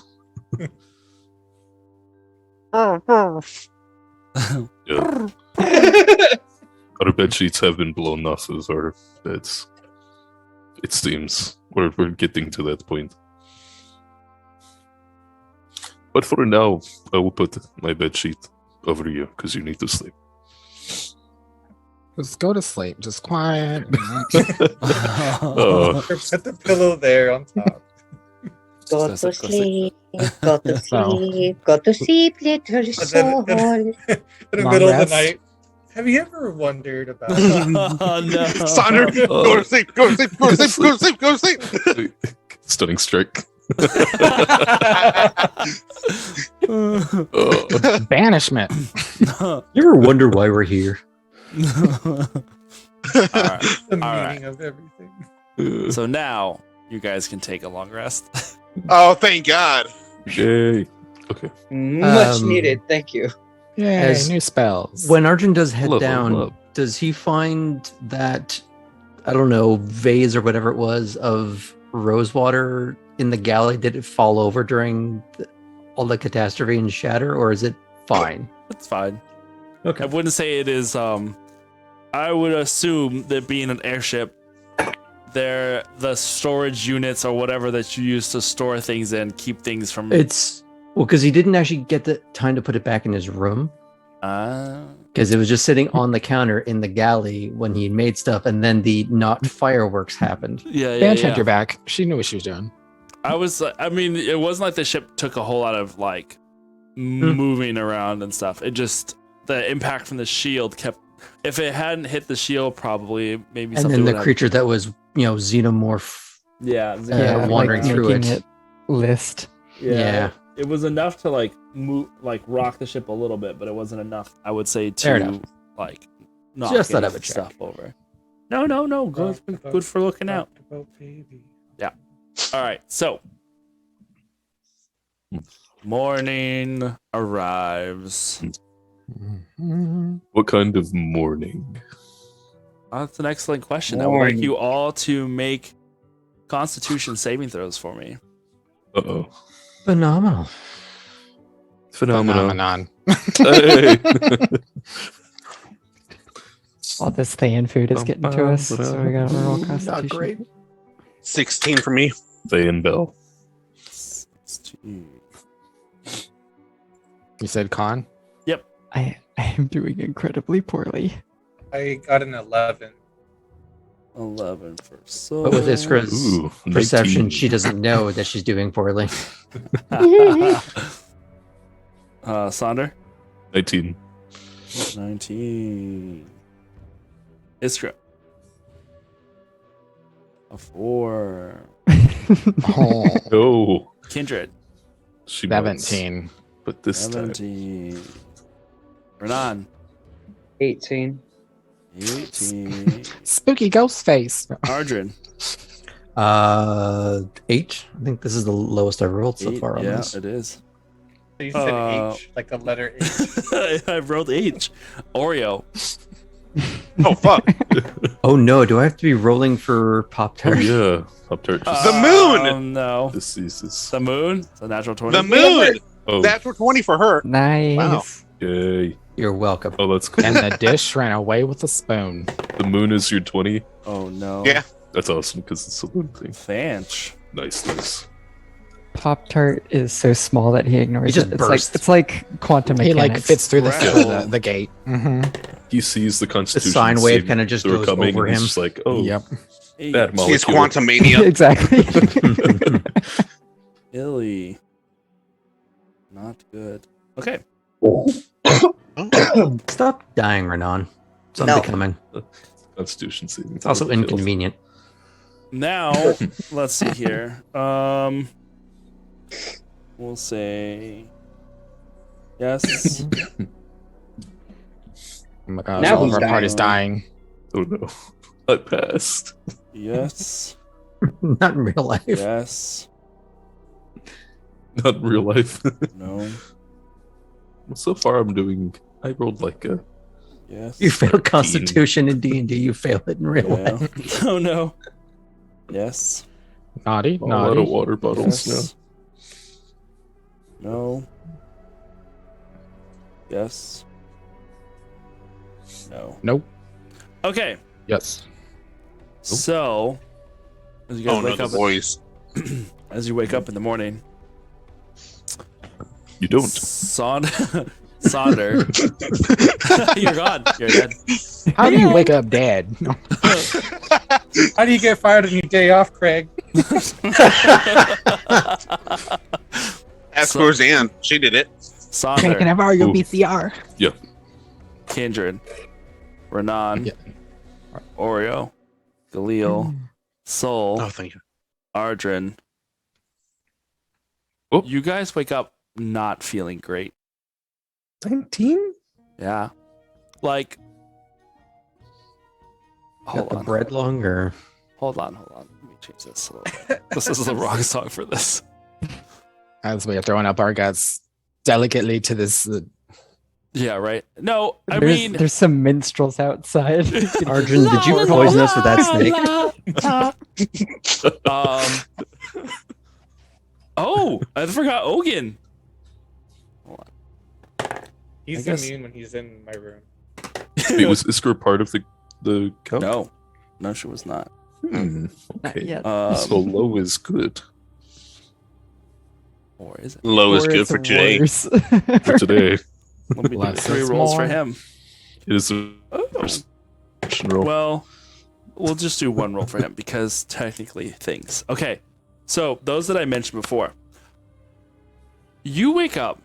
Yeah. Our bed sheets have been blown off of our beds. It seems we're getting to that point. But for now, I will put my bed sheet over you because you need to sleep. Just go to sleep. Just quiet. Oh, Put the pillow there on top. Go to sleep, go to sleep, go to sleep, little soul. In the Long middle of rest. the night. Have you ever wondered about Oh, no. Sonder, go to sleep, go to sleep, go to sleep, go to sleep, go to sleep. stunning strike. Banishment. You ever wonder why we're here? the meaning right. of everything? So now you guys can take a long rest. Oh, thank God. Yay. Okay. Much Um, needed. Thank you. Yay, As- new spells. When Arjun does head Level down, up. does he find that, I don't know, vase or whatever it was of rosewater in the galley? Did it fall over during all the catastrophe and shatter, or is it fine? It's fine. Okay. I wouldn't say it is. I would assume that being an airship, the storage units or whatever that you use to store things in keep things from. It's well, because he didn't actually get the time to put it back in his room, because it was just sitting on the counter in the galley when he made stuff, and then the not fireworks happened. Yeah, yeah, Banch yeah. had your back. She knew what she was doing. I mean, it wasn't like the ship took a whole lot of like moving around and stuff. It just the impact from the shield kept. If it hadn't hit the shield, probably maybe. And something then the would have- creature that was, xenomorph. Yeah, wandering through making it. list. Yeah. It was enough to like move, like rock the ship a little bit, but it wasn't enough, I would say, Fair to enough. like knock Just any let it check. stuff over. No. Good for looking out. Yeah. All right. So morning arrives. What kind of morning? That's an excellent question. I would like you all to make Constitution saving throws for me. Uh-oh. Phenomenal. Phenomenon. Phenomenon. Hey. All this Thayan food is getting to us, so we gotta roll Not Constitution. great. 16 for me. They and Bell. 16. You said con? I am doing incredibly poorly. I got an 11. 11 for soul. But with Iskra's Ooh, perception, 19. she doesn't know that she's doing poorly. Sonder? 19. 19. Iskra. A 4. Oh, Oh, Kindred. she was. 17. But this time. 17. Renan. 18. 18. Spooky ghost face. Ardrin. 8. I think this is the lowest I've rolled so 8. far on Yeah, this. it is. You said H, like the letter H. I rolled H. Oreo. Oh, fuck. Oh no, do I have to be rolling for Pop Oh, Tart? yeah. Pop-Tart. The moon! No. This is. The moon? The natural 20? The moon! Oh, That's for 20 for her. Nice. Wow. yay. You're welcome. Oh, that's cool. And the dish ran away with a spoon. The moon is your 20. Oh, no. Yeah. That's awesome because it's a moon thing. Fanch. Nice. Pop Tart is so small that he ignores He just it. bursts. It's like quantum He mechanics. like fits through Right. the gate. Mm-hmm. He sees the The Constitution. sine wave saving kind of just through goes coming, over and he's him. just like, oh, Yep. bad molecule. He's quantum mania. exactly. Illy. Not good. Okay. Stop dying, Renan. Something No. coming. Constitution saving. It's also inconvenient. Now, let's see here. We'll say yes. Oh my gosh, Now all of who's our dying? party's dying. Oh no. I passed. Yes. Not in real life. Yes. Not in real life. No. So far, I'm doing. I rolled like a. Yes. You fail Constitution in D&D, you fail it in real Yeah. life. Oh no. Yes. Naughty, A lot of naughty. water bottles Yes. No. Yes. No. Nope. Okay. Yes. So, as you guys Oh, no, wake the up, voice. as you wake up in the morning, You don't. Sonder, you're gone. You're dead. How do you wake up dead? No. How do you get fired on your day off, Craig? Ask Roseanne. She did it. Sonder, I borrow your Ooh. VCR? Kindred, Renan, Yeah. Oreo, Galil, Soul, Oh, thank you. Ardrin. Oh. You guys wake up not feeling great. 19? Yeah. Like, Got hold the on. bread longer. Hold on. Let me change this a little bit. This is the wrong song for this. As we are throwing up our guts delicately to this. Yeah, right. No, I mean, there's some minstrels outside. Arjun, did you poison us with that snake? Oh, I forgot Ogan. He's I guess- immune when he's in my room. Wait, was Iskra part of the count? No, she was not. Not Okay. yet. So low is good Or is it? Low is Or good it's for today. worse. for today. Let me do Less 3 is rolls for more. him. It is a Oh. perception roll. Well, we'll just do 1 roll for him because technically things. Okay, so those that I mentioned before. You wake up,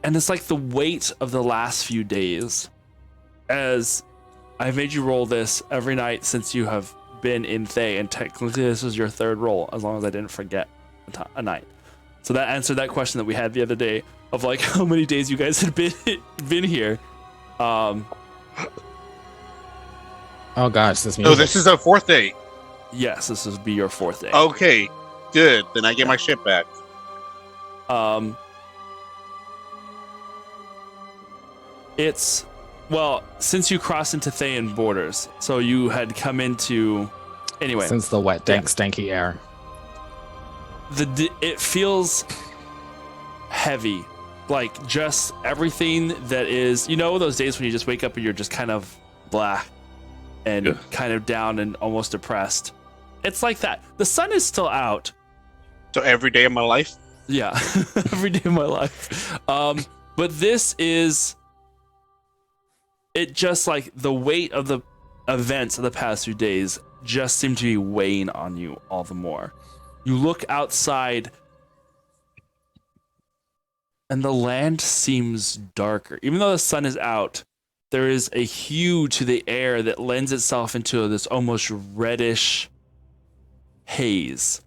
and it's like the weight of the last few days, as I've made you roll this every night since you have been in Thay, and technically this is your 3rd roll, as long as I didn't forget a night. So that answered that question that we had the other day of like how many days you guys had been here. Oh gosh, this So music. this is the 4th day. Yes, this would be your 4th day. Okay, good. Then I get my ship back. It's, well, since you crossed into Thayan borders, so you had come into, anyway. Since the wet, dank, stanky air. It feels heavy, like just everything that is, you know, those days when you just wake up and you're just kind of blah and kind of down and almost depressed. It's like that. The sun is still out. So every day of my life? Yeah, every day of my life. But this is, it just like the weight of the events of the past few days just seem to be weighing on you all the more. You look outside and the land seems darker. Even though the sun is out, there is a hue to the air that lends itself into this almost reddish haze.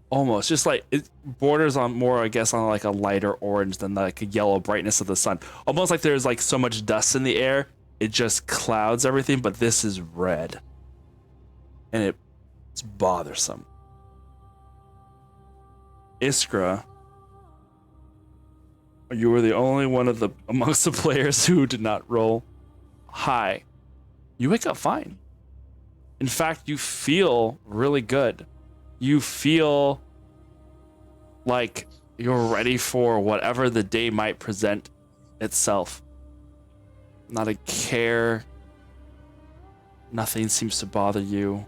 Almost just like it borders on more, I guess, on like a lighter orange than like a yellow brightness of the sun. Almost like there's like so much dust in the air, it just clouds everything, but this is red. And it's bothersome. Iskra, you were the only one amongst the players who did not roll high. You wake up fine. In fact, you feel really good. You feel like you're ready for whatever the day might present itself. Not a care. Nothing seems to bother you.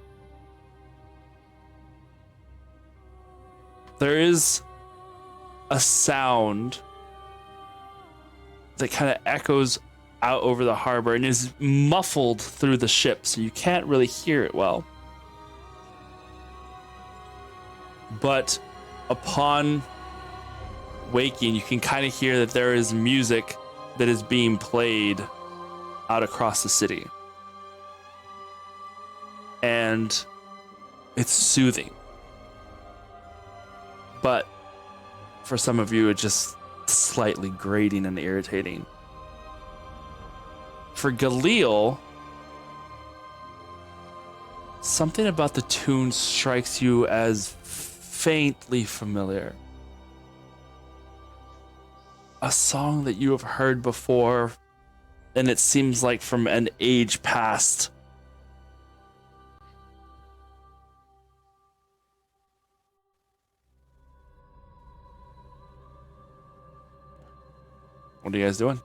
There is a sound that kind of echoes out over the harbor and is muffled through the ship, so you can't really hear it well. But upon waking, you can kind of hear that there is music that is being played out across the city. And it's soothing. But for some of you, it's just slightly grating and irritating. For Galil, something about the tune strikes you as faintly familiar. A song that you have heard before, and it seems like from an age past. What are you guys doing?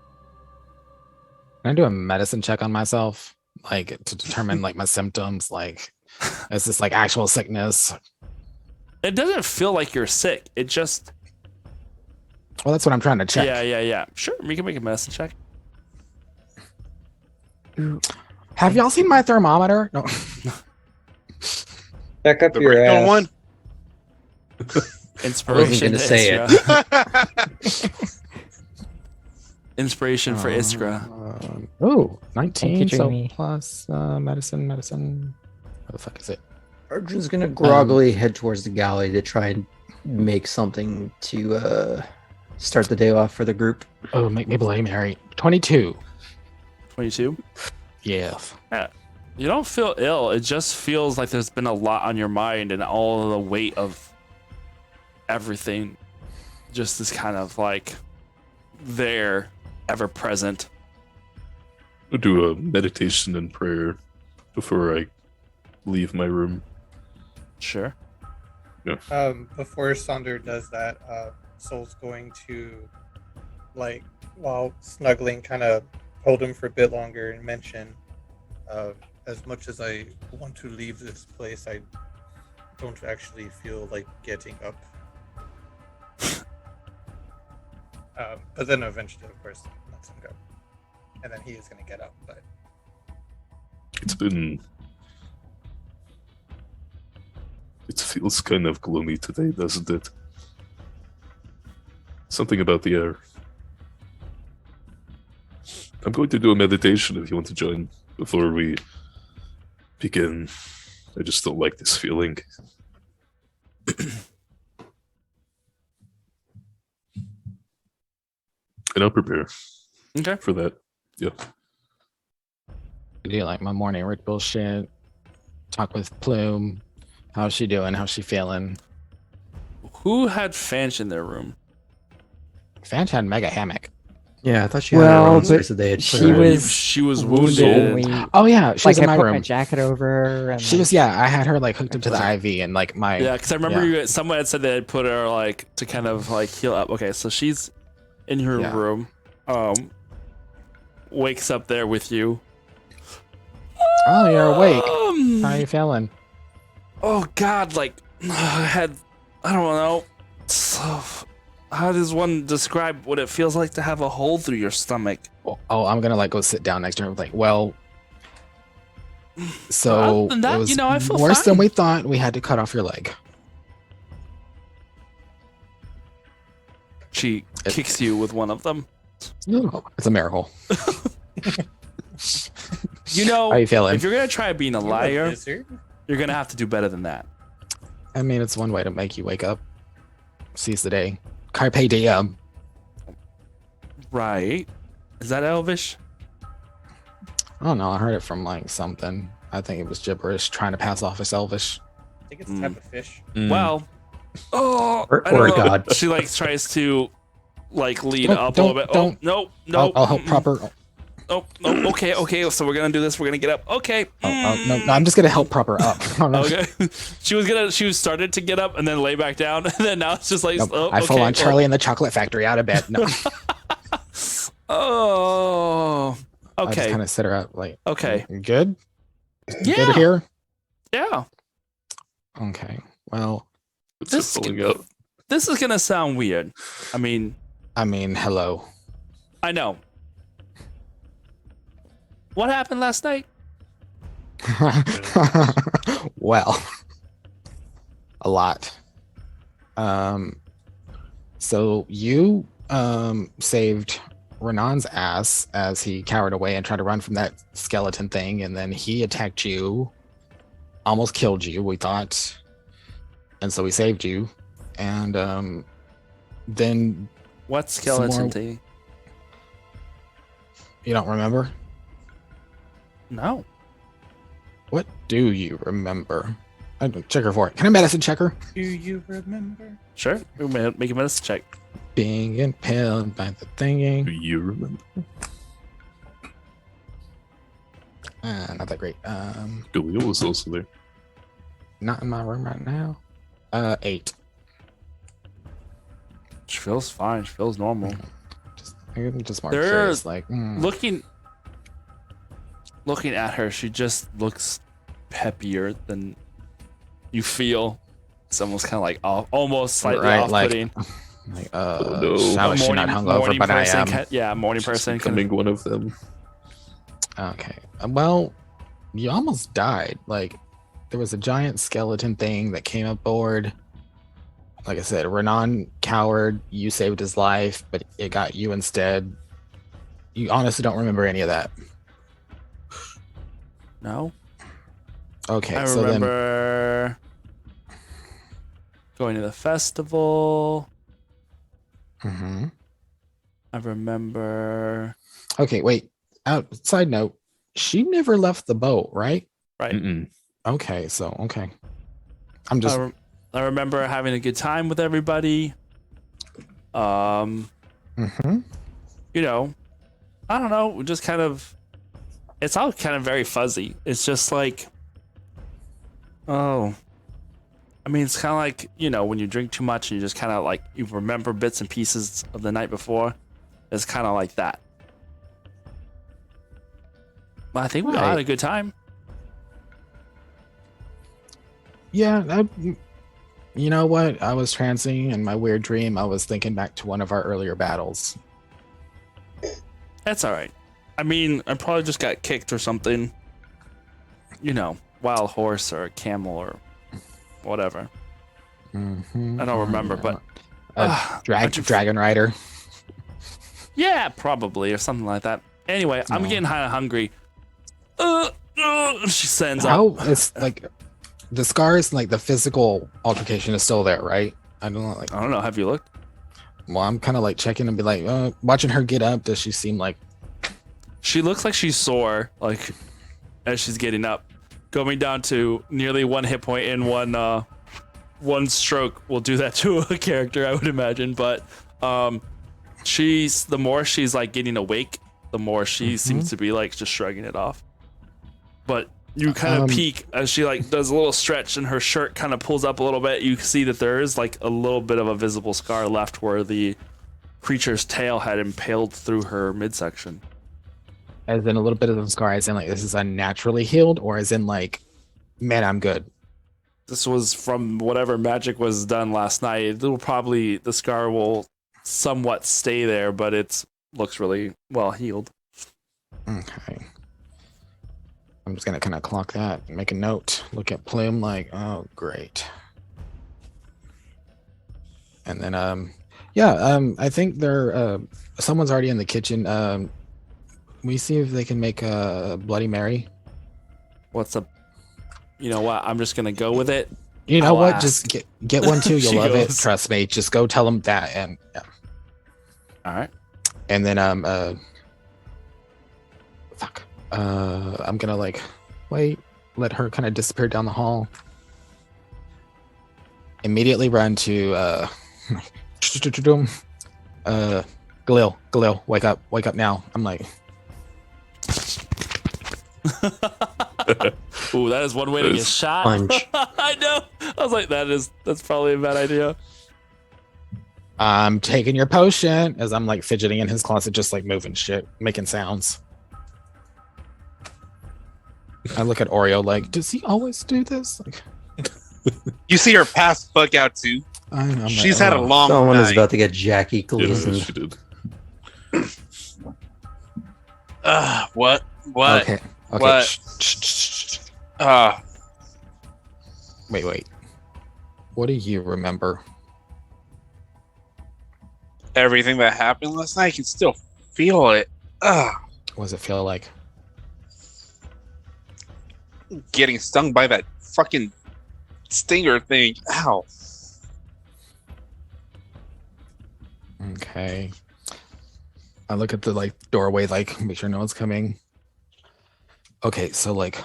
Can I do a medicine check on myself? Like to determine like my symptoms? Like, is this like actual sickness? It doesn't feel like you're sick. It just... Well, that's what I'm trying to check. Yeah. Sure, we can make a medicine check. Have y'all seen my thermometer? No. Check up The your original ass. one? Inspiration gonna to say it. Iskra. Inspiration for Iskra. Oh, 19. So Dreamy. plus medicine. What the fuck is it? Arjun's gonna groggily head towards the galley to try and make something to start the day off for the group. Oh, make me Bloody Mary. 22. 22? Yes. Yeah. You don't feel ill. It just feels like there's been a lot on your mind and all of the weight of everything just is kind of like there, ever present. I'll do a meditation and prayer before I leave my room. Sure. Before Sonder does that, Soul's going to, like, while snuggling, kind of hold him for a bit longer and mention, as much as I want to leave this place, I don't actually feel like getting up. But then eventually, of course, lets him go. And then he is going to get up, but... It feels kind of gloomy today, doesn't it? Something about the air. I'm going to do a meditation if you want to join before we begin. I just don't like this feeling. and I'll prepare Okay. for that. Yeah. Do like my morning ritual shit. Talk with Plume. How's she doing? How's she feeling? Who had Fanch in their room? Fanch had mega hammock. Yeah, I thought she had her Well, own but space that they had put she her in. was She was wounded. And wounded. we, Oh yeah, she was like in I my put room. my jacket over her. And She was I had her like hooked up to the IV and like my Yeah, because I remember someone had said they had put her like to kind of like heal up. Okay, so she's in her Yeah. room. Wakes up there with you. Oh, you're awake. Um, How are you feeling? Oh God, like I don't know. So, how does one describe what it feels like to have a hole through your stomach? Oh, I'm gonna like go sit down next to her. Like, well, Other so than that, it was I feel worse fine. than we thought. We had to cut off your leg. She kicks you with one of them. It's a miracle. How are you feeling? If you're gonna try being a liar, Lizard? you're gonna have to do better than that. I mean, it's one way to make you wake up, seize the day. Carpe diem. Right? Is that Elvish? I don't know. I heard it from like something. I think it was gibberish trying to pass off as Elvish. I think it's a type of fish. Well, I Or don't a know. god. She like tries to like lead Don't- up a little bit. don't- Oh no! I'll help proper. Oh no! Okay. So we're gonna do this. We're gonna get up. Okay. No, I'm just gonna help proper up. Okay. She started to get up and then lay back down, and then now it's just like Nope, oh, I fall okay, on Charlie in the Chocolate Factory out of bed. No, Oh. I just Okay. kind of sit her up. Like, Okay. you good? Yeah. Good here. Yeah. Okay. Well, It's This- falling out. This is gonna sound weird. I mean, hello. I know. What happened last night? Well, a lot. So you saved Renan's ass as he cowered away and tried to run from that skeleton thing, and then he attacked you, almost killed you, we thought, and so we saved you, and then What skeleton more- thing? you don't remember? No. What do you remember? I don't check her for it. Can I medicine check her? Do you remember? Sure. We'll make a medicine check. Being impaled by the Do thingy. you remember? Not that great. Galil was also there. Not in my room right now. 8. She feels fine. She feels normal. Just more There- curious. Like, Looking at her, she just looks peppier than you feel. It's almost kind of like almost slightly Right, off-putting. Oh, no. How is she not hungover? But I am. Morning She's person. becoming one of them. Okay. Well, you almost died. Like, there was a giant skeleton thing that came aboard. Like I said, Renan cowered. You saved his life, but it got you instead. You honestly don't remember any of that. No. Okay, I so then remember going to the festival. Mhm. I remember. Okay, wait. Side note, she never left the boat, right? Right. Mm-mm. Okay, so okay. I'm just I remember having a good time with everybody. Mhm. You know, I don't know. Just kind of. It's all kind of very fuzzy. It's just like. Oh. I mean, it's kind of like, when you drink too much and you just kind of like, you remember bits and pieces of the night before. It's kind of like that. But I think we all had a good time. Yeah, you know what? I was trancing in my weird dream. I was thinking back to one of our earlier battles. That's all right. I mean, I probably just got kicked or something. Wild horse or a camel or whatever. Mhm. I don't remember, but Dragon Rider. yeah, probably or something like that. Anyway, I'm No. getting kind of hungry. She sends up. How it's like the scars, like the physical altercation is still there, right? I don't know. Like, I don't know. Have you looked? Well, I'm kind of like checking and be like, watching her get up. Does she seem like? She looks like she's sore, like as she's getting up, going down to nearly 1 hit point in one stroke will do that to a character, I would imagine. But the more she's like getting awake, the more she seems to be like just shrugging it off. But you kind of peek as she like does a little stretch and her shirt kind of pulls up a little bit. You see that there is like a little bit of a visible scar left where the creature's tail had impaled through her midsection. As in a little bit of the scar, as in like this is unnaturally healed, or as in like, man, I'm good. This was from whatever magic was done last night. The scar will somewhat stay there, but it looks really well healed. Okay. I'm just gonna kind of clock that and make a note. Look at Plume like, oh great. And then I think they're someone's already in the kitchen. We see if they can make a Bloody Mary. What's up? You know what? I'm just gonna go with it. You know what? Just get one too. You'll love it. Trust me. Just go tell them that. And yeah. All right. And then I'm gonna like let her kind of disappear down the hall. Immediately run to Galil, wake up now. I'm like. Ooh, that is one way to get shot. Punch. I know. I was like, that's probably a bad idea. I'm taking your potion as I'm like fidgeting in his closet, just like moving shit, making sounds. I look at Oreo like, does he always do this? Like, You see her pass bug out too. She's had a long Someone night. is about to get Jackie Yeah, Gleason. she did. What? Okay. What? Shh. Wait. What do you remember? Everything that happened last night, I can still feel it. What does it feel like? Getting stung by that fucking stinger thing. Ow. Okay. I look at the like doorway, like make sure no one's coming. Okay, so like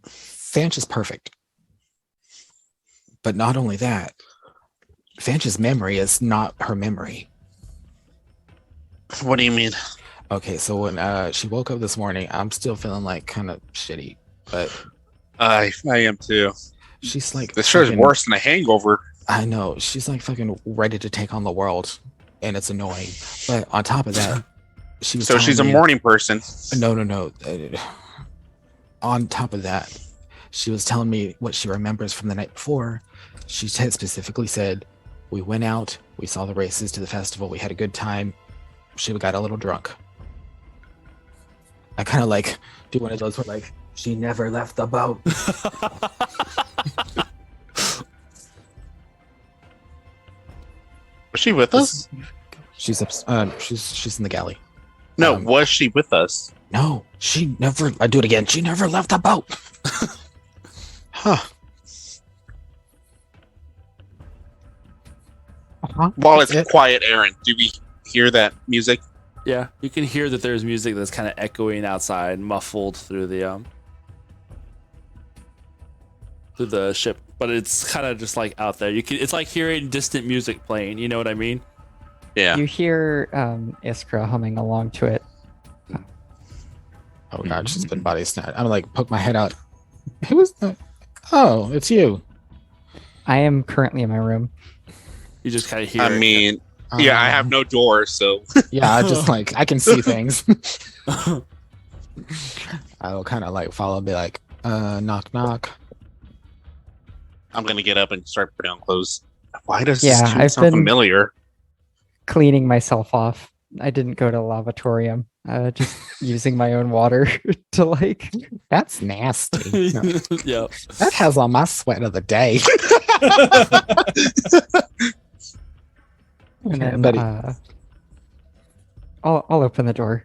Fanch is perfect. But not only that, Fanch's memory is not her memory. What do you mean? Okay, so when she woke up this morning, I'm still feeling like kind of shitty, but I am too. she's like This sure is worse than a hangover. I know, she's like fucking ready to take on the world, and it's annoying. But on top of that, she was So telling she's a me- morning person. No. On top of that, she was telling me what she remembers from the night before. She specifically said, we went out, we saw the races to the festival, we had a good time. She got a little drunk. I kind of like do one of those where like, she never left the boat. Was she with us? She's in the galley. No, was she with us? No, she never. I do it again. She never left the boat. Huh. While it's quiet, Aaron, do we hear that music? Yeah, you can hear that there's music that's kind of echoing outside, muffled through the ship, but it's kind of just like out there. It's like hearing distant music playing. You know what I mean? Yeah. You hear Iskra humming along to it. Oh god, she's been body snatched. I'm like poke my head out. Who is that? Oh, it's you. I am currently in my room. You just kind of hear. I mean, yeah, I have no door, so Yeah, I just like I can see things. I will kind of like follow, be like, knock knock. I'm gonna get up and start putting on clothes. Why does Yeah, this I've sound been- familiar? Cleaning myself off. I didn't go to lavatorium. Just using my own water to like. That's nasty. No, Yeah. that has all my sweat of the day. And then Buddy. I'll open the door.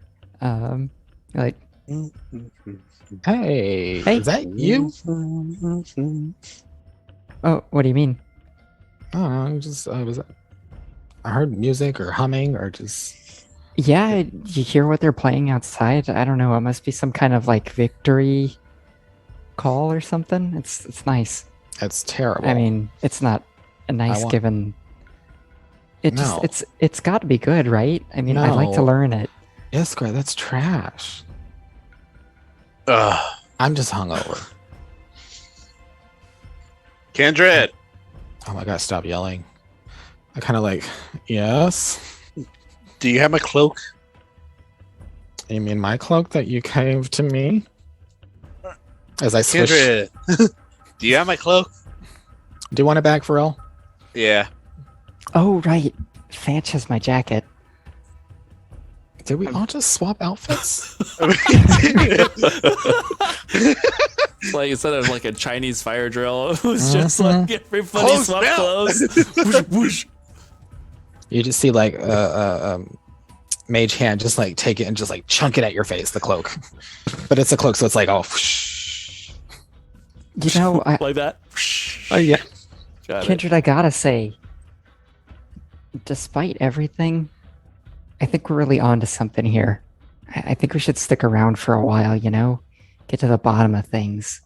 Like, Hey, Hey. is that you? oh, what do you mean? Oh, I I heard music or humming or just. Yeah, you hear what they're playing outside. I don't know. It must be some kind of like victory call or something. It's nice. It's terrible. I mean, it's not a nice given. No. It's got to be good, right? I mean, I'd like to No. learn it. Iskra, that's trash. I'm just hungover. Kindred. Oh my god, stop yelling. I kind of like, yes. Do you have my cloak? You mean my cloak that you gave to me? As I swish. Kindred. Do you have my cloak? Do you want it back for real? Yeah. Oh, right. Fanch has my jacket. Did we all just swap outfits? Like instead of like a Chinese fire drill, it was just like everybody swapped clothes. Whoosh, whoosh. You just see like mage hand just like take it and just like chunk it at your face, the cloak. But it's a cloak, so it's like, oh. You know, like that. Oh yeah. Kindred, I gotta say, despite everything, I think we're really onto something here. I think we should stick around for a while, you know? Get to the bottom of things.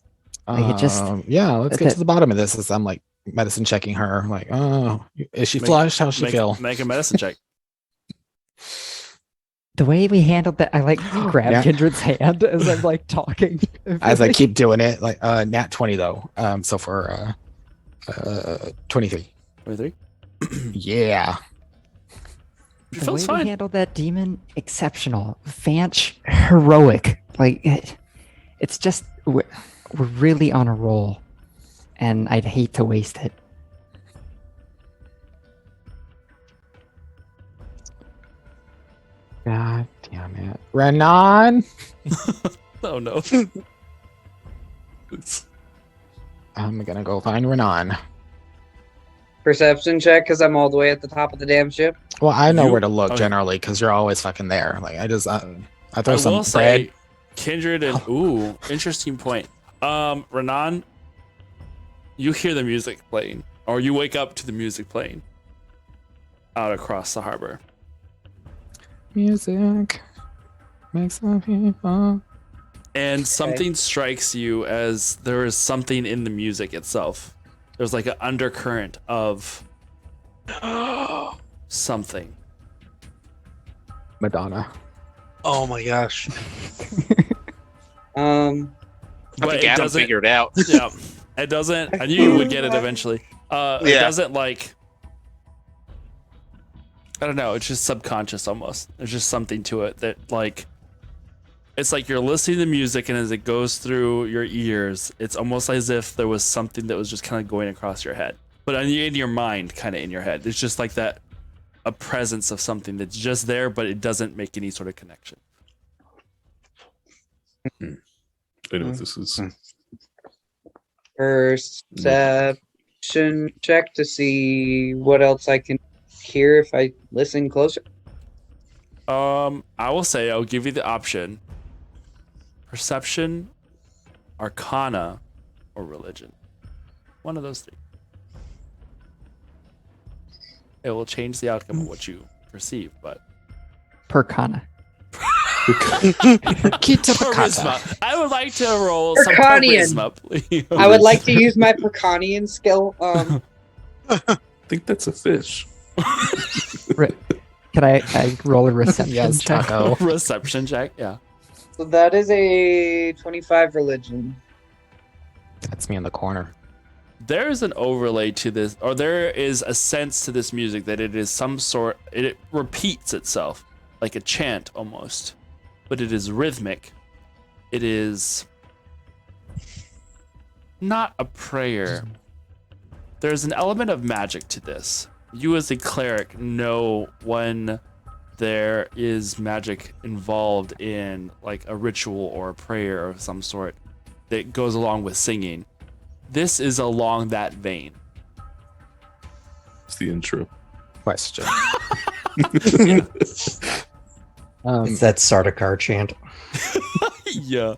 Like yeah, let's get to the bottom of this. As I'm like medicine checking her, like, oh, is she flushed? How's she feel? Make a medicine check. The way we handled that, I like grab Kindred's hand as I'm like talking. As I keep doing it, like nat 20 though. So for 23. 23? Yeah. The way we handled that demon, exceptional. Fanch, heroic. Like, it's just, we're really on a roll. And I'd hate to waste it. God damn it. Renan! Oh no. I'm gonna go find Renan. Perception check because I'm all the way at the top of the damn ship. Well, I know where to look generally because you're always fucking there. Like I just I throw some will bread. say, Kindred and ooh, interesting point. Renan, you hear the music playing, or you wake up to the music playing out across the harbor. Music makes some people. And something strikes you as there is something in the music itself. There's like an undercurrent of something. Madonna. Oh my gosh. I But think it Adam doesn't figured it out. Yeah, it doesn't. I knew you would get it eventually. It doesn't like. I don't know. It's just subconscious almost. There's just something to it that like. It's like you're listening to music, and as it goes through your ears, it's almost as if there was something that was just kind of going across your head, but in your mind, kind of in your head. It's just like that, a presence of something that's just there, but it doesn't make any sort of connection. I know what this is. Perception check to see what else I can hear if I listen closer. I will say I'll give you the option: perception, arcana, or religion. One of those three. It will change the outcome of what you perceive, but Percana. Charisma. I would like to roll some Percanian. charisma, please. I would like to use my Percanian skill. I think that's a fish. Can I roll a reception check? Taco. Reception check, yeah. So that is a 25 religion. That's me in the corner. There is an overlay to this, or there is a sense to this music that it is some sort, it repeats itself like a chant almost, but it is rhythmic. It is not a prayer. There's an element of magic to this. You as a cleric know when there is magic involved in like a ritual or a prayer of some sort that goes along with singing. This is along that vein. It's the intro. Question. It's that Sardaukar chant. Yeah.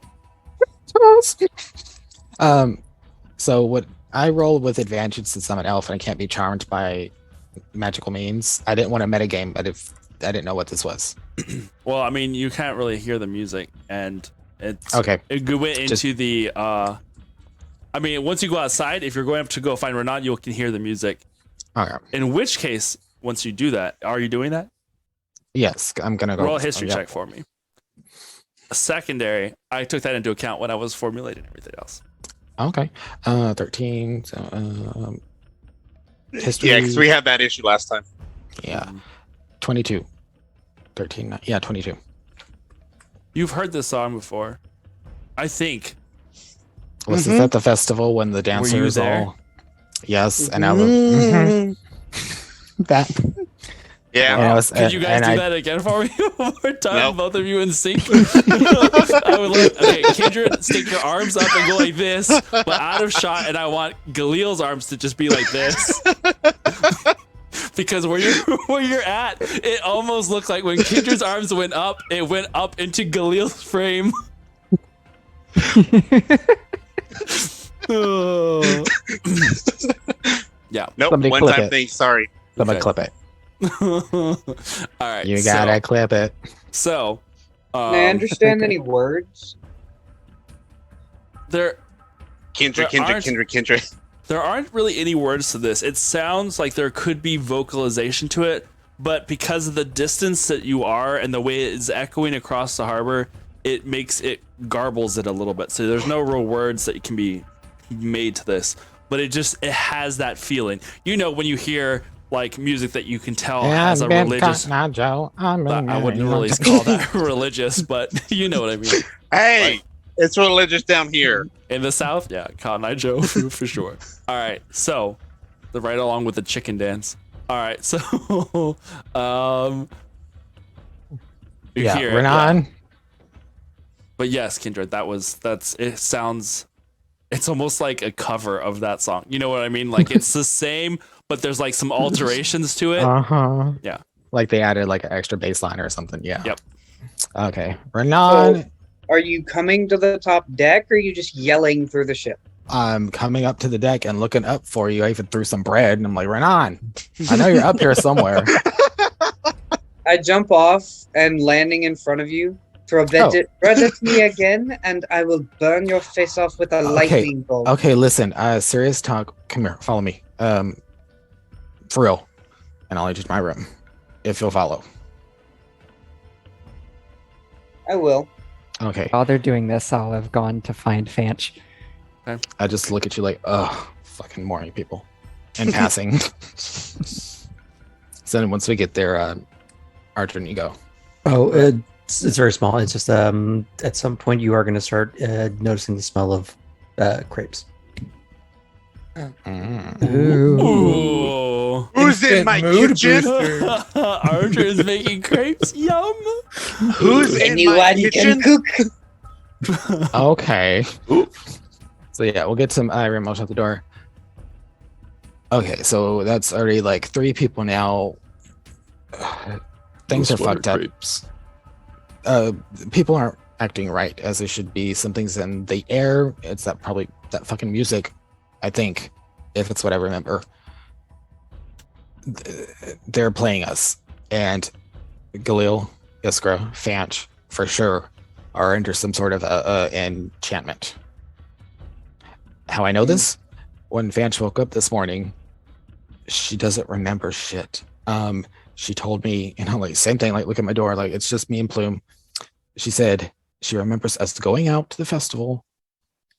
So what I roll with advantage since I'm an elf and I can't be charmed by magical means. I didn't want to metagame, but if I didn't know what this was. Well, I mean, you can't really hear the music, and it's Okay. It went into the. I mean, once you go outside, if you're going up to go find Renan, you can hear the music. Okay. In which case, once you do that, are you doing that? Yes, I'm gonna go. Roll a history check for me. Secondary, I took that into account when I was formulating everything else. Okay. 13. So, history. Yeah, because we had that issue last time. Yeah. 22. 13. Yeah, 22. You've heard this song before, I think. Was this at the festival when the dancers there? all? Yes, and I was that. Yeah. And I was, Could you guys do I, that again for me one more time? Nope. Both of you in sync. I would like, okay, Kindred, stick your arms up and go like this, but out of shot, and I want Galil's arms to just be like this. Because where you're at, it almost looks like when Kindred's arms went up, it went up into Galil's frame. Oh. Yeah. Nope. Somebody One clip time it. thing. Sorry. Somebody Okay. clip it. All right. You gotta clip it. So, Can I understand any words? there Kindred. there aren't really any words to this. It sounds like there could be vocalization to it, but because of the distance that you are and the way it is echoing across the harbor, it garbles it a little bit. So there's no real words that can be made to this, but it has that feeling. You know, when you hear like music that you can tell has a religious. I wouldn't really call that religious, but you know what I mean. Hey, Like- it's religious down here. In the South, yeah, Cotton Eye Joe for sure. All right, so the right along with the chicken dance. All right, so you Yeah, hear it, Renan. But yes, Kindred, it sounds, it's almost like a cover of that song. You know what I mean? Like it's the same, but there's like some alterations to it. Uh-huh. Yeah. Like they added like an extra bass line or something. Yeah. Yep. Okay. Renan. Are you coming to the top deck, or are you just yelling through the ship? I'm coming up to the deck and looking up for you. I even threw some bread and I'm like, Renan, I know you're up here somewhere. I jump off and landing in front of you. Throw bread at me again, and I will burn your face off with a lightning bolt. Okay, listen. Serious talk. Come here. Follow me. For real. And I'll lead you to my room. If you'll follow. I will. Okay. While they're doing this, I'll have gone to find Fanch. I just look at you like, oh, fucking morning people. In passing. So then once we get there, Archer, you go. Oh, it's very small. It's just at some point you are going to start noticing the smell of crepes. Ooh. Who's in my kitchen? Archer is making crepes. Yum. Who's in my Anyone kitchen? can cook. Okay. So yeah, we'll get some Iron. I'll shut the door. Okay, so that's already like 3 people now. Things are fucked up. People aren't acting right as they should be. Something's in the air. It's that fucking music, I think, if it's what I remember. They're playing us, and Galil, Iskra, Fanch, for sure, are under some sort of enchantment. How I know this? When Fanch woke up this morning, she doesn't remember shit. She told me, like same thing, like look at my door, like it's just me and Plume. She said she remembers us going out to the festival,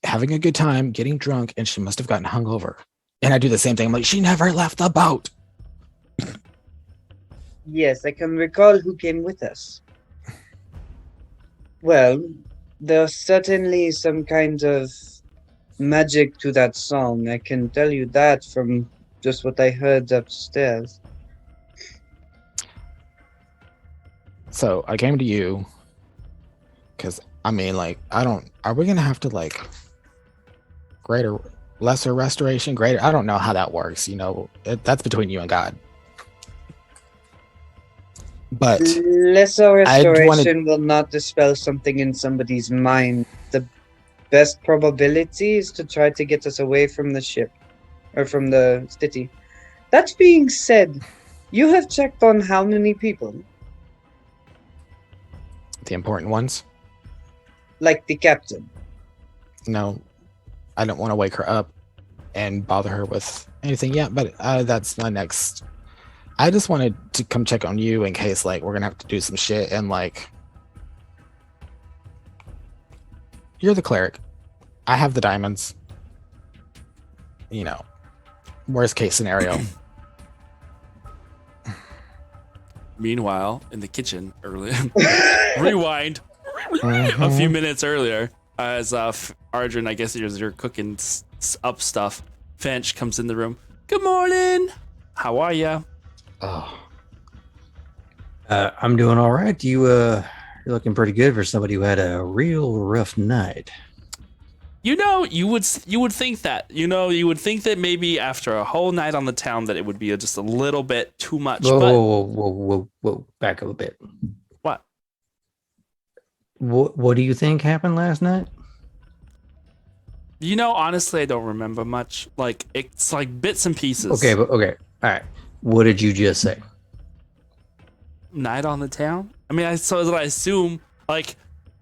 having a good time, getting drunk, and she must have gotten hungover. And I do the same thing. I'm like, she never left the boat. Yes, I can recall who came with us. Well, there's certainly some kind of magic to that song. I can tell you that from just what I heard upstairs. So I came to you because I mean, like, are we gonna have to like lesser restoration, greater? I don't know how that works. That's between you and God. But Lesser restoration will not dispel something in somebody's mind. The best probability is to try to get us away from the ship, or from the city. That being said, you have checked on how many people? The important ones? Like the captain. No, I don't want to wake her up and bother her with anything yet, but that's my next. I just wanted to come check on you in case, like, we're gonna have to do some shit and, like, you're the cleric. I have the diamonds. You know, worst case scenario. Meanwhile, in the kitchen earlier, rewind a few minutes earlier, as Arjun, I guess you're cooking up stuff. Finch comes in the room. Good morning. How are ya? Oh, I'm doing all right. You're looking pretty good for somebody who had a real rough night. You know, you would think that. You know, you would think that maybe after a whole night on the town that it would be just a little bit too much. Whoa, back up a bit. What? What do you think happened last night? You know, honestly, I don't remember much. Like, it's like bits and pieces. Okay. All right. What did you just say? Night on the town? I mean, I assume, like,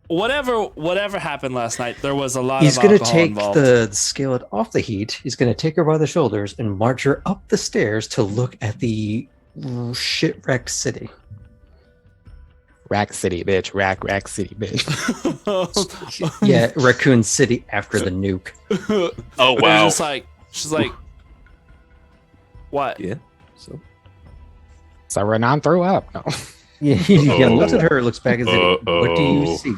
whatever happened last night, there was a lot of alcohol involved. He's going to take the skillet off the heat. He's going to take her by the shoulders and march her up the stairs to look at the shipwrecked city. Rack City, bitch. Rack City, bitch. Yeah, Raccoon City after the nuke. Oh, wow. She's like, what? Yeah. So Renan threw up. No. Yeah, looks at her, looks back at the city. What do you see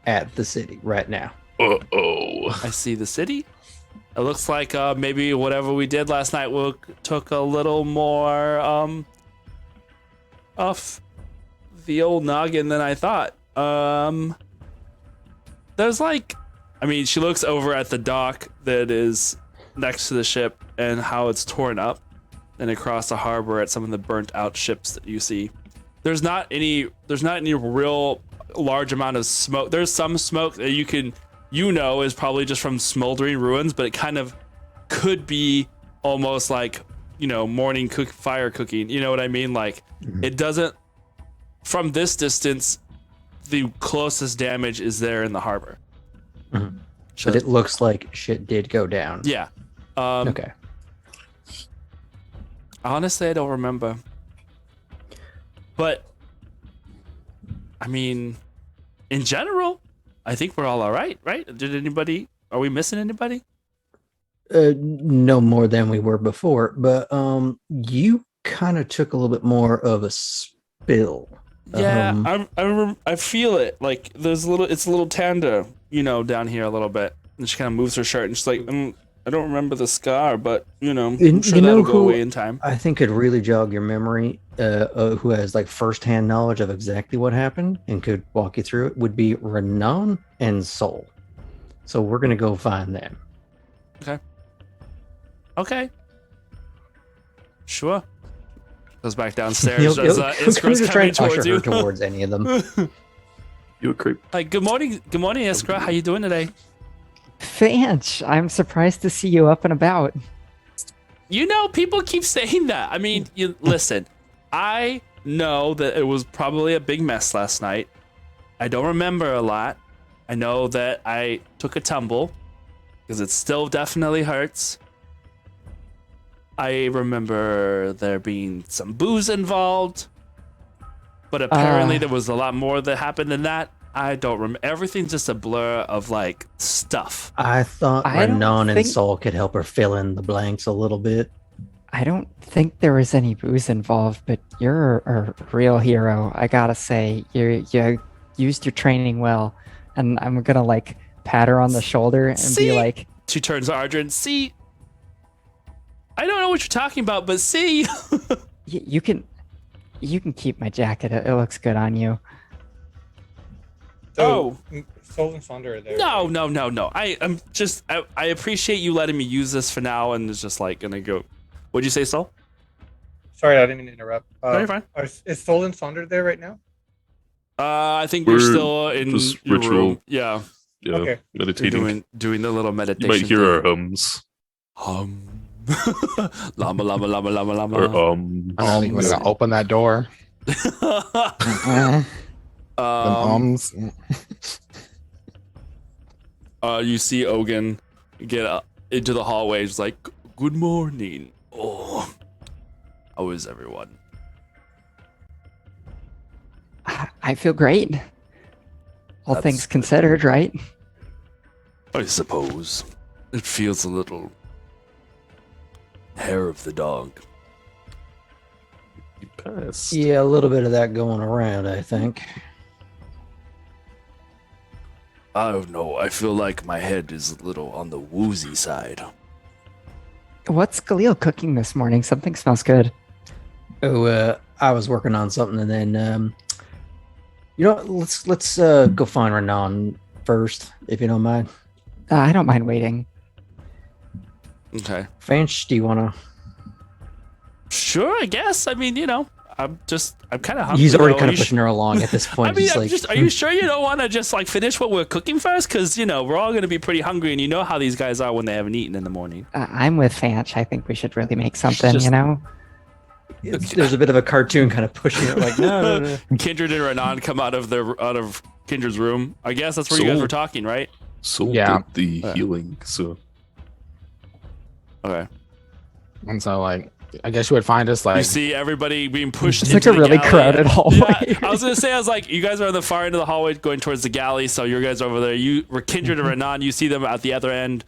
at the city right now? I see the city. It looks like maybe whatever we did last night took a little more off the old noggin than I thought. There's like, I mean, she looks over at the dock that is next to the ship and how it's torn up, and across the harbor at some of the burnt out ships that you see. There's not any real large amount of smoke. There's some smoke that is probably just from smoldering ruins, but it kind of could be almost like, morning fire cooking. You know what I mean? Like, it doesn't, from this distance, the closest damage is there in the harbor. Mm-hmm. But it looks like shit did go down. Yeah. Okay. Honestly, I don't remember. But, I mean, in general, I think we're all right? Are we missing anybody? No more than we were before, but you kind of took a little bit more of a spill. Yeah, I feel it. Like, it's a little tender, down here a little bit. And she kind of moves her shirt and she's like, I don't remember the scar, but I'm sure that'll go away in time. I think could really jog your memory, who has like firsthand knowledge of exactly what happened and could walk you through it, would be Renan and Soul. So we're gonna go find them. Okay. Sure. Goes back downstairs. Iskra's just coming trying to usher towards you. her towards any of them. You a creep. Like, good morning, Iskra. How you doing today? Finch, I'm surprised to see you up and about. People keep saying that. I mean, listen, I know that it was probably a big mess last night. I don't remember a lot. I know that I took a tumble because it still definitely hurts. I remember there being some booze involved, but apparently there was a lot more that happened than that. I don't remember. Everything's just a blur of like stuff. I thought Renan and Soul could help her fill in the blanks a little bit. I don't think there was any booze involved, but you're a real hero. I gotta say, you used your training well, and I'm gonna like pat her on the shoulder and be like. She turns to Ardrin. See, I don't know what you're talking about, but see. You can keep my jacket. It looks good on you. So, Soul and Sonder are there. No. I appreciate you letting me use this for now, and it's just like gonna go. What'd you say, Soul? Sorry, I didn't mean to interrupt. No, you're fine. Is Soul and Sonder there right now? I think we're still in just your ritual. room. Yeah. Okay. Meditating. Doing the little You meditation. might hear our hums. Llama, llama, llama, llama, llama. Or I'm gonna open that door. Them ums. You see Ogun get into the hallway. He's like, "Good morning. Oh, how is everyone?" I feel great. All That's things considered, right? I suppose it feels a little hair of the dog. you passed. Yeah, a little bit of that going around, I think. I don't know. I feel like my head is a little on the woozy side. What's Khalil cooking this morning? Something smells good. Oh, I was working on something, and then let's go find Renan first, if you don't mind. I don't mind waiting. Okay. Finch, do you want to? Sure, I guess. I mean, I'm kind of hungry. He's already though. kind Are of you pushing her along at this point. I mean, He's like, are you sure you don't want to just like finish what we're cooking first? Because we're all going to be pretty hungry, and you know how these guys are when they haven't eaten in the morning. I'm with Fanch. I think we should really make something, Just- you know? there's a bit of a cartoon kind of pushing it, like, no. Kindred and Renan come out of Kindred's room. I guess that's where you guys So- were talking, right? So Yeah. did the healing. So Okay. And so, like, I guess you would find us You like. see everybody being pushed It's into like a the really galley. crowded hallway. Yeah, I was gonna say, I was like, you guys are on the far end of the hallway going towards the galley, so you guys are over there. You were Kindred and Renan. You see them at the other end,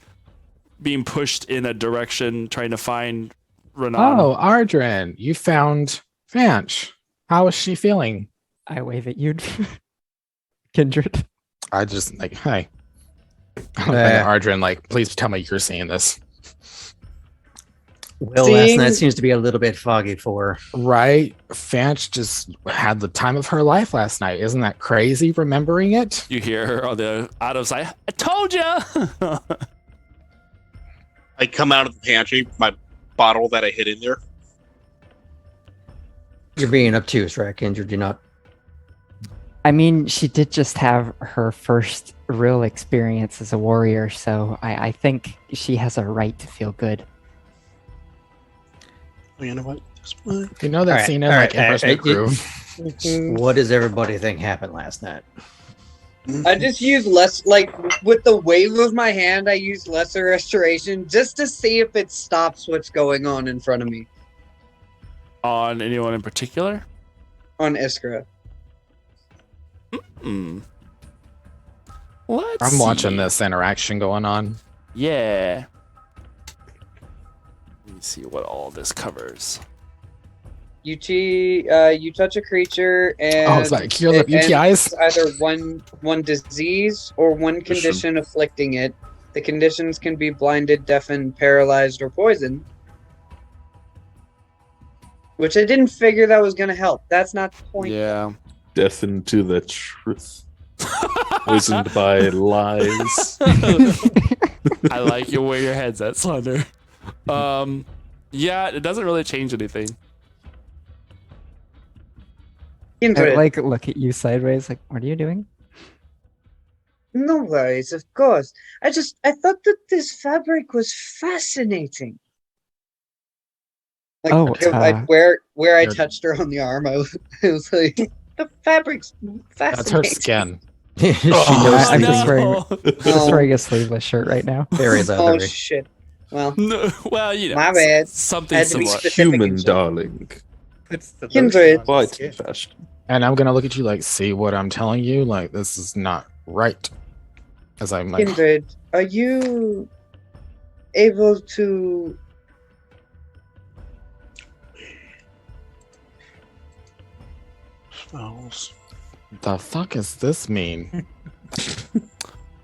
being pushed in a direction, trying to find Renan. Oh, Ardren, you found Fanch. How is she feeling? I wave at you, Kindred. I just like, hey. I don't think Ardren, like, please tell me you're seeing this. Well, last Seeing- night seems to be a little bit foggy for her. Right? Fanch just had the time of her life last night. Isn't that crazy remembering it? You hear her on the out of sight. I told you. I come out of the pantry, my bottle that I hid in there. You're being obtuse, right, Kindred? You're not. I mean, she did just have her first real experience as a warrior, so I think she has a right to feel good. Oh, you know what? That's fine. You know that Alright, scene in alright, like Emperor's New alright, Groove? What does everybody think happened last night? I just use less, like, with the wave of my hand, I use lesser restoration just to see if it stops what's going on in front of me On anyone in particular? on Iskra. Let's I'm watching see. this interaction going on. Yeah. Let me see what all this covers. You touch a creature and Oh, it's like cures up it ends UTIs? either one disease or one condition afflicting it. The conditions can be blinded, deafened, paralyzed, or poisoned. Which I didn't figure that was gonna help. That's not the point. Yeah. deafened to the truth, poisoned by lies. I like where your head's at, Slender. Yeah, it doesn't really change anything. I Kindred. like look at you sideways, like, what are you doing? No worries, of course. I thought that this fabric was fascinating. Like, Oh, where I Good. touched her on the arm, I was like, the fabric's That's fascinating. her skin. She Oh, knows I'm things just wearing- Oh, Just wearing a sleeveless shirt right now. very oh leathery. shit. Well, No, well, My bad. something Had to be similar. specific. Human and shit. darling. It's the Kindred. lotion on the Quite skin. fashion. And I'm gonna look at you like, see what I'm telling you? Like, this is not right. As I'm like, Kindred, are you able to Smells. the fuck does this mean?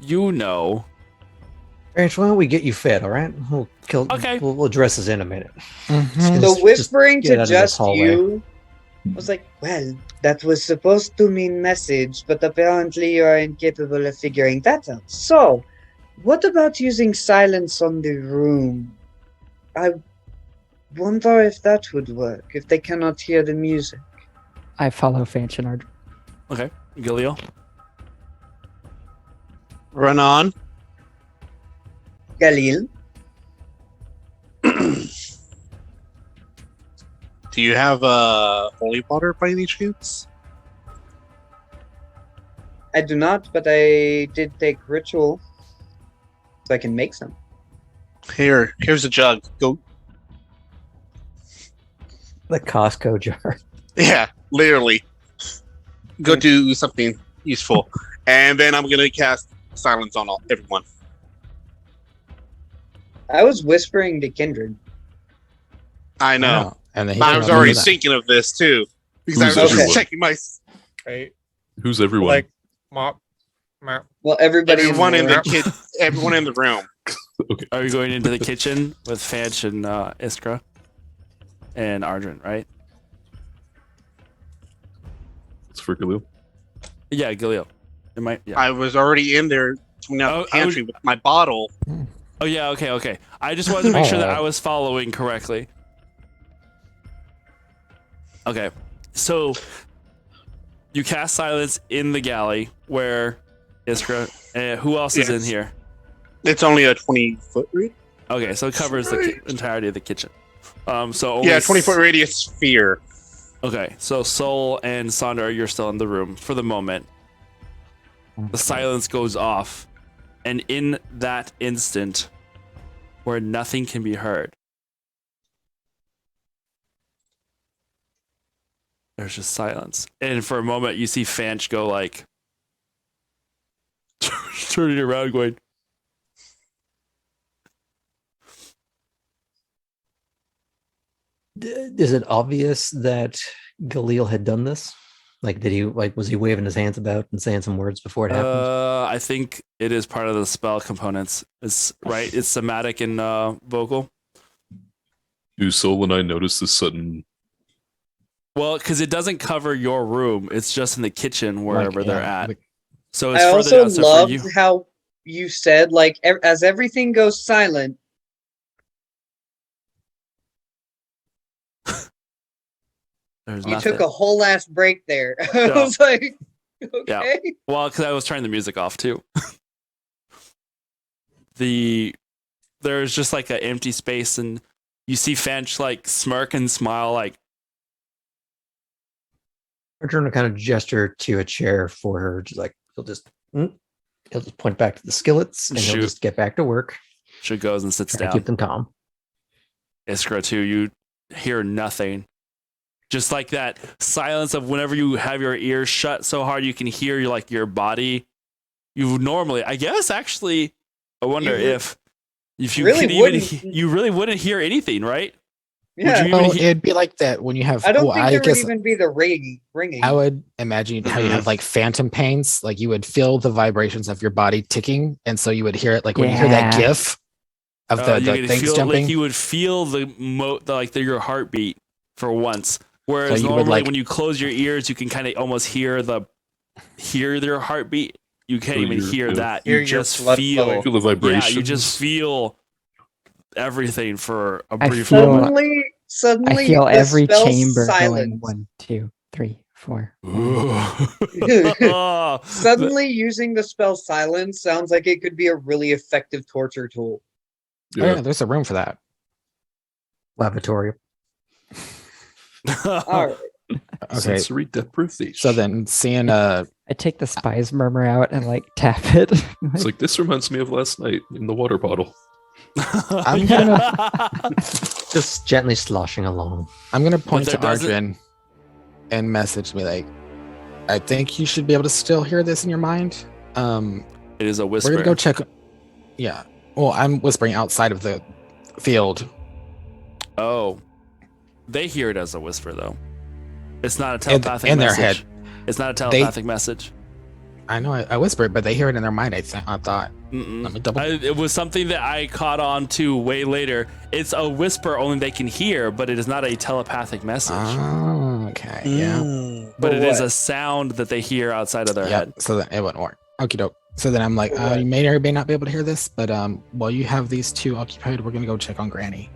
You know. Ranch, why don't we get you fed, all right? We'll kill. Okay. We'll address this in a minute. Mhm. the Just whispering get out to of this just hallway. you? I was like, well, that was supposed to mean message, but apparently you are incapable of figuring that out. So, what about using silence on the room? I wonder if that would work, if they cannot hear the music. I follow Fanch and Ardren. Okay. Gilio. Run on. Galil, Do you have holy water by any chance? I do not, but I did take ritual, so I can make some. Here's a jug. Go. The Costco jar. Yeah, literally. Go do something useful, and then I'm gonna cast silence on everyone. I was whispering to Kindred. I know. Oh, and then he I came was up with already that. thinking of this too because I Who's was just everyone? checking my Right? Who's everyone? Like, mop. Well, everybody everyone in the room. kid, everyone in the room. Okay. Are you going into the kitchen with Fanch and Iskra and Ardrin, right? It's for Galil. Yeah, Galil. It might. Yeah. I was already in there cleaning out Oh, the pantry with my bottle. Oh yeah. Okay. I just wanted to make sure that I was following correctly. Okay, so you cast silence in the galley where Iskra. Who else is in Yes. here? It's only a 20-foot radius. Okay, so it covers the entirety of the kitchen. So only Yeah, 20-foot radius sphere. Okay, so Sol and Sandra, you're still in the room for the moment. The silence goes off, and in that instant, where nothing can be heard, there's just silence. And for a moment, you see Fanch go like, turning around, going, Is it obvious that Galil had done this? Like, was he waving his hands about and saying some words before it happened? I think it is part of the spell components. It's right. It's somatic and vocal. Do Sol and I notice this sudden? Well, because it doesn't cover your room. It's just in the kitchen wherever they're at. So it's I further also down. So for loved you, how you said, like, as everything goes silent. there's You nothing. took a whole ass break there. I Yeah. was like, okay. Yeah. Well, because I was turning the music off too. There's just like an empty space, and you see Fanch like smirk and smile, like, Arjun will kind of gesture to a chair for her, just like he'll just point back to the skillets and Shoot. he'll just get back to work. she goes and sits Try to down. keep them calm. Iskra too. You hear nothing. Just like that silence of whenever you have your ears shut so hard you can hear your body. You normally, I guess, actually, I wonder if you really could even wouldn't. you really wouldn't hear anything, right? Yeah. Would you even Well, it'd be like that when you have. I don't well, think I there guess would even be the ringing. I would imagine how you have like phantom pains, like you would feel the vibrations of your body ticking, and so you would hear it like when you hear that Yeah. GIF of You the could things feel, jumping. like you would feel your heartbeat for once. Whereas you would, normally like- when you close your ears, you can kind of almost hear their heartbeat. You can't Feel even your- hear yeah. that. Hear You your just blood feel. flowing. Feel the Yeah, vibrations. you just feel everything for a I brief feel- moment. Suddenly, I feel the every spell's chamber silent. going 1, 2, 3, 4. Oh, Suddenly, using the spell silence sounds like it could be a really effective torture tool. Oh, yeah, there's a room for that. Lavatory. All right. Okay, Sensory deprivation. so then seeing I take the spies murmur out and like tap it. It's like, this reminds me of last night in the water bottle. I'm Just gently sloshing along. I'm gonna point there to doesn't- Arjun and message me like, I think you should be able to still hear this in your mind. It is a We're whisper. gonna go check. Yeah. Well, I'm whispering outside of the field. Oh, they hear it as a whisper though. It's not a telepathic in their message. head. It's not a telepathic message. I know I whispered, but they hear it in their mind. I thought. Mm-mm. Let me double. It was something that I caught on to way later. It's a whisper only they can hear, but it is not a telepathic message. Oh, okay. Yeah. But it is What? a sound that they hear outside of their Yeah. head. So that it wouldn't work. Okie doke. So then I'm like, you may or may not be able to hear this, but while you have these two occupied, we're gonna go check on Granny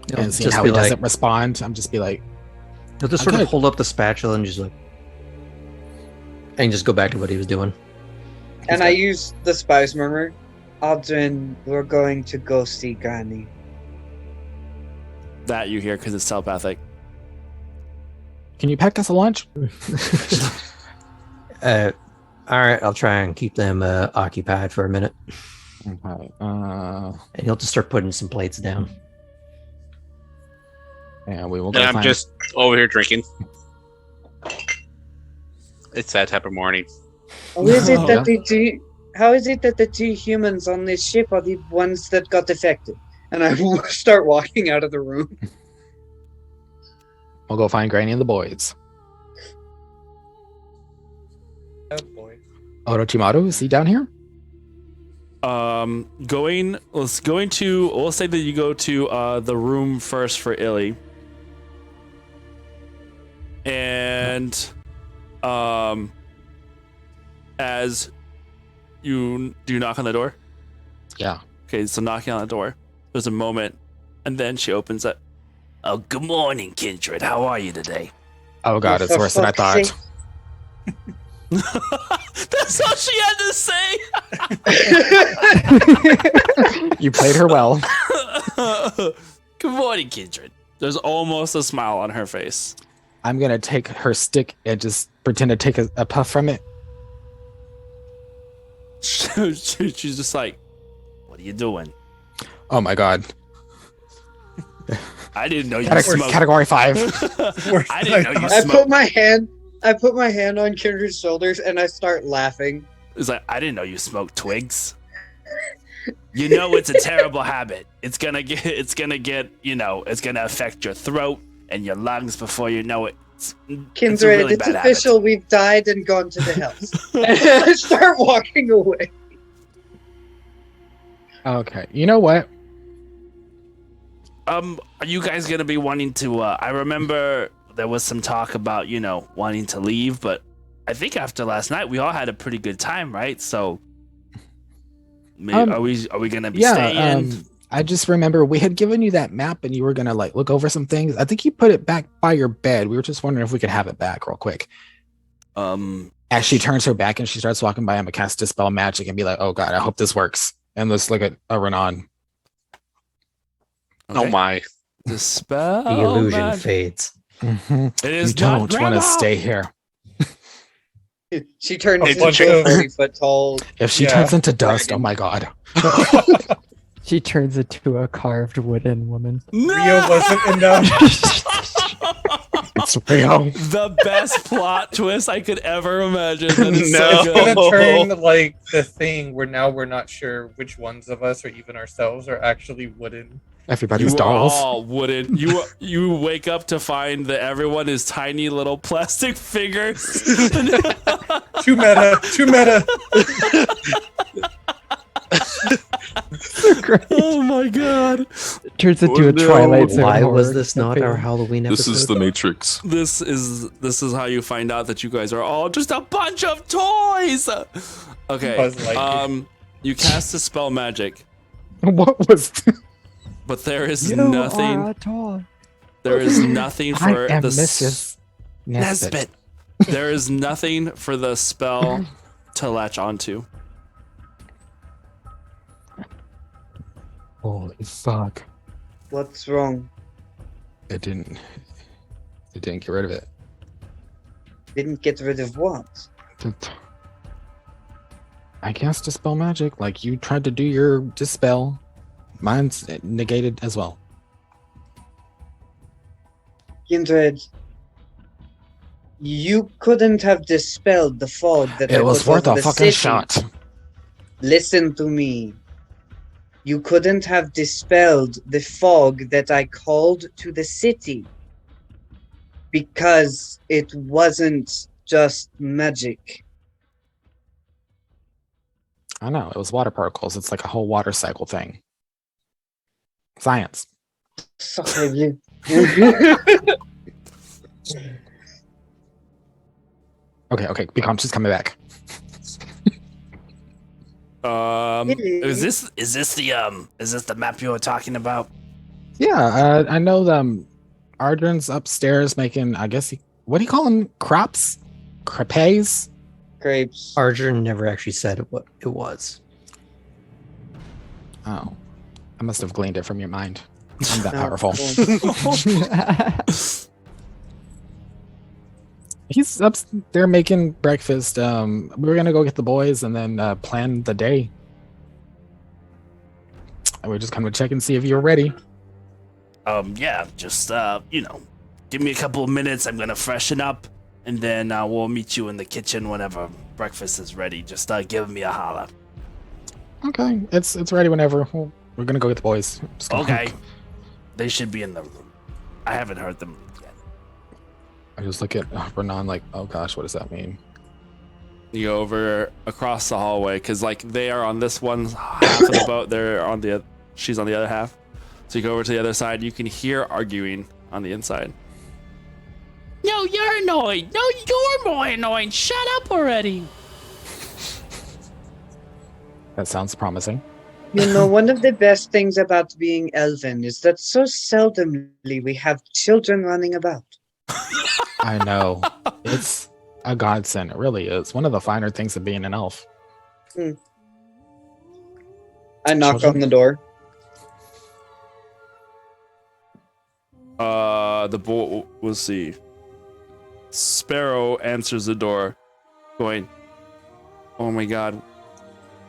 He'll and see just how be he like, doesn't respond. I'm just be like, he'll just sort Okay. of hold up the spatula and just like, and just go back to what he was doing. And I use the spice murmur. Aldrin, we're going to go see Granny. That you hear because it's telepathic. Can you pack us a lunch? All right, I'll try and keep them occupied for a minute. Okay. And he'll just start putting some plates down. And we will go And I'm find... just over here drinking. It's that type of morning. How is it that Yeah. How is it that the 2 humans on this ship are the ones that got affected? And I will start walking out of the room. We'll go find Granny and the boys. Oh boy. Orochimaru, is he down here? We'll say that you go to the room first for Illy. And as you do knock on the door. Yeah. Okay, so knocking on the door. There's a moment, and then she opens it. Oh, good morning, Kindred. How are you today? Oh god, it's For worse than I fuck's thought. That's all she had to say. You played her well. Good morning, Kindred. There's almost a smile on her face. I'm gonna take her stick and just pretend to take a puff from it. She's just like, what are you doing? Oh my god. I didn't know you Category, smoked. category 5. I didn't know you I smoked. put my hand on Kindred's shoulders and I start laughing. It's like, I didn't know you smoked twigs. You know it's a terrible habit. It's gonna get, it's gonna affect your throat and your lungs before you know it. It's a Kindred, really it's bad official. We've died and gone to the hells. And I start walking away. Okay, you know what? Are you guys gonna be wanting to? I remember there was some talk about wanting to leave, but I think after last night we all had a pretty good time, right? So, maybe, are we gonna be staying? I just remember we had given you that map and you were gonna like look over some things. I think you put it back by your bed. We were just wondering if we could have it back real quick. As she turns her back and she starts walking by, I'm gonna cast Dispel Magic and be like, oh god, I hope this works. And let's look at Renan. Oh my. The spell. The illusion fades. It is You don't want Grandma! to stay here. She turned A into bunch a of- 40-foot tall. If she Yeah. turns into dust, oh my god. She turns into a carved wooden woman. Rio wasn't enough. It's Rio. The best plot twist I could ever imagine. That is No. so It's good. gonna turn like the thing where now we're not sure which ones of us or even ourselves are actually wooden. Everybody's You dolls. are all wooden. You wake up to find that everyone is tiny little plastic figures. Too meta. Too meta. Oh my god! Turns into Oh, a no. Twilight Zone. Why was horror this not our campaign. Halloween episode? This is the Matrix. This is how you find out that you guys are all just a bunch of toys. Okay. Buzz Lightyear. You cast a spell magic, What was but there is You nothing. are a toy. There is nothing I for am the Mrs. Nesbit. Nesbit. There is nothing for the spell to latch onto. Holy fuck. What's wrong? It didn't get rid of it. Didn't get rid of what? I cast Dispel Magic like you tried to do your Dispel. Mine's negated as well. Kindred, you couldn't have dispelled the fog that I It was put worth over a the fucking city. shot. Listen to me. You couldn't have dispelled the fog that I called to the city. Because it wasn't just magic. I know, it was water particles. It's like a whole water cycle thing. Science. Sorry. Okay, be calm, she's coming back. Is this the map you were talking about? Yeah, I know Ardren's upstairs making, I guess, what do you call them? Crops? Crepes? Grapes. Arjun never actually said what it was. Oh, I must have gleaned it from your mind. I'm that Oh, powerful. cool. He's up there making breakfast. We're gonna go get the boys and then plan the day. And we're just kind of check and see if you're ready. Yeah, just give me a couple of minutes. I'm gonna freshen up, and then we'll meet you in the kitchen whenever breakfast is ready. Just give me a holler. Okay, it's ready whenever. We're gonna go get the boys. Okay. They should be in the room. I haven't heard them yet. I just look at Renan like, oh gosh, what does that mean? You go over across the hallway because like they are on this one half of the boat. They're on the she's on the other half. So you go over to the other side. You can hear arguing on the inside. No, you're annoyed. No, you're more annoying. Shut up already. That sounds promising. You know, one of the best things about being elven is that so seldomly we have children running about. I know. It's a godsend. It really is. One of the finer things of being an elf. I knock Children? on the door. The boy, we'll see. Sparrow answers the door, going, "Oh my God,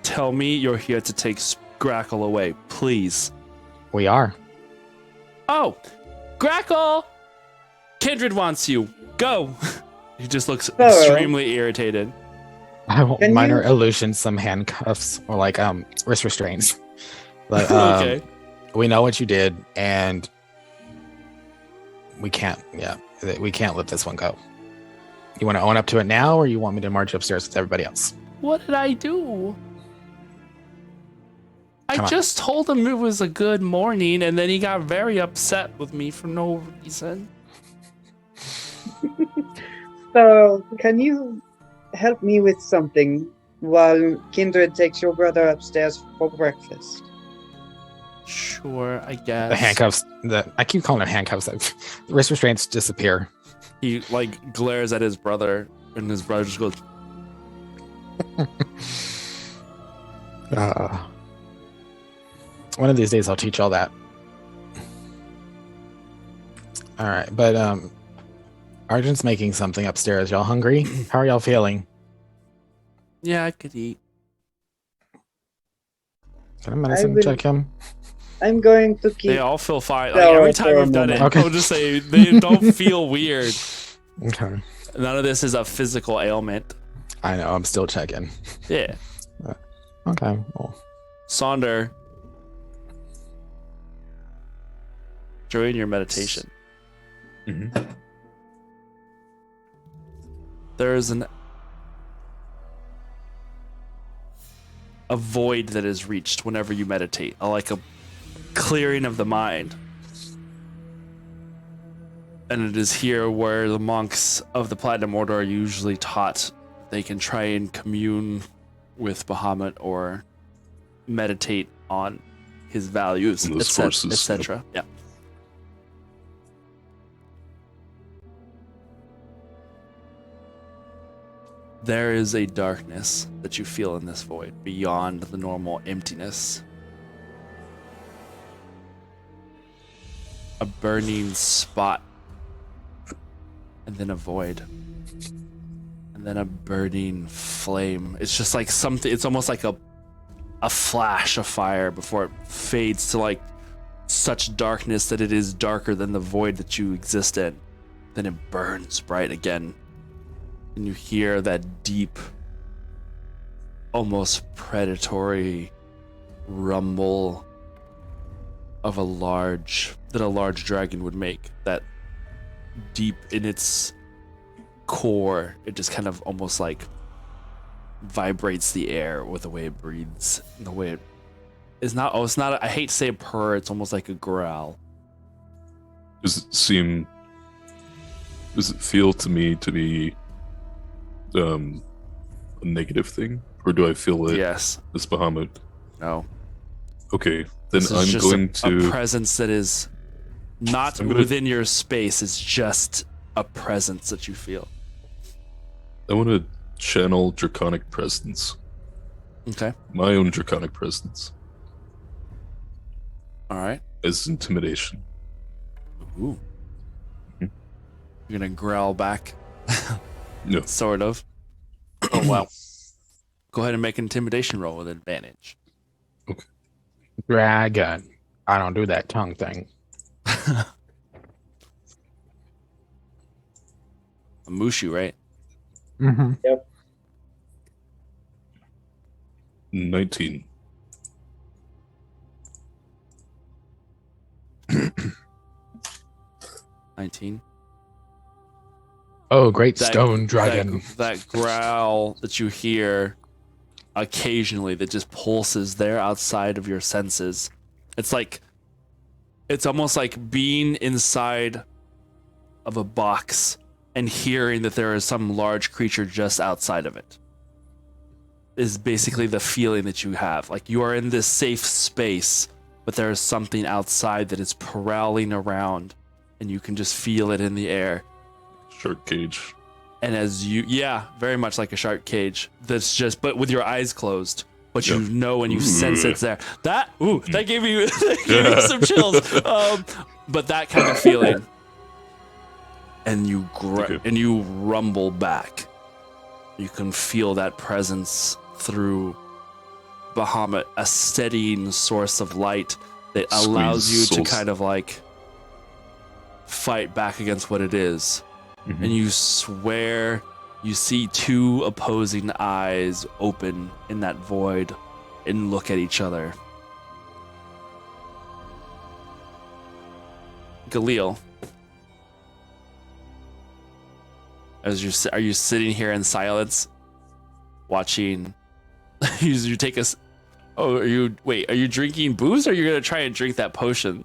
tell me you're here to take Grackle away, please." We are. Oh, Grackle! Kindred wants you. Go. He just looks extremely irritated. I will Can minor you- illusion some handcuffs or like wrist restraints. But Okay. we know what you did, and we can't let this one go. You want to own up to it now, or you want me to march upstairs with everybody else? What did I do? Come I on. just told him it was a good morning, and then he got very upset with me for no reason. So, can you help me with something while Kindred takes your brother upstairs for breakfast? Sure, I guess. The handcuffs. I keep calling it handcuffs. The wrist restraints disappear. He like glares at his brother, and his brother just goes, One of these days, I'll teach all that. All right, but Argent's making something upstairs. Y'all hungry? How are y'all feeling? Yeah, I could eat. Can I medicine will- check him? I'm going to keep. they all feel fine. No, Like every for time a you've done it, moment. Okay. I'll just say they don't feel weird. Okay. None of this is a physical ailment. I know. I'm still checking. Yeah. Okay. Well, Sonder, during your meditation, Mhm. there is a void that is reached whenever you meditate, like a clearing of the mind. And it is here where the monks of the Platinum Order are usually taught they can try and commune with Bahamut or meditate on his values, And those forces, etc. Yeah. There is a darkness that you feel in this void beyond the normal emptiness. A burning spot, and then a void, and then a burning flame. It's just like something, it's almost like a flash of fire before it fades to like such darkness that it is darker than the void that you exist in. Then it burns bright again. And you hear that deep, almost predatory rumble of a large dragon would make. That deep in its core, it just kind of almost like vibrates the air with the way it breathes, and the way it is not. Oh, it's not. I hate to say a purr. It's almost like a growl. Does it feel to me to be a negative thing, or do I feel it Yes. as Bahamut? No. Okay, then This is I'm just going a to. presence that is not I'm gonna- within your space. It's just a presence that you feel. I want to channel draconic presence, Okay. my own draconic presence, All right. as intimidation. Ooh. Mhm. You're gonna growl back. No. Sort of. Oh wow. Go ahead and make an intimidation roll with advantage. Dragon. I don't do that tongue thing. A Mushu, right? Mm-hmm. 19. $19. Oh, great stone dragon. That growl that you hear occasionally that just pulses there outside of your senses. It's almost like being inside of a box and hearing that there is some large creature just outside of it. Is basically the feeling that you have. Like you are in this safe space, but there is something outside that is prowling around and you can just feel it in the air. Shark cage. And as you, very much like a shark cage. That's just, but with your eyes closed. But you know and you sense it's there. That gave you, some chills. But that kind of feeling, and you rumble back. You can feel that presence through Bahamut, a steadying source of light that allows you to kind of like fight back against what it is. Mm-hmm. And you swear you see two opposing eyes open in that void and look at each other. Galil, are you sitting here in silence, watching? you take us. Oh, are you drinking booze, or are you gonna try and drink that potion?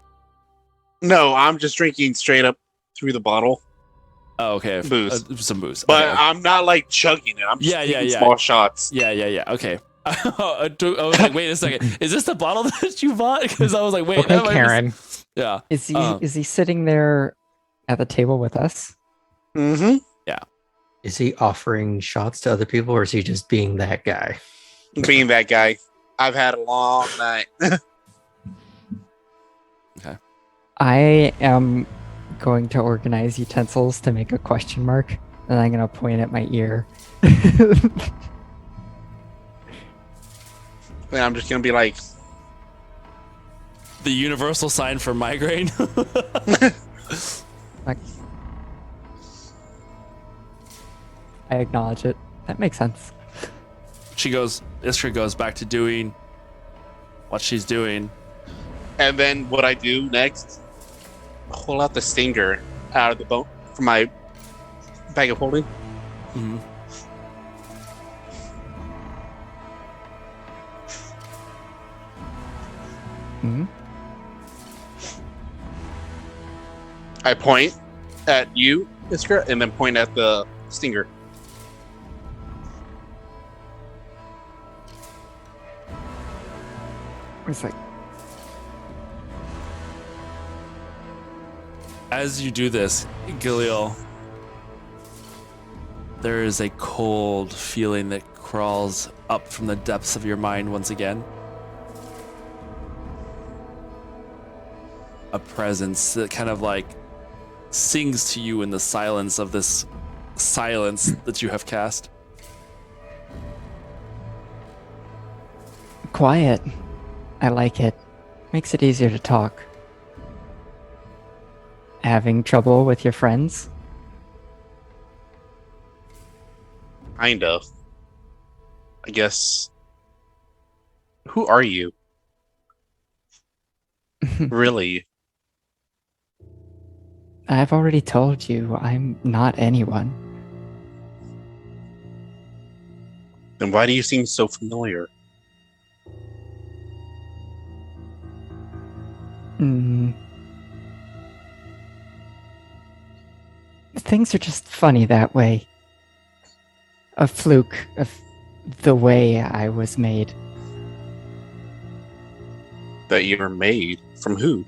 No, I'm just drinking straight up through the bottle. Oh, okay. Booze. Some booze. But okay. I'm not like chugging it. I'm just taking small shots. Yeah. Okay. I was like, wait a second. Is this the bottle that you bought? Because I was like, wait. Okay, Karen. Yeah. Is he sitting there at the table with us? Mm-hmm. Yeah. Is he offering shots to other people, or is he just being that guy? Being that guy. I've had a long night. Okay. I am going to organize utensils to make a question mark, and I'm going to point at my ear. And I'm just going to be like... The universal sign for migraine? Like, I acknowledge it. That makes sense. Iskra goes back to doing what she's doing. And then what I do next, pull out the stinger out of the boat from my bag of holding. Mm-hmm. Mm-hmm. I point at you, Iskra, and then point at the stinger. It's like, as you do this, Galil, there is a cold feeling that crawls up from the depths of your mind once again. A presence that kind of like sings to you in the silence of this silence that you have cast. quiet. I like it. Makes it easier to talk. Having trouble with your friends? Kind of. I guess. Who are you? Really? I've already told you I'm not anyone. Then why do you seem so familiar? Things are just funny that way. A fluke of the way I was made. That you were made? From who?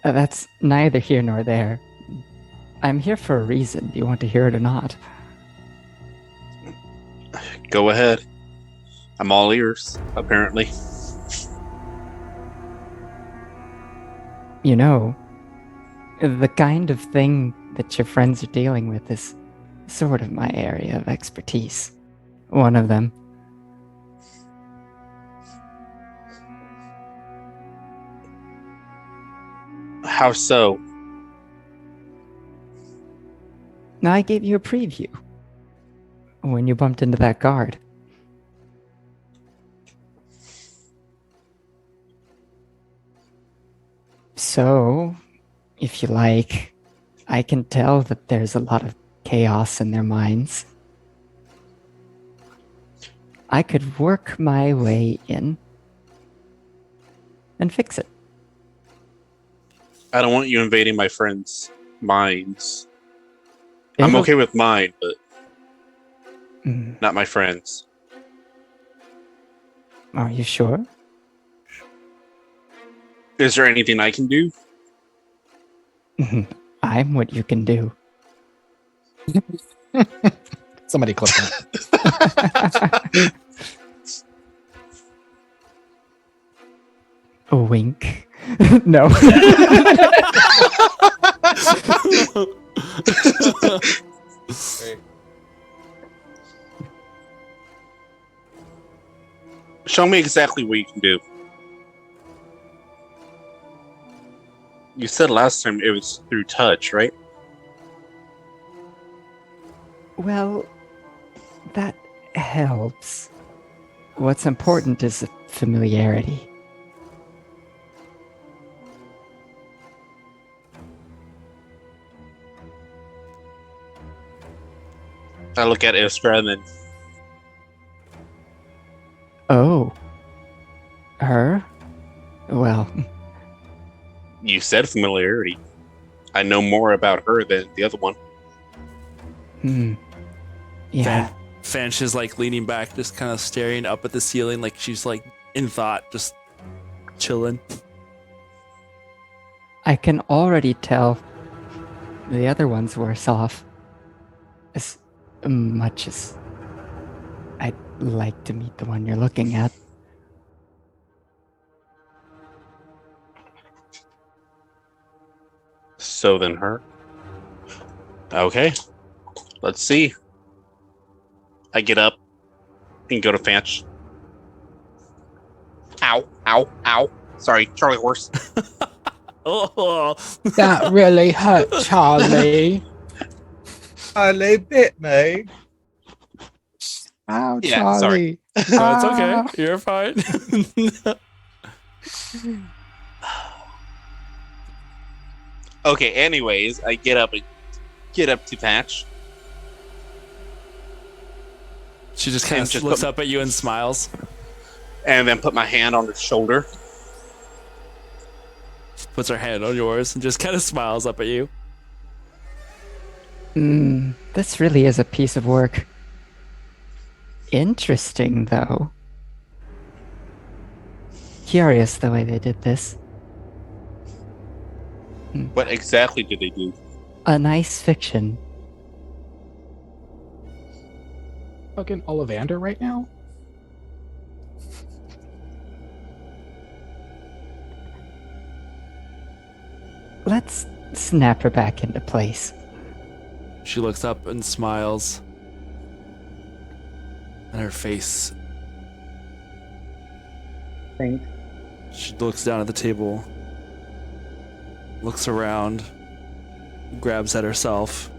That's neither here nor there. I'm here for a reason. Do you want to hear it or not? Go ahead. I'm all ears, apparently. You know, The kind of thing that your friends are dealing with is sort of my area of expertise. One of them. How so? Now, I gave you a preview when you bumped into that guard. So, if you like, I can tell that there's a lot of chaos in their minds. I could work my way in and fix it. I don't want you invading my friends' minds. I'm okay with mine, but not my friends. Are you sure? Is there anything I can do? I'm what you can do. Somebody clip that. A wink. No. Show me exactly what you can do. You said last time it was through touch, right? Well, that helps. What's important is familiarity. I look at Iskra and then... Oh. Her? Well... You said familiarity. I know more about her than the other one. Yeah. Fanch is like leaning back, just kind of staring up at the ceiling like she's like in thought, just chilling. I can already tell the other one's worse off. As much as I'd like to meet the one you're looking at. So then her. Okay. Let's see. I get up and go to Fanch. Ow, ow, ow. Sorry, Charlie horse. Oh, That really hurt, Charlie. Charlie bit me. Ow, Yeah, Charlie. no, it's okay. You're fine. Okay, anyways, I get up to Fanch. She just kind of looks up at you and smiles. And then put my hand on her shoulder. Puts her hand on yours and just kind of smiles up at you. This really is a piece of work. Interesting, though. Curious the way they did this. What exactly did they do? A nice fiction. Fucking Ollivander right now? Let's snap her back into place. She looks up and smiles. And her face. Thanks. She looks down at the table. Looks around. Grabs at herself.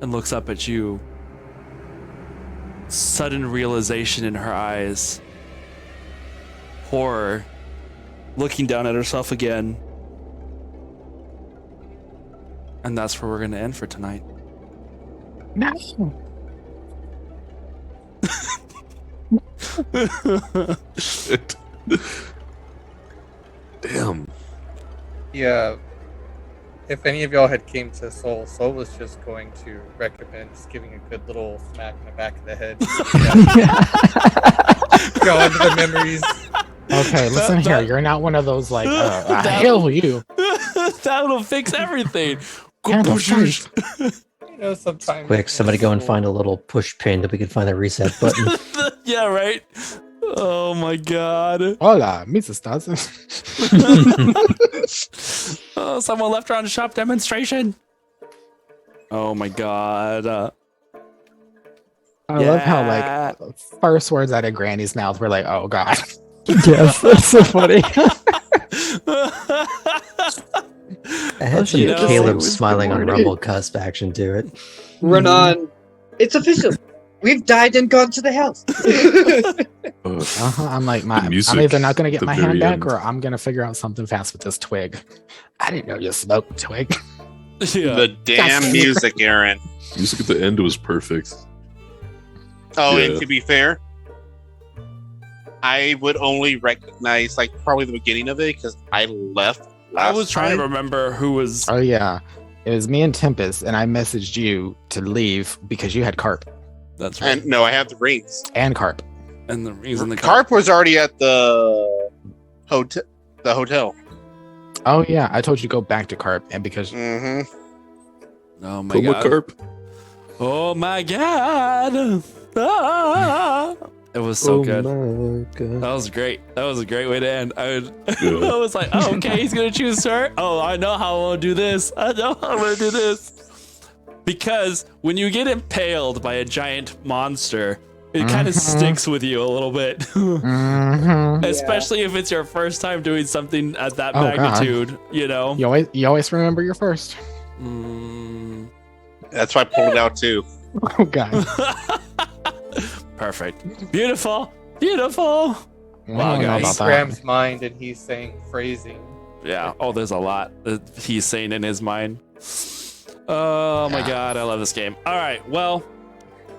And looks up at you. Sudden realization in her eyes. Horror. Looking down at herself again. And that's where we're going to end for tonight. No. Shit. Damn. Yeah. If any of y'all had came to Soul was just going to recommend just giving a good little smack in the back of the head. Go into the memories. Okay, listen here. You're not one of those like, hell you. That'll fix everything. Handle first. You know, sometimes. Quick, somebody go and find a little push pin that we can find the reset button. Yeah, right? Oh my god. Hola, mis estás. Oh, someone left her on shop demonstration. Oh my god. I love how like first words out of Granny's mouth were like, "Oh God." Yes, that's so funny. I had some you know, Caleb it was smiling good on morning. Rumble cusp action to it. Run on. It's official. We've died and gone to the house. I'm like, I'm music either not gonna at get the my hand very back, end. or I'm gonna figure out something fast with this twig. I didn't know you smoked twig. Yeah. The damn music, Aaron. Music at the end was perfect. Oh, Yeah. and to be fair, I would only recognize like probably the beginning of it because I left. I was last trying time. to remember who was. Oh yeah, it was me and Tempest, and I messaged you to leave because you had carp That's right. And no, I have the rings. and carp. And the reason the Carp was already at the hotel. The hotel. Oh yeah, I told you to go back to carp, and because Mm-hmm. Oh my Coma god. Carp. Oh my god. Ah. It was so good. My God. That was great. That was a great way to end. I Yeah. was like, oh, okay, he's gonna choose her. Oh, I know how I'm gonna do this. I know how I'm gonna do this. Because when you get impaled by a giant monster, it kind of sticks with you a little bit. Especially if it's your first time doing something at that Oh, God. magnitude, you know? you always remember your first. Mm. That's why I pulled it out too. Oh God. Perfect. Beautiful. Beautiful. Wow, I don't know guys. about that. Graham's mind, and he's saying phrasing. Yeah. Oh, there's a lot that he's saying in his mind. Oh my god, I love this game. All right, well,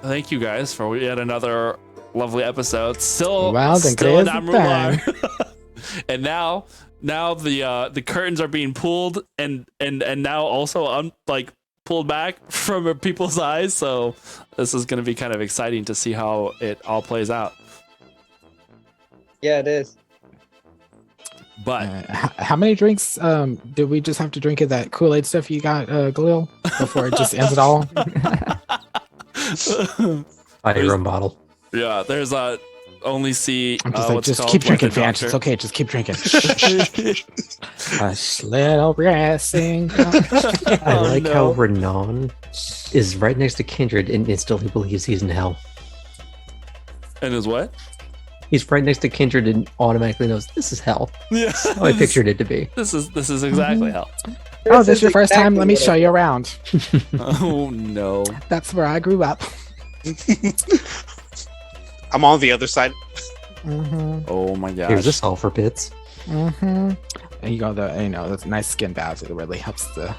thank you guys for yet another lovely episode. Still in Amrumar. And now the curtains are being pulled and now also pulled back from people's eyes. So this is going to be kind of exciting to see how it all plays out. Yeah, it is. But how many drinks did we just have to drink of that Kool-Aid stuff you got, Galil, before it just ends it all? Buy your own bottle. yeah, there's only see. I'm just like, what's just called, keep like drinking, the Vance. doctor. It's okay. Just keep drinking. Hush, little racing. I like no. how Renan is right next to Kindred and instantly believes he's in hell. And is what? He's right next to Kindred and automatically knows this is hell. Yeah, That's how I pictured it to be. This is exactly hell. Oh, this is your first time? Let me show you around. Oh no. That's where I grew up. I'm on the other side. Oh my gosh. Here's the sulfur pits. And you got the nice skin baths. It really helps the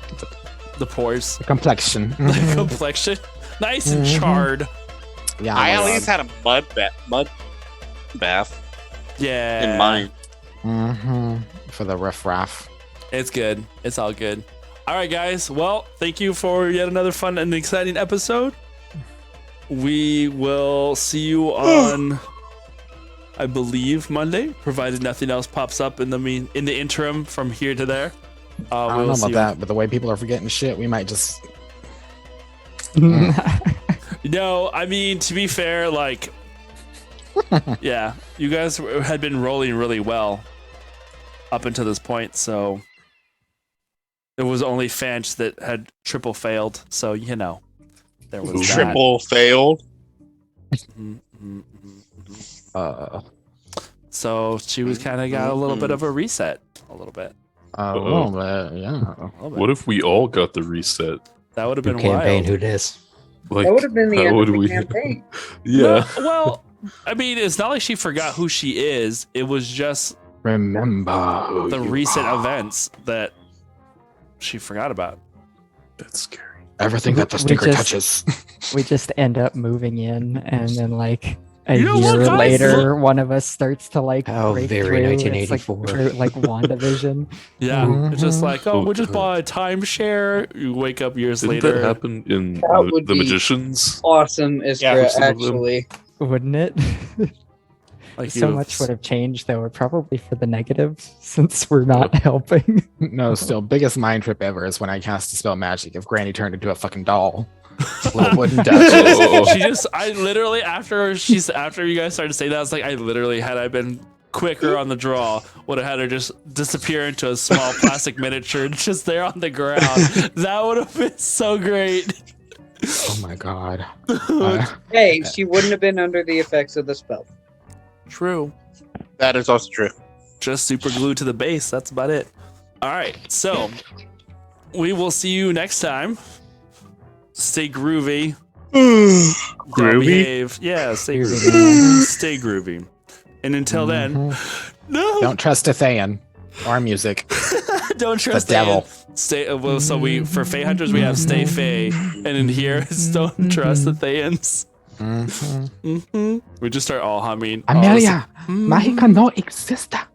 pores, the complexion. the complexion, nice and charred. Yeah, I my at God. least had a mud bath Yeah. in mine. For the riff-raff. It's good. It's all good. All right, guys. Well, thank you for yet another fun and exciting episode. We will see you on, I believe, Monday, provided nothing else pops up in the interim from here to there. I don't know about that, but the way people are forgetting shit, we might just. No, I mean, to be fair, like, yeah, you guys had been rolling really well up until this point, so it was only Fanch that had triple failed, so you know, there was Triple failed. So she was kind of got a little bit of a reset, a little bit. A little bit, yeah. What if we all got the reset? That would have New been campaign, wild. who dis? Like, That would have been the how end would of the we- campaign. Yeah. No, well, I mean, it's not like she forgot who she is. It was just Remember who the you recent are. events that she forgot about. That's scary. Everything that the We sticker just- touches. We just end up moving in, and then like a You know what, year guys? later, one of us starts to like How break very through. 1984. It's like WandaVision. Yeah, it's just like, oh, Oh, we'll just God. buy a timeshare. You wake up years Didn't later. that happen in That would the be- Magicians? Awesome, for Iskra, some of them. actually. Wouldn't it? Like So you- much would have changed, though, probably for the negative, since we're not helping. No, still, biggest mind trip ever is when I cast a spell magic. If Granny turned into a fucking doll, little wooden duchess. She just, I literally after you guys started saying that, I was like, I literally had I been quicker on the draw, would have had her just disappear into a small plastic miniature just there on the ground. That would have been so great. Oh my god. Hey, she wouldn't have been under the effects of the spell. True. That is also true. Just super glued to the base. That's about it. All right. So we will see you next time. Stay groovy. Don't Groovy? behave. Yeah, stay groovy. Stay groovy. And until then, no. Don't trust a Thayan or music. Don't trust the devil. Thayan. Stay. Well, so we for Fae Hunters we have stay Fae, and in here it's don't trust the Thayans. We just start all humming. Amelia, Mágica no exista.